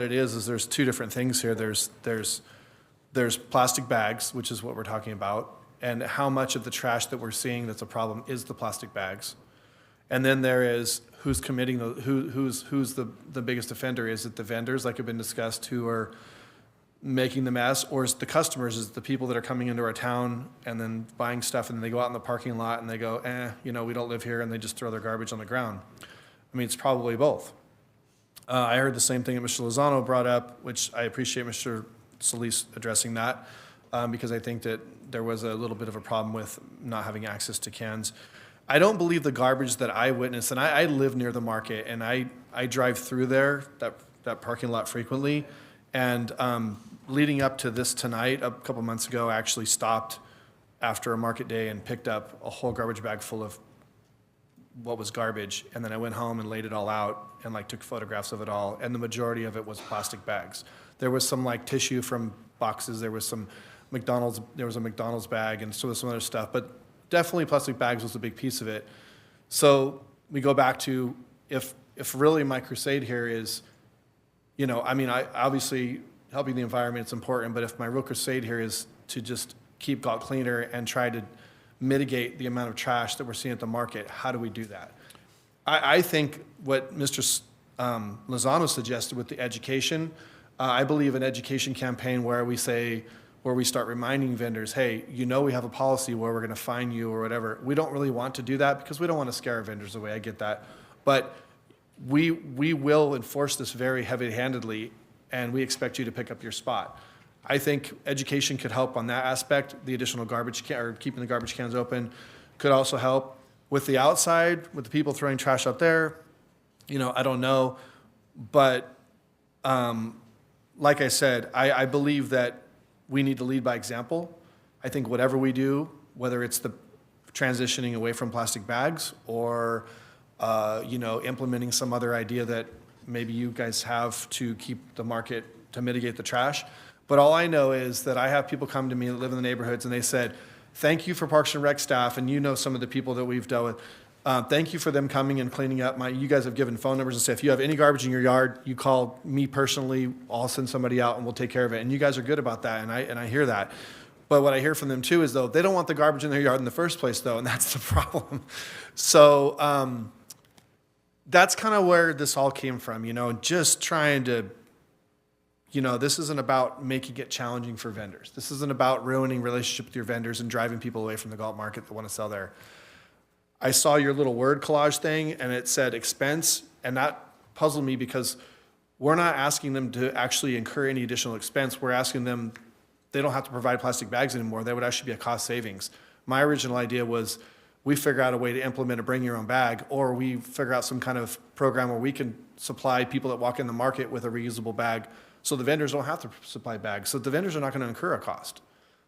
it is there's two different things here. There's plastic bags, which is what we're talking about, and how much of the trash that we're seeing that's a problem is the plastic bags. And then there is who's committing who's the biggest offender. Is it the vendors, like have been discussed, who are making the mess, or is it the customers, is it the people that are coming into our town and then buying stuff, and then they go out in the parking lot and they go, you know, we don't live here, and they just throw their garbage on the ground? I mean, it's probably both. I heard the same thing that Mr. Lozano brought up, which I appreciate Mr. Solis addressing that, because I think that there was a little bit of a problem with not having access to cans. I don't believe the garbage that I witnessed, and I live near the market, and I drive through there, that parking lot frequently, and leading up to this tonight, a couple months ago, I actually stopped after a market day and picked up a whole garbage bag full of what was garbage, and then I went home and laid it all out and like took photographs of it all, and the majority of it was plastic bags. There was some like tissue from boxes, there was a McDonald's bag, and so was some other stuff, but definitely plastic bags was a big piece of it. So we go back to, if really my crusade here is, you know, I mean, I obviously helping the environment is important, but if my real crusade here is to just keep Galt cleaner and try to mitigate the amount of trash that we're seeing at the market, how do we do that? I think what Mr. Lozano suggested with the education, I believe an education campaign where we start reminding vendors, hey, you know, we have a policy where we're going to fine you or whatever. We don't really want to do that because we don't want to scare our vendors away. I get that. But we will enforce this very heavy-handedly, and we expect you to pick up your spot. I think education could help on that aspect. The additional garbage or keeping the garbage cans open could also help. With the outside, with the people throwing trash out there, you know, I don't know. But like I said, I believe that we need to lead by example. I think whatever we do, whether it's the transitioning away from plastic bags or, you know, implementing some other idea that maybe you guys have to keep the market, to mitigate the trash. But all I know is that I have people come to me that live in the neighborhoods, and they said, thank you for Parks and Rec staff, and you know some of the people that we've dealt with. Thank you for them coming and cleaning up. You guys have given phone numbers and say, if you have any garbage in your yard, you call me personally, I'll send somebody out and we'll take care of it. And you guys are good about that, and I hear that. But what I hear from them too is, though, they don't want the garbage in their yard in the first place, though, and that's the problem. So that's kind of where this all came from, you know, just trying to, you know, this isn't about making it challenging for vendors. This isn't about ruining relationship with your vendors and driving people away from the Galt market that want to sell there. I saw your little word collage thing, and it said expense, and that puzzled me because we're not asking them to actually incur any additional expense. We're asking them, they don't have to provide plastic bags anymore. That would actually be a cost savings. My original idea was we figure out a way to implement a bring your own bag, or we figure out some kind of program where we can supply people that walk in the market with a reusable bag, so the vendors don't have to supply bags. So the vendors are not going to incur a cost.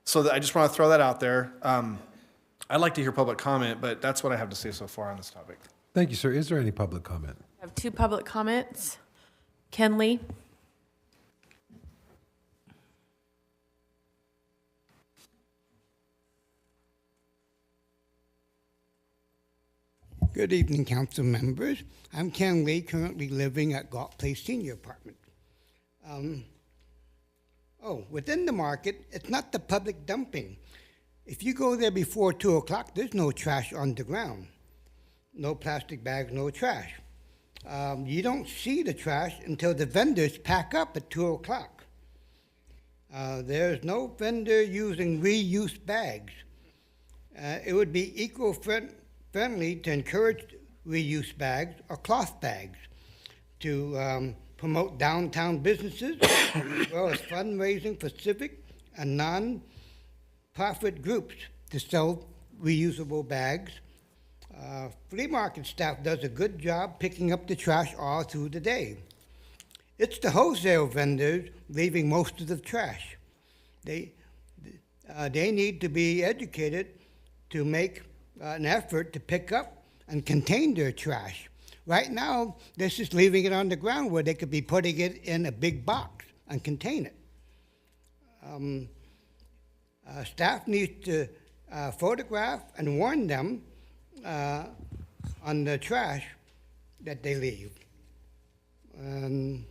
So I just want to throw that out there. I'd like to hear public comment, but that's what I have to say so far on this topic. Thank you, sir. Is there any public comment? I have two public comments. Ken Lee. Good evening, council members. I'm Ken Lee, currently living at Galt Place Senior Apartment. Within the market, it's not the public dumping. If you go there before 2 o'clock, there's no trash on the ground. No plastic bags, no trash. You don't see the trash until the vendors pack up at 2 o'clock. There's no vendor using reuse bags. It would be eco-friendly to encourage reuse bags or cloth bags to promote downtown businesses, as well as fundraising for civic and non-profit groups to sell reusable bags. Flea market staff does a good job picking up the trash all through the day. It's the wholesale vendors leaving most of the trash. they need to be educated to make an effort to pick up and contain their trash. Right now, they're just leaving it on the ground where they could be putting it in a big box and contain it. Staff needs to photograph and warn them on the trash that they leave. And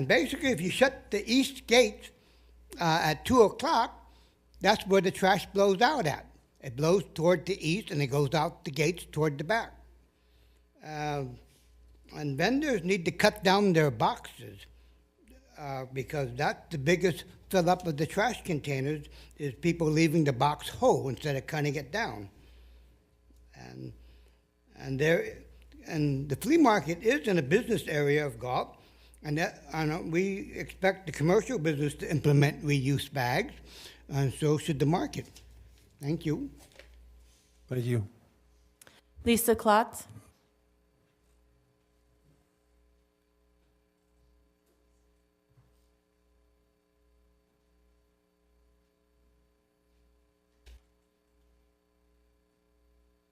basically, if you shut the east gate at 2 o'clock, that's where the trash blows out at. It blows toward the east and it goes out the gates toward the back. And vendors need to cut down their boxes because that's the biggest fill up of the trash containers is people leaving the box whole instead of cutting it down. And the flea market is in a business area of Galt, and we expect the commercial business to implement reuse bags, and so should the market. Thank you. Thank you. Lisa Klotz.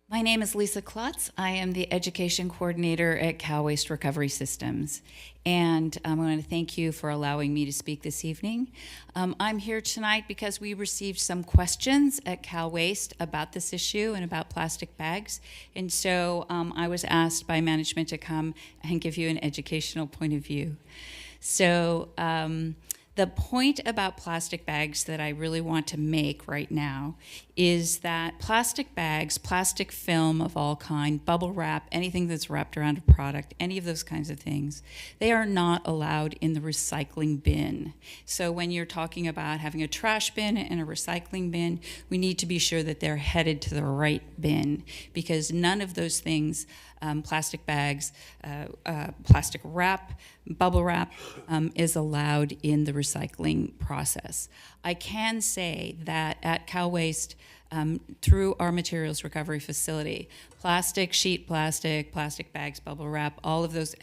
My name is Lisa Klotz. I am the Education Coordinator at Cal Waste Recovery Systems. And I want to thank you for allowing me to speak this evening. I'm here tonight because we received some questions at Cal Waste about this issue and about plastic bags. And so I was asked by management to come and give you an educational point of view. So the point about plastic bags that I really want to make right now is that plastic bags, plastic film of all kind, bubble wrap, anything that's wrapped around a product, any of those kinds of things, they are not allowed in the recycling bin. So when you're talking about having a trash bin and a recycling bin, we need to be sure that they're headed to the right bin, because none of those things, plastic bags, plastic wrap, bubble wrap, is allowed in the recycling process. I can say that at Cal Waste, through our materials recovery facility, plastic, sheet plastic, plastic bags, bubble wrap, all of those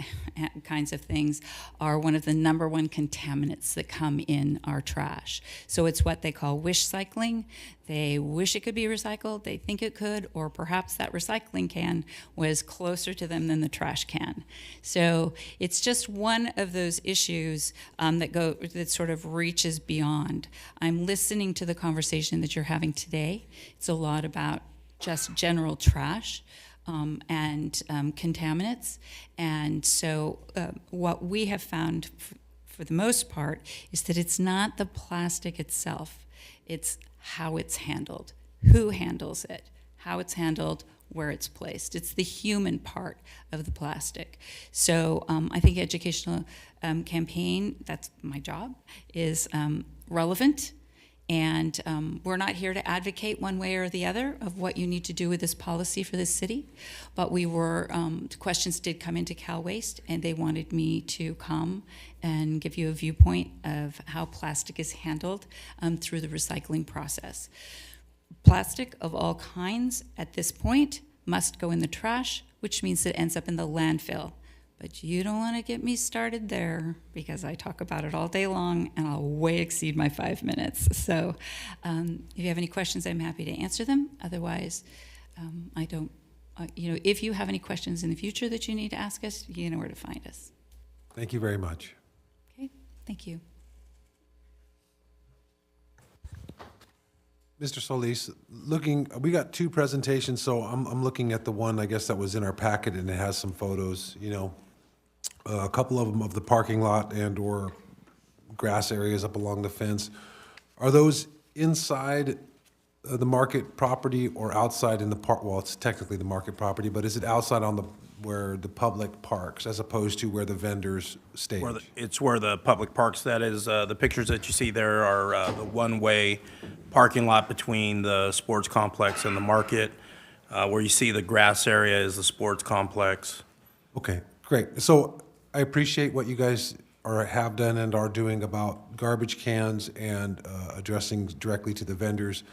kinds of things are one of the #1 contaminants that come in our trash. So it's what they call wish cycling. They wish it could be recycled, they think it could, or perhaps that recycling can was closer to them than the trash can. So it's just one of those issues that sort of reaches beyond. I'm listening to the conversation that you're having today. It's a lot about just general trash and contaminants. And so what we have found for the most part is that it's not the plastic itself, it's how it's handled, who handles it, how it's handled, where it's placed. It's the human part of the plastic. So I think educational campaign, that's my job, is relevant. And we're not here to advocate one way or the other of what you need to do with this policy for this city. But we were, questions did come into Cal Waste, and they wanted me to come and give you a viewpoint of how plastic is handled through the recycling process. Plastic of all kinds at this point must go in the trash, which means it ends up in the landfill. But you don't want to get me started there, because I talk about it all day long and I'll way exceed my 5 minutes. So if you have any questions, I'm happy to answer them. Otherwise, I don't, if you have any questions in the future that you need to ask us, you know where to find us. Thank you very much. Okay, thank you. Mr. Solis, we got 2 presentations, so I'm looking at the one, I guess, that was in our packet, and it has some photos, a couple of them of the parking lot and or grass areas up along the fence. Are those inside the market property or outside in the park? Well, it's technically the market property, but is it outside on where the public parks as opposed to where the vendors stage? It's where the public parks, that is, the pictures that you see there are the one-way parking lot between the sports complex and the market. Where you see the grass area is the sports complex. Okay, great. So I appreciate what you guys have done and are doing about garbage cans and addressing directly to the vendors.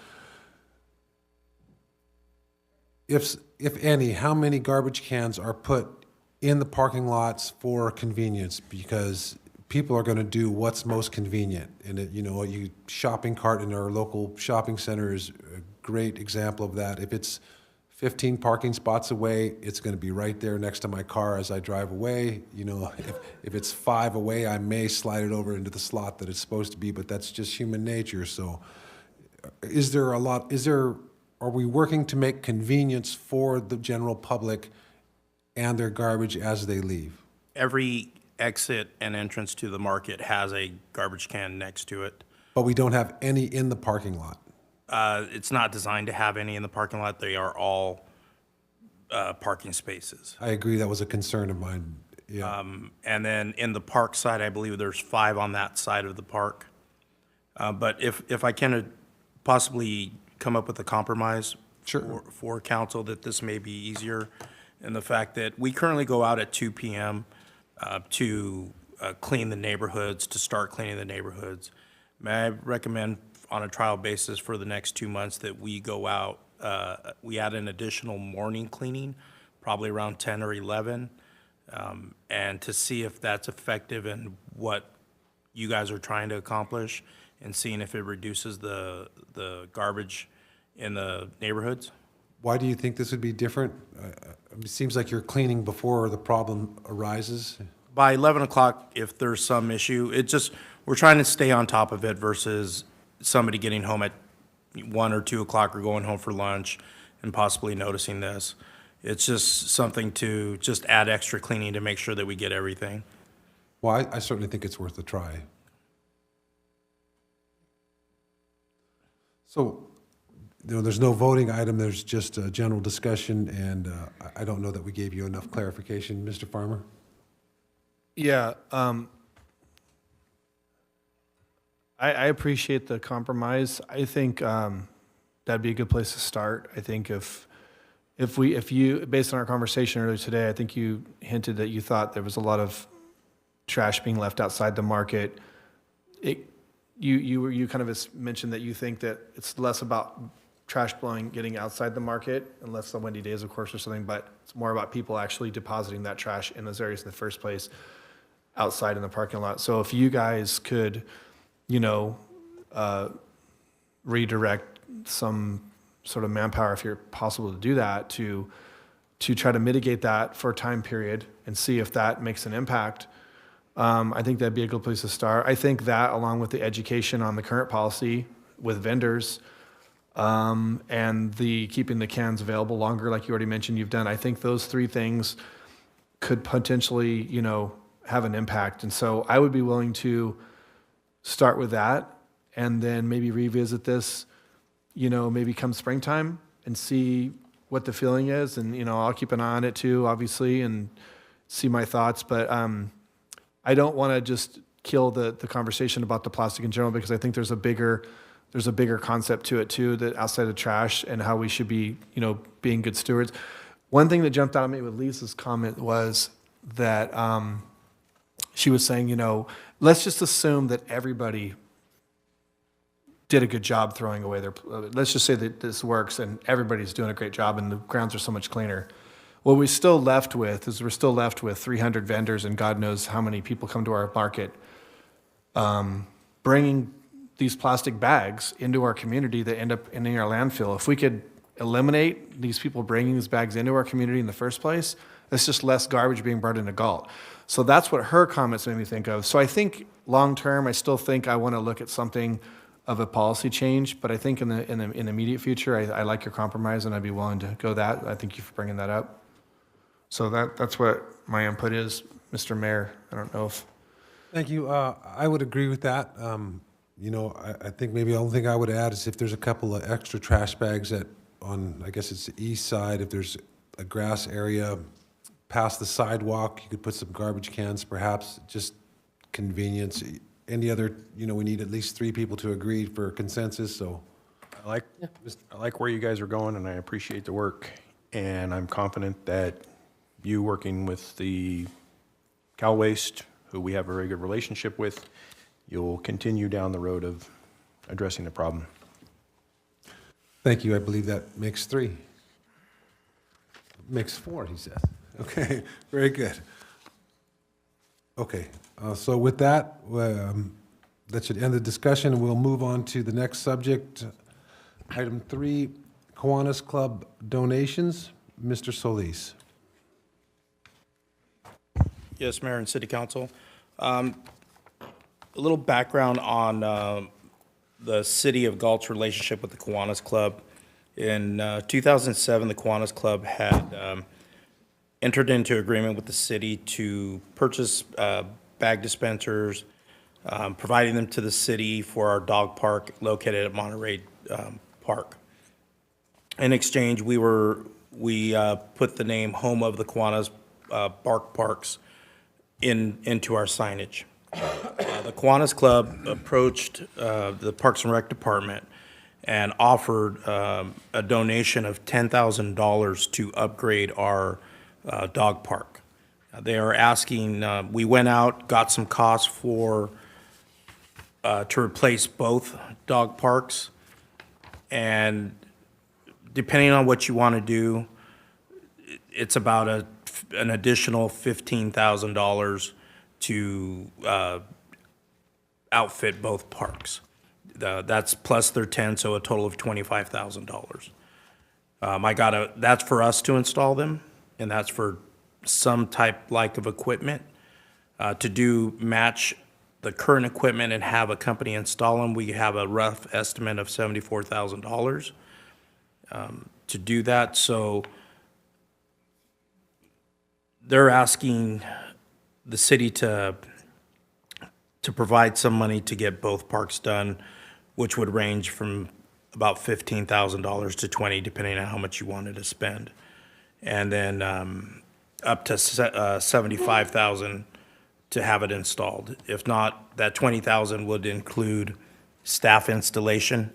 If any, how many garbage cans are put in the parking lots for convenience? Because people are going to do what's most convenient. And it, you know, you shopping cart in our local shopping center is a great example of that. If it's 15 parking spots away, it's going to be right there next to my car as I drive away. You know, if it's 5 away, I may slide it over into the slot that it's supposed to be, but that's just human nature. So are we working to make convenience for the general public and their garbage as they leave? Every exit and entrance to the market has a garbage can next to it. But we don't have any in the parking lot. It's not designed to have any in the parking lot. They are all parking spaces. I agree, that was a concern of mine, yeah. And then in the park side, I believe there's 5 on that side of the park. But if I can possibly come up with a compromise for council, that this may be easier, and the fact that we currently go out at 2 p.m. To clean the neighborhoods, to start cleaning the neighborhoods. May I recommend on a trial basis for the next 2 months that we go out, we add an additional morning cleaning, probably around 10 or 11, and to see if that's effective in what you guys are trying to accomplish, and seeing if it reduces the garbage in the neighborhoods. Why do you think this would be different? It seems like you're cleaning before the problem arises. By 11 o'clock, if there's some issue, we're trying to stay on top of it versus somebody getting home at 1 or 2 o'clock or going home for lunch and possibly noticing this. It's just something to just add extra cleaning to make sure that we get everything. Well, I certainly think it's worth a try. So, you know, there's no voting item, there's just a general discussion, and I don't know that we gave you enough clarification. Mr. Farmer? Yeah, I appreciate the compromise. I think that'd be a good place to start. I think if you, based on our conversation earlier today, I think you hinted that you thought there was a lot of trash being left outside the market. You kind of mentioned that you think that it's less about trash blowing, getting outside the market, unless on windy days, of course, or something, but it's more about people actually depositing that trash in those areas in the first place, outside in the parking lot. So if you guys could, you know, redirect some sort of manpower, if you're possible to do that, to try to mitigate that for a time period and see if that makes an impact, I think that'd be a good place to start. I think that, along with the education on the current policy with vendors, and the keeping the cans available longer, like you already mentioned you've done, I think those 3 things could potentially, you know, have an impact. And so I would be willing to start with that and then maybe revisit this, you know, maybe come springtime and see what the feeling is. And, you know, I'll keep an eye on it too, obviously, and see my thoughts. But I don't want to just kill the conversation about the plastic in general, because I think there's a bigger concept to it too, that outside of trash and how we should be, you know, being good stewards. One thing that jumped out at me with Lisa's comment was that she was saying, you know, let's just assume that everybody did a good job throwing away their, let's just say that this works and everybody's doing a great job and the grounds are so much cleaner. What we're still left with is 300 vendors and God knows how many people come to our market, bringing these plastic bags into our community that end up in our landfill. If we could eliminate these people bringing these bags into our community in the first place, it's just less garbage being brought into Galt. So that's what her comments made me think of. So I think long-term, I still think I want to look at something of a policy change, but I think in the immediate future, I like your compromise and I'd be willing to go that. I thank you for bringing that up. So that's what my input is, Mr. Mayor. I don't know if... Thank you. I would agree with that. You know, I think maybe the only thing I would add is if there's a couple of extra trash bags on, I guess it's the east side, if there's a grass area past the sidewalk, you could put some garbage cans, perhaps, just convenience. Any other, you know, we need at least 3 people to agree for consensus, so. I like where you guys are going, and I appreciate the work, and I'm confident that you working with the Cal Waste, who we have a very good relationship with, you'll continue down the road of addressing the problem. Thank you. I believe that makes 3. Makes 4, he says. Okay, very good. Okay, so with that, that should end the discussion. We'll move on to the next subject. Item 3, Kiwanis Club donations. Mr. Solis. Yes, Mayor and City Council. A little background on the City of Galt's relationship with the Kiwanis Club. In 2007, the Kiwanis Club had entered into agreement with the city to purchase bag dispensers, providing them to the city for our dog park located at Monterey Park. In exchange, we put the name Home of the Kiwanis Bark Parks into our signage. The Kiwanis Club approached the Parks and Rec Department and offered a donation of $10,000 to upgrade our dog park. They are asking, we went out, got some costs to replace both dog parks, and depending on what you want to do, it's about an additional $15,000 to outfit both parks. That's plus their 10, so a total of $25,000. That's for us to install them, and that's for some type like of equipment. To match the current equipment and have a company install them, we have a rough estimate of $74,000 to do that. So they're asking the city to provide some money to get both parks done, which would range from about $15,000 to $20,000, depending on how much you wanted to spend. And then up to $75,000 to have it installed. If not, that $20,000 would include staff installation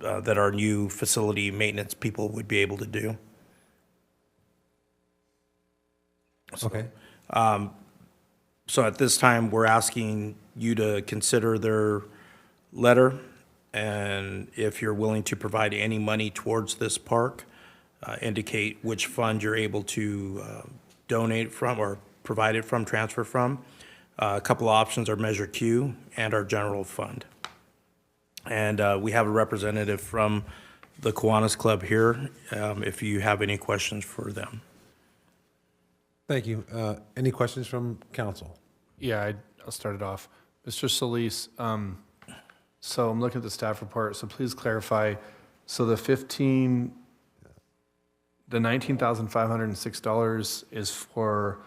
that our new facility maintenance people would be able to do. Okay. So at this time, we're asking you to consider their letter, and if you're willing to provide any money towards this park, indicate which fund you're able to donate from or provide it from, transfer from. A couple of options are Measure Q and our general fund. And we have a representative from the Kiwanis Club here, if you have any questions for them. Thank you. Any questions from council? Yeah, I'll start it off. Mr. Solis, so I'm looking at the staff report, so please clarify. So the $19,506 is for,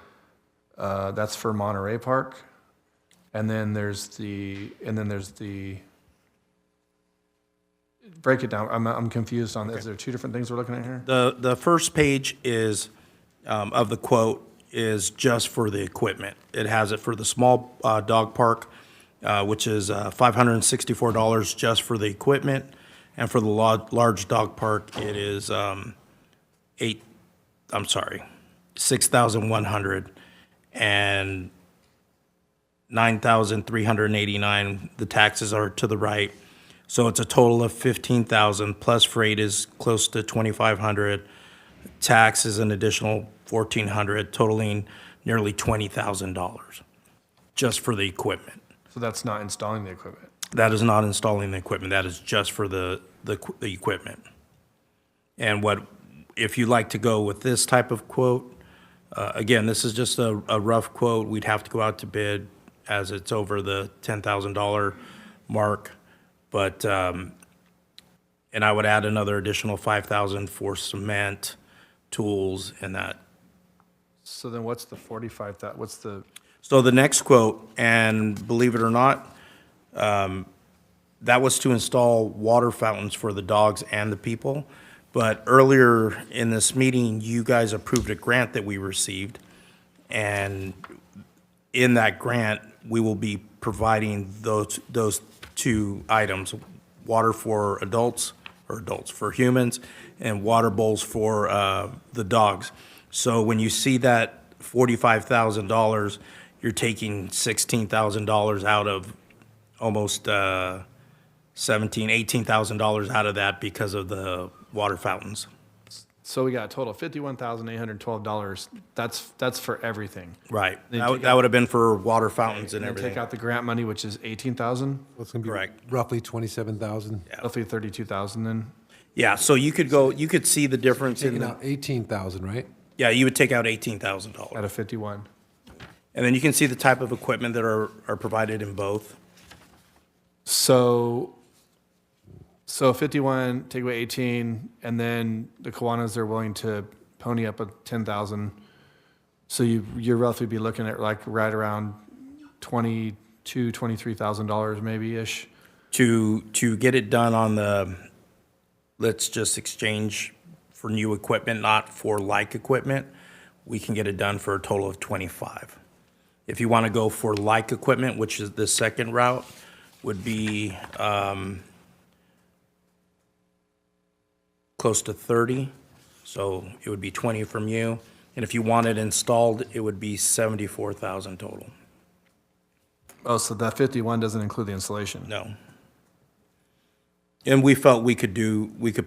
that's for Monterey Park? And then there's the, break it down. I'm confused on this. Is there two different things we're looking at here? The first page is, of the quote, is just for the equipment. It has it for the small dog park, which is $564 just for the equipment. And for the large dog park, it is $6,100 and $9,389. The taxes are to the right. So it's a total of $15,000 plus freight is close to $2,500. Tax is an additional $1,400, totaling nearly $20,000 just for the equipment. So that's not installing the equipment? That is not installing the equipment. That is just for the equipment. And if you'd like to go with this type of quote, again, this is just a rough quote. We'd have to go out to bid as it's over the $10,000 mark. But, and I would add another additional $5,000 for cement, tools, and that. So then what's the 45,000, what's the? So the next quote, and believe it or not, that was to install water fountains for the dogs and the people. But earlier in this meeting, you guys approved a grant that we received. And in that grant, we will be providing those two items, water for for humans, and water bowls for the dogs. So when you see that $45,000, you're taking $16,000 out of almost $18,000 out of that because of the water fountains. So we got a total of $51,812. That's for everything. Right. Then That take would, that out- would have been for water fountains and then everything. take out the grant money, which is 18,000, So it's going to be Correct. roughly 27,000. roughly 32,000 then. Yeah, so you could see the difference in Taking the, out 18,000, right? yeah, you would take out $18,000. Out of 51. And then you can see the type of equipment that are provided in both. So 51, take away 18, and then the Kiwanis are willing to pony up a 10,000. So you're roughly be looking at like right around $23,000 maybe ish. To get it done on the, let's just exchange for new equipment, not for like equipment, we can get it done for a total of 25. If you want to go for like equipment, which is the second route, would be close to 30. So it would be 20 from you. And if you want it installed, it would be 74,000 total. Oh, so that 51 doesn't include the installation? No. And we felt we could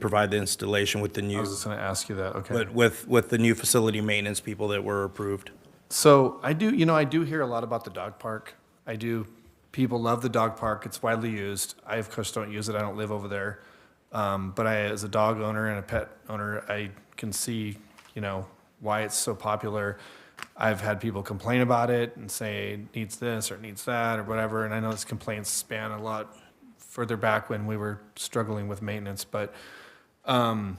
provide the installation with the I new, was just going to ask you that, okay. but with the new facility maintenance people that were approved. So I do hear a lot about the dog park. People love the dog park. It's widely used. I, of course, don't use it. I don't live over there. But as a dog owner and a pet owner, I can see, why it's so popular. I've had people complain about it and say it needs this or it needs that or whatever. And I know these complaints span a lot further back when we were struggling with maintenance. But I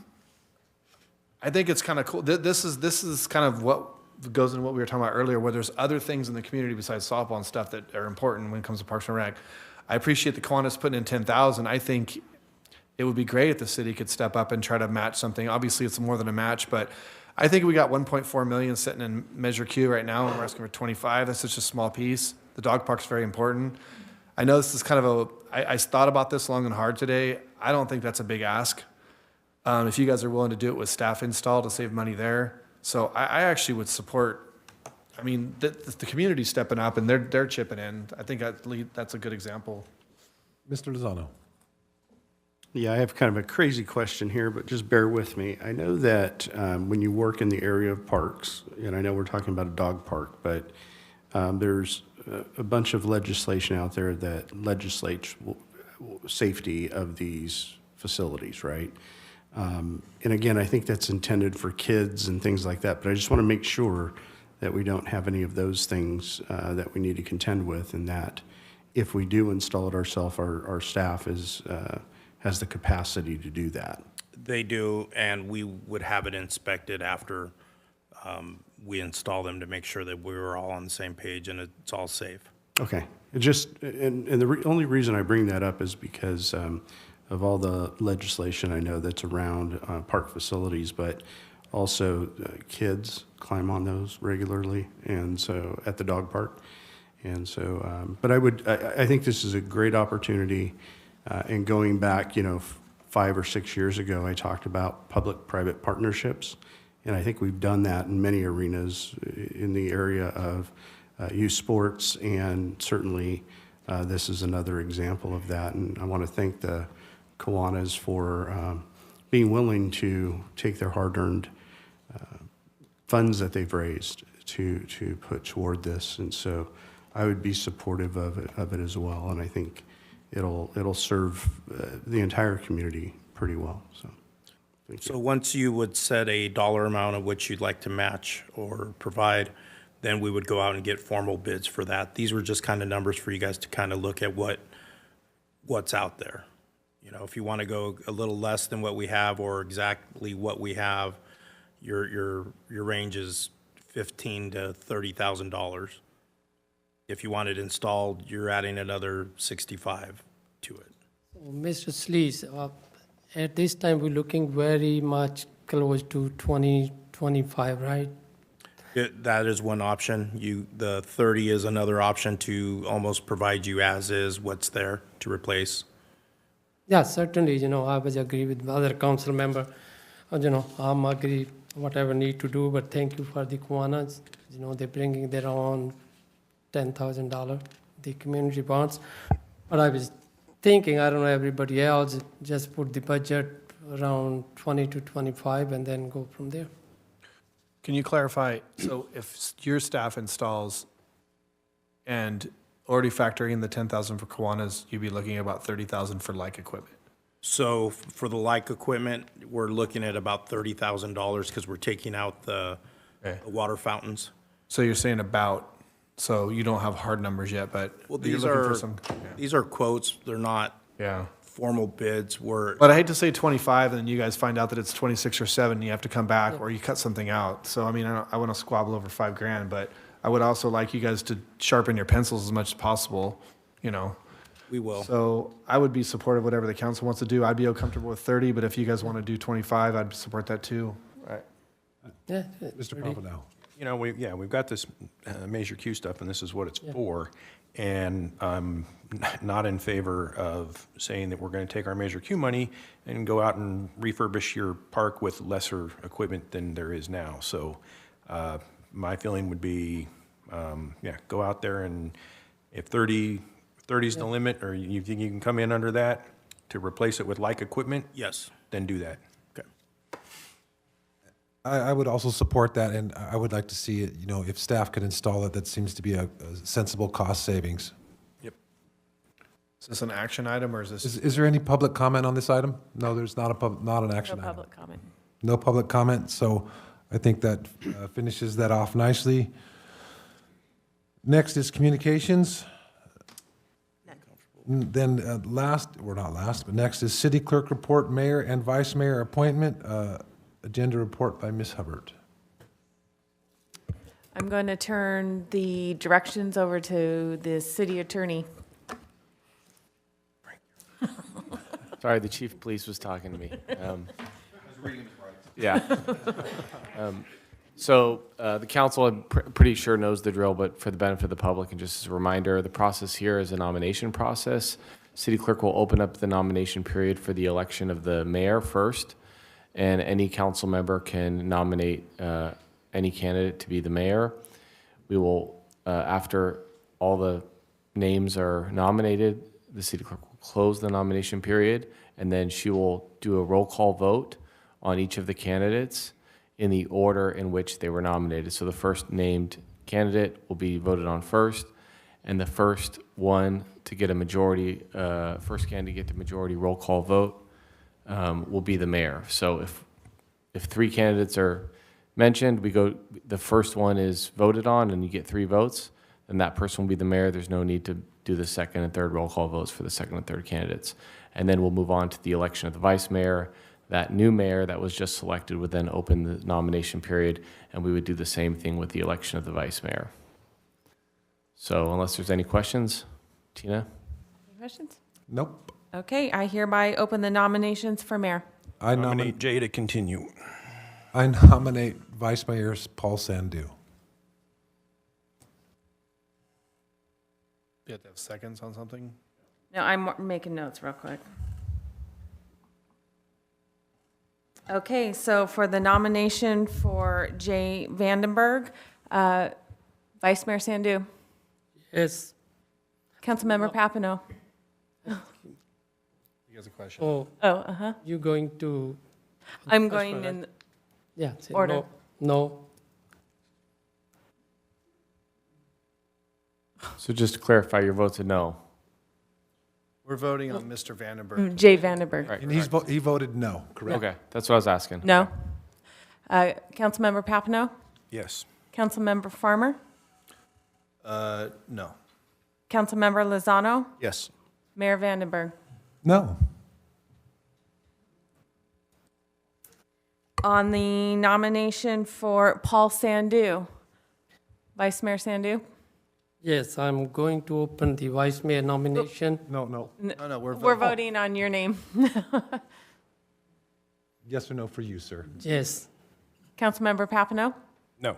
think it's kind of cool. This is kind of what goes into what we were talking about earlier, where there's other things in the community besides softball and stuff that are important when it comes to Parks and Rec. I appreciate the Kiwanis putting in 10,000. I think it would be great if the city could step up and try to match something. Obviously, it's more than a match, but I think we got 1.4 million sitting in Measure Q right now, and we're asking for 25. That's such a small piece. The dog park's very important. I know this is kind of I thought about this long and hard today. I don't think that's a big ask. If you guys are willing to do it with staff install to save money there. So I actually would support, the community's stepping up and they're chipping in. I think that's a good example. Mr. Lozano. Yeah, I have kind of a crazy question here, but just bear with me. I know that when you work in the area of parks, and I know we're talking about a dog park, but there's a bunch of legislation out there that legislates safety of these facilities, right? And again, I think that's intended for kids and things like that, but I just want to make sure that we don't have any of those things that we need to contend with, and that if we do install it ourselves, our staff has the capacity to do that. They do, and we would have it inspected after we install them to make sure that we were all on the same page and it's all safe. Okay. The only reason I bring that up is because of all the legislation I know that's around park facilities, but also kids climb on those regularly, and so at the dog park. And so, but I think this is a great opportunity. And going back, 5 or 6 years ago, I talked about public-private partnerships, and I think we've done that in many arenas in the area of youth sports, and certainly this is another example of that. And I want to thank the Kiwanis for being willing to take their hard-earned funds that they've raised to put toward this, and so I would be supportive of it as well, and I think it'll serve the entire community pretty well. So, thank you. So once you would set a dollar amount of which you'd like to match or provide, then we would go out and get formal bids for that. These were just kind of numbers for you guys to kind of look at what's out there. If you want to go a little less than what we have or exactly what we have, your range is $15,000 to $30,000. If you want it installed, you're adding another 65 to it. Mr. Slees, at this time, we're looking very much close to 2025, right? That is one option. The 30 is another option to almost provide you as is what's there to replace. Yeah, certainly, I would agree with the other council member. I'm agree whatever need to do, but thank you for the Kiwanis. They're bringing their own $10,000, the community bonds. But I was thinking, I don't know, everybody else just put the budget around 20 to 25, and then go from there. Can you clarify, so if your staff installs and already factoring in the 10,000 for Kiwanis, you'd be looking at about 30,000 for like equipment? So for the like equipment, we're looking at about $30,000 because we're taking out the water fountains. So you're saying about, so you don't have hard numbers yet, but Well, you're these looking for are, some. these are quotes. They're not formal bids. But I hate to say 25 and then you guys find out that it's 26 or 7 and you have to come back or you cut something out. So, I mean, I want to squabble over $5,000, but I would also like you guys to sharpen your pencils as much as possible, you know. We will. So I would be supportive of whatever the council wants to do. I'd be comfortable with 30, but if you guys want to do 25, I'd support that too. Right. Yeah. Mr. Papadao. You know, we've got this Measure Q stuff, and this is what it's for. And I'm not in favor of saying that we're going to take our Measure Q money and go out and refurbish your park with lesser equipment than there is now. So my feeling would be, go out there, and if 30 is the limit, or you think you can come in under that to replace it with like equipment, yes, then do that. Okay. I would also support that, and I would like to see it, you know, if staff could install it, that seems to be a sensible cost savings. Yep. Is this an action item or is this? Is there any public comment on this item? No, there's not not an action No item. public comment. No public comment, so I think that finishes that off nicely. Next is communications. Then last, or not last, but next is city clerk report, mayor and vice mayor appointment, agenda report by Ms. Hubbard. I'm going to turn the directions over to the city attorney. Sorry, the chief of police was talking to me. Yeah. So the council, I'm pretty sure knows the drill, but for the benefit of the public and just as a reminder, the process here is a nomination process. City clerk will open up the nomination period for the election of the mayor first, and any council member can nominate any candidate to be the mayor. We will, after all the names are nominated, the city clerk will close the nomination period, and then she will do a roll call vote on each of the candidates in the order in which they were nominated. So the first named candidate will be voted on first, and the first one to get a majority, first candidate to get the majority roll call vote will be the mayor. So if 3 candidates are mentioned, the first one is voted on and you get 3 votes, then that person will be the mayor. There's no need to do the second and third roll call votes for the second and third candidates. And then we'll move on to the election of the vice mayor. That new mayor that was just selected would then open the nomination period, and we would do the same thing with the election of the vice mayor. So unless there's any questions, Tina? Any questions? Nope. Okay, I hereby open the nominations for mayor. I Nominate Jay to continue. I nominate Vice Mayor Paul Sandu. You have to have seconds on something? No, I'm making notes real quick. Okay, so for the nomination for Jay Vandenberg, Vice Mayor Sandu. Yes. Councilmember Papineau. He has a question. Oh. Uh-huh. You going to? I'm first going one, in right? Yeah. Say order. No. So just to clarify, your vote's a no. We're voting on Mr. Vandenberg. Jay Vandenberg. Right, And he voted no, correct? Okay, that's what I was asking. No. Councilmember Papineau? Yes. Councilmember Farmer? No. Councilmember Lozano? Yes. Mayor Vandenberg? No. On the nomination for Paul Sandu, Vice Mayor Sandu? Yes, I'm going to open the vice mayor nomination. No. No, We're voting on your name. Yes or no for you, sir? Yes. Councilmember Papineau? No.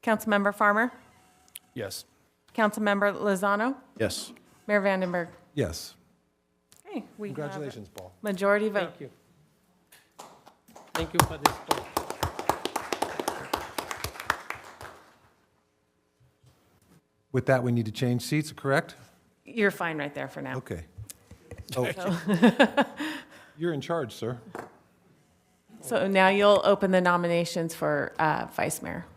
Councilmember Farmer? Yes. Councilmember Lozano? Yes. Mayor Vandenberg? Yes. Okay, we have Congratulations, Paul. majority vote. Thank you. Thank you for this. With that, we need to change seats, correct? You're fine right there for now. Okay. Oh, you're in charge, sir. So now you'll open the nominations for vice mayor.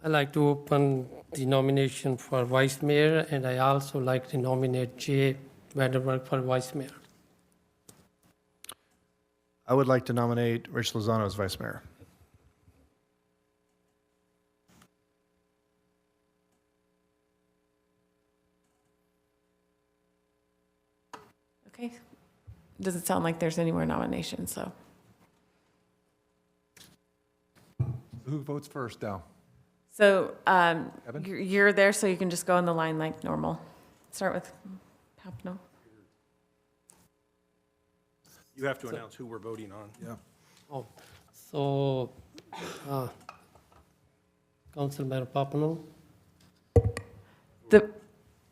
I'd like to open the nomination for vice mayor, and I also like to nominate Jay Vanderberg for vice mayor. I would like to nominate Rich Lozano as vice mayor. Okay. Doesn't sound like there's any more nominations, so. Who votes first now? So Kevin? you're there, so you can just go on the line like normal. Start with Papano. You have to announce who we're voting on. Yeah. Oh, so, Councilmember Papano?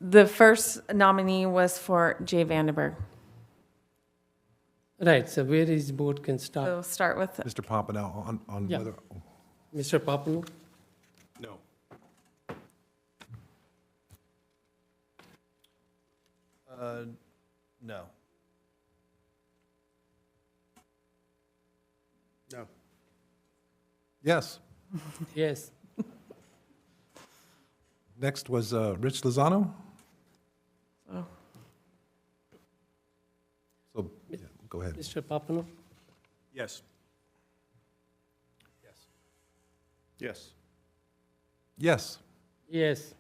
The first nominee was for Jay Vandenberg. Right, so where is board can So start? start with, Mr. Pompano on Yeah. whether, Mr. Papano? No. No. No. yes. Yes. Next was Rich Lozano. oh, So, yeah, go ahead. Mr. Papano? Yes. Yes. Yes. Yes. Yes.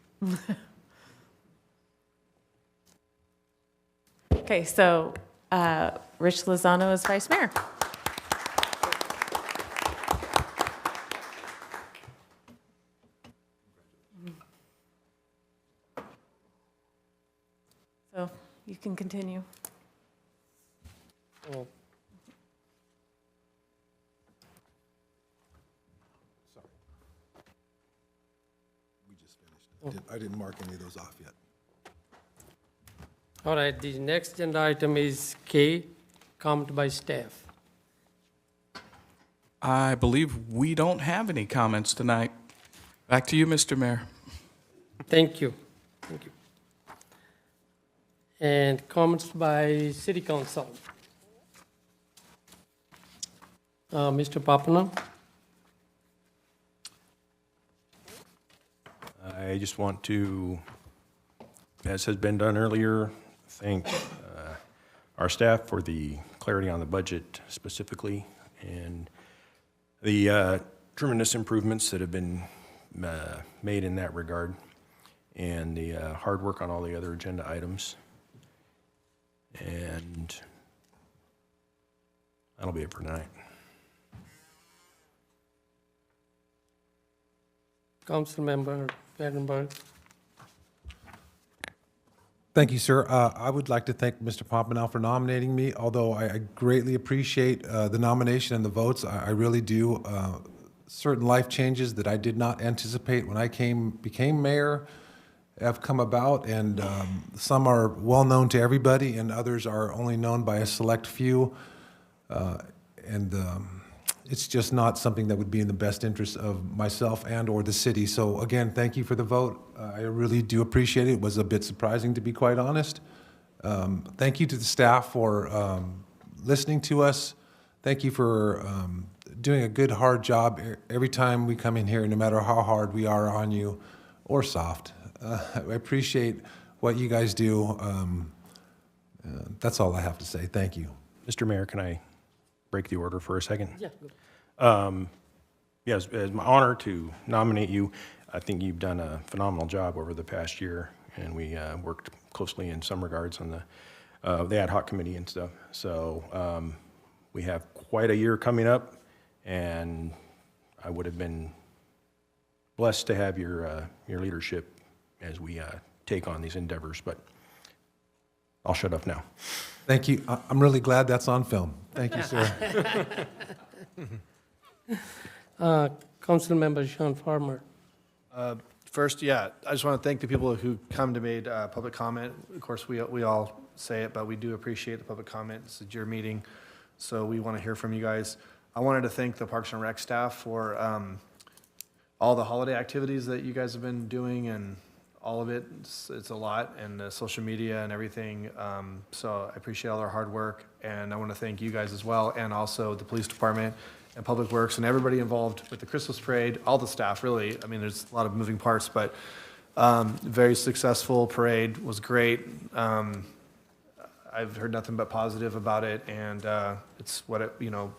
okay, so Rich Lozano is vice mayor. So you can continue. Oh, Sorry. We just finished. I didn't mark any of those off yet. all right, the next agenda item is K, comment by staff. I believe we don't have any comments tonight. Back to you, Mr. Mayor. Thank you. Thank you. And comments by city council. Mr. Papano? I just want to, as has been done earlier, thank our staff for the clarity on the budget specifically and the tremendous improvements that have been made in that regard and the hard work on all the other agenda items. And that'll be it for tonight. Councilmember Vandenberg. Thank you, sir. I would like to thank Mr. Pompano for nominating me, although I greatly appreciate the nomination and the votes. I really do. Certain life changes that I did not anticipate when I became mayor have come about, and some are well known to everybody, and others are only known by a select few. It's just not something that would be in the best interest of myself and or the city. So again, thank you for the vote. I really do appreciate it. It was a bit surprising, to be quite honest. Thank you to the staff for listening to us. Thank you for doing a good, hard job every time we come in here, no matter how hard we are on you or soft. I appreciate what you guys do. That's all I have to say. Thank you. Mr. Mayor, can I break the order for a second? Yeah. Yes, it's my honor to nominate you. I think you've done a phenomenal job over the past year, and we worked closely in some regards on the ad hoc committee and stuff. So we have quite a year coming up, and I would have been blessed to have your leadership as we take on these endeavors. But I'll shut up now. Thank you. I'm really glad that's on film. Thank you, sir. Councilmember Sean Farmer. First, yeah, I just want to thank the people who come to made public comment. Of course, we all say it, but we do appreciate the public comment. This is your meeting, so we want to hear from you guys. I wanted to thank the Parks and Rec staff for all the holiday activities that you guys have been doing and all of it. It's a lot, and social media and everything. So I appreciate all their hard work, and I want to thank you guys as well, and also the police department and Public Works and everybody involved with the Christmas parade, all the staff, really. I mean, there's a lot of moving parts, but very successful parade, was great. I've heard nothing but positive about it, and it's what a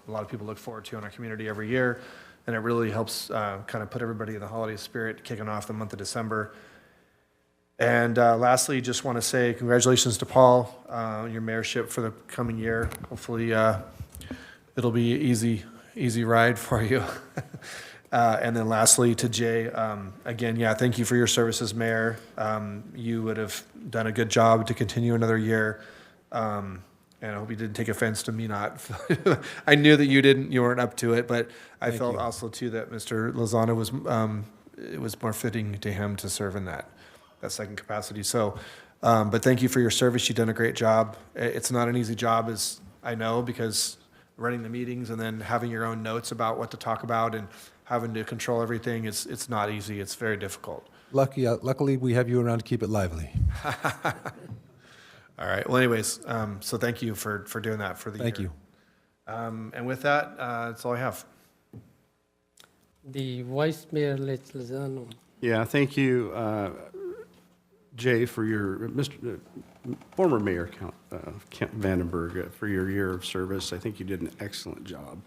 lot of people look forward to in our community every year, and it really helps kind of put everybody in the holiday spirit, kicking off the month of December. And lastly, just want to say congratulations to Paul on your mayorship for the coming year. Hopefully, it'll be an easy ride for you. And then lastly, to Jay, again, thank you for your service as mayor. You would have done a good job to continue another year. And I hope you didn't take offense to me not. I knew that you weren't up to it, but I felt also too that Mr. Lozano was, it was more fitting to him to serve in that second capacity. So, but thank you for your service. You've done a great job. It's not an easy job, as I know, because running the meetings and then having your own notes about what to talk about and having to control everything, it's not easy. It's very difficult. Luckily, we have you around to keep it lively. All right. Well, anyways, so thank you for doing that for the year. Thank you. And with that, that's all I have. The Vice Mayor Lozano. Yeah, thank you, Jay, for your, former Mayor Kent Vandenberg, for your year of service. I think you did an excellent job,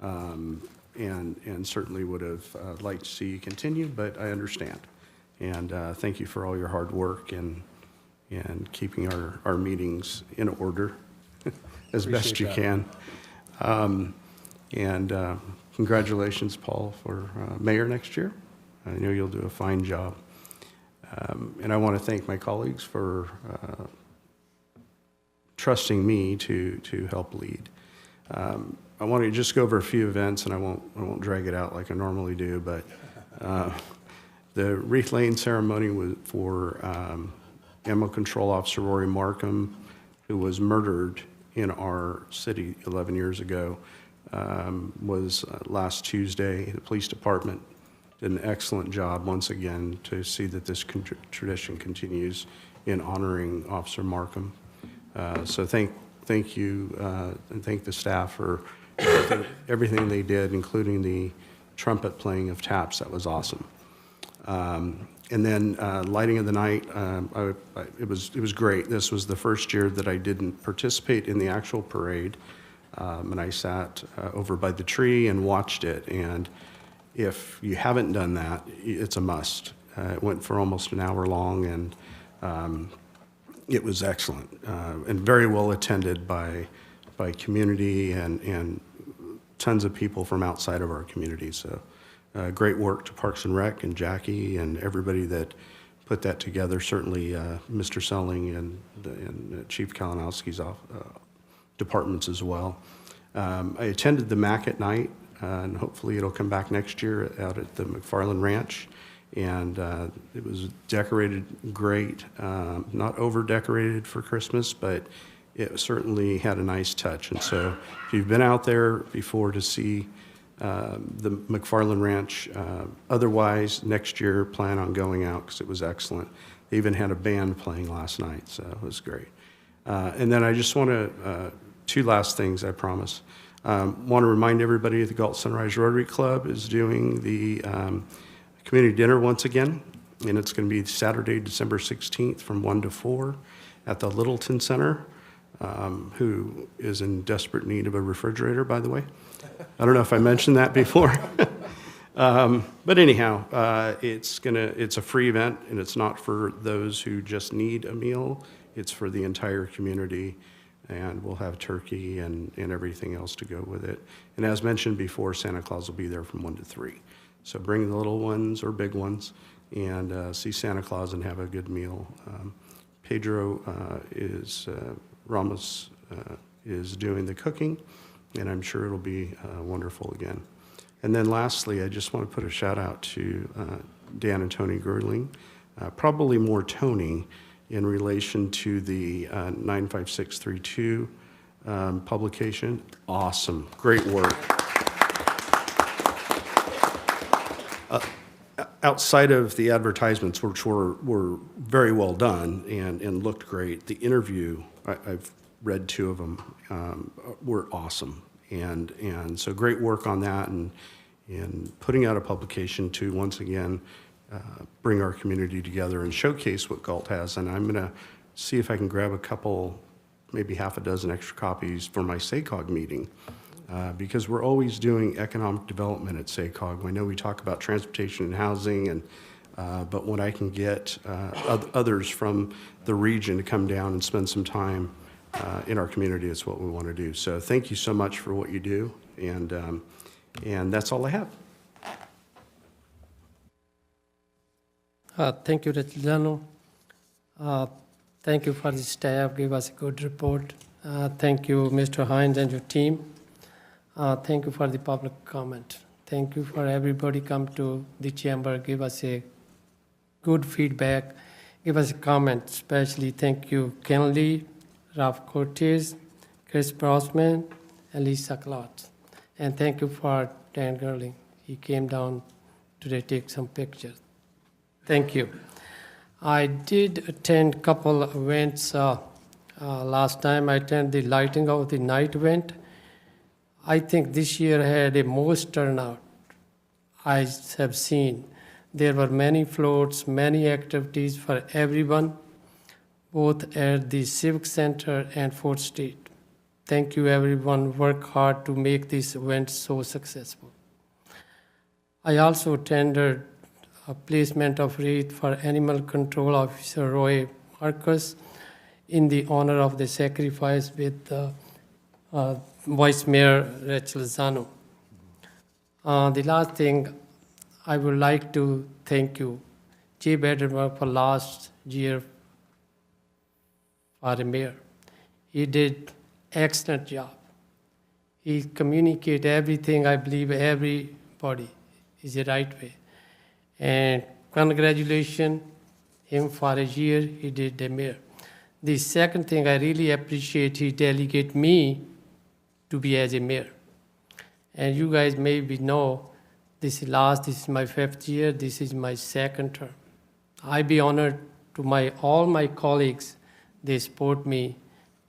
and certainly would have liked to see you continue, but I understand. And thank you for all your hard work and keeping our meetings in order as best you can. And congratulations, Paul, for mayor next year. I know you'll do a fine job. And I want to thank my colleagues for trusting me to help lead. I want to just go over a few events, and I won't drag it out like I normally do, but the wreath laying ceremony was for Animal Control Officer Rory Markham, who was murdered in our city 11 years ago, was last Tuesday. The police department did an excellent job once again to see that this tradition continues in honoring Officer Markham. So thank you and thank the staff for everything they did, including the trumpet playing of taps. That was awesome. And then lighting of the night, it was great. This was the first year that I didn't participate in the actual parade, and I sat over by the tree and watched it. And if you haven't done that, it's a must. It went for almost an hour long, and it was excellent and very well attended by community and tons of people from outside of our community. So. Great work to Parks and Rec and Jackie and everybody that put that together. Certainly Mr. Selling and Chief Kalinowski's departments as well. I attended the MAC at night, and hopefully it'll come back next year out at the McFarland Ranch. And it was decorated great, not over-decorated for Christmas, but it certainly had a nice touch. And so if you've been out there before to see the McFarland Ranch. Otherwise, next year, plan on going out because it was excellent. They even had a band playing last night, so it was great. And then I just want to, two last things, I promise. Want to remind everybody the Galt Sunrise Rotary Club is doing the community dinner once again, and it's going to be Saturday, December 16th from 1 to 4 at the Littleton Center, who is in desperate need of a refrigerator, by the way. I don't know if I mentioned that before. But anyhow, it's a free event, and it's not for those who just need a meal. It's for the entire community, and we'll have turkey and everything else to go with it. And as mentioned before, Santa Claus will be there from 1 to 3. So bring the little ones or big ones and see Santa Claus and have a good meal. Pedro Ramos is doing the cooking, and I'm sure it'll be wonderful again. And then lastly, I just want to put a shout out to Dan and Tony Gerling, probably more Tony, in relation to the 95632 publication. Awesome, great work. outside of the advertisements, which were very well done and looked great, the interview, I've read 2 of them, were awesome. And so great work on that and putting out a publication to, once again, bring our community together and showcase what Galt has. And I'm going to see if I can grab a couple, maybe half a dozen extra copies for my SACOG meeting. Because we're always doing economic development at SACOG. I know we talk about transportation and housing, but when I can get others from the region to come down and spend some time in our community, it's what we want to do. So thank you so much for what you do, and that's all I have. Thank you, Retilano. Thank you for the staff, give us a good report. Thank you, Mr. Hines and your team. Thank you for the public comment. Thank you for everybody come to the chamber, give us a good feedback, give us a comment. Especially thank you, Ken Lee, Ralph Cortez, Chris Brosman, and Lisa Klotz. And thank you for Dan Gerling. He came down today to take some pictures. Thank you. I did attend a couple events last time. I attended the lighting of the night event. I think this year had a most turnout I have seen. There were many floats, many activities for everyone, both at the Civic Center and 4th Street. Thank you everyone, work hard to make this event so successful. I also attended a placement of wreath for Animal Control Officer Roy Marcus in the honor of the sacrifice with Vice Mayor Rachel Zano. The last thing, I would like to thank you, Jay Baderberg, for last year for the mayor. He did excellent job. He communicated everything, I believe everybody is the right way. And congratulations him for a year he did the mayor. The second thing I really appreciate, he delegated me to be as a mayor. And you guys maybe know, this is my 5th year, this is my 2nd term. I be honored to all my colleagues, they support me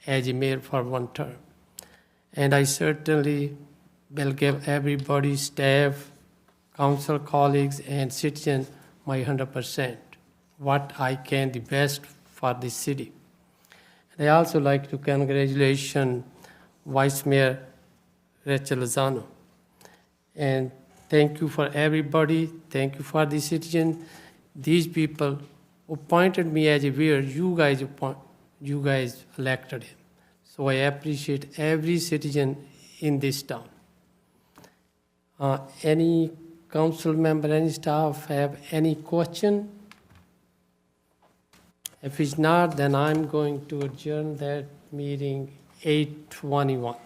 as a mayor for 1 term. And I certainly will give everybody, staff, council colleagues, and citizens my 100%, what I can the best for the city. And I also like to congratulate Vice Mayor Rachel Lozano. And thank you for everybody, thank you for the citizen. These people who appointed me as a mayor, you guys elected him. So I appreciate every citizen in this town. Any council member, any staff have any question? If it's not, then I'm going to adjourn that meeting 8:21.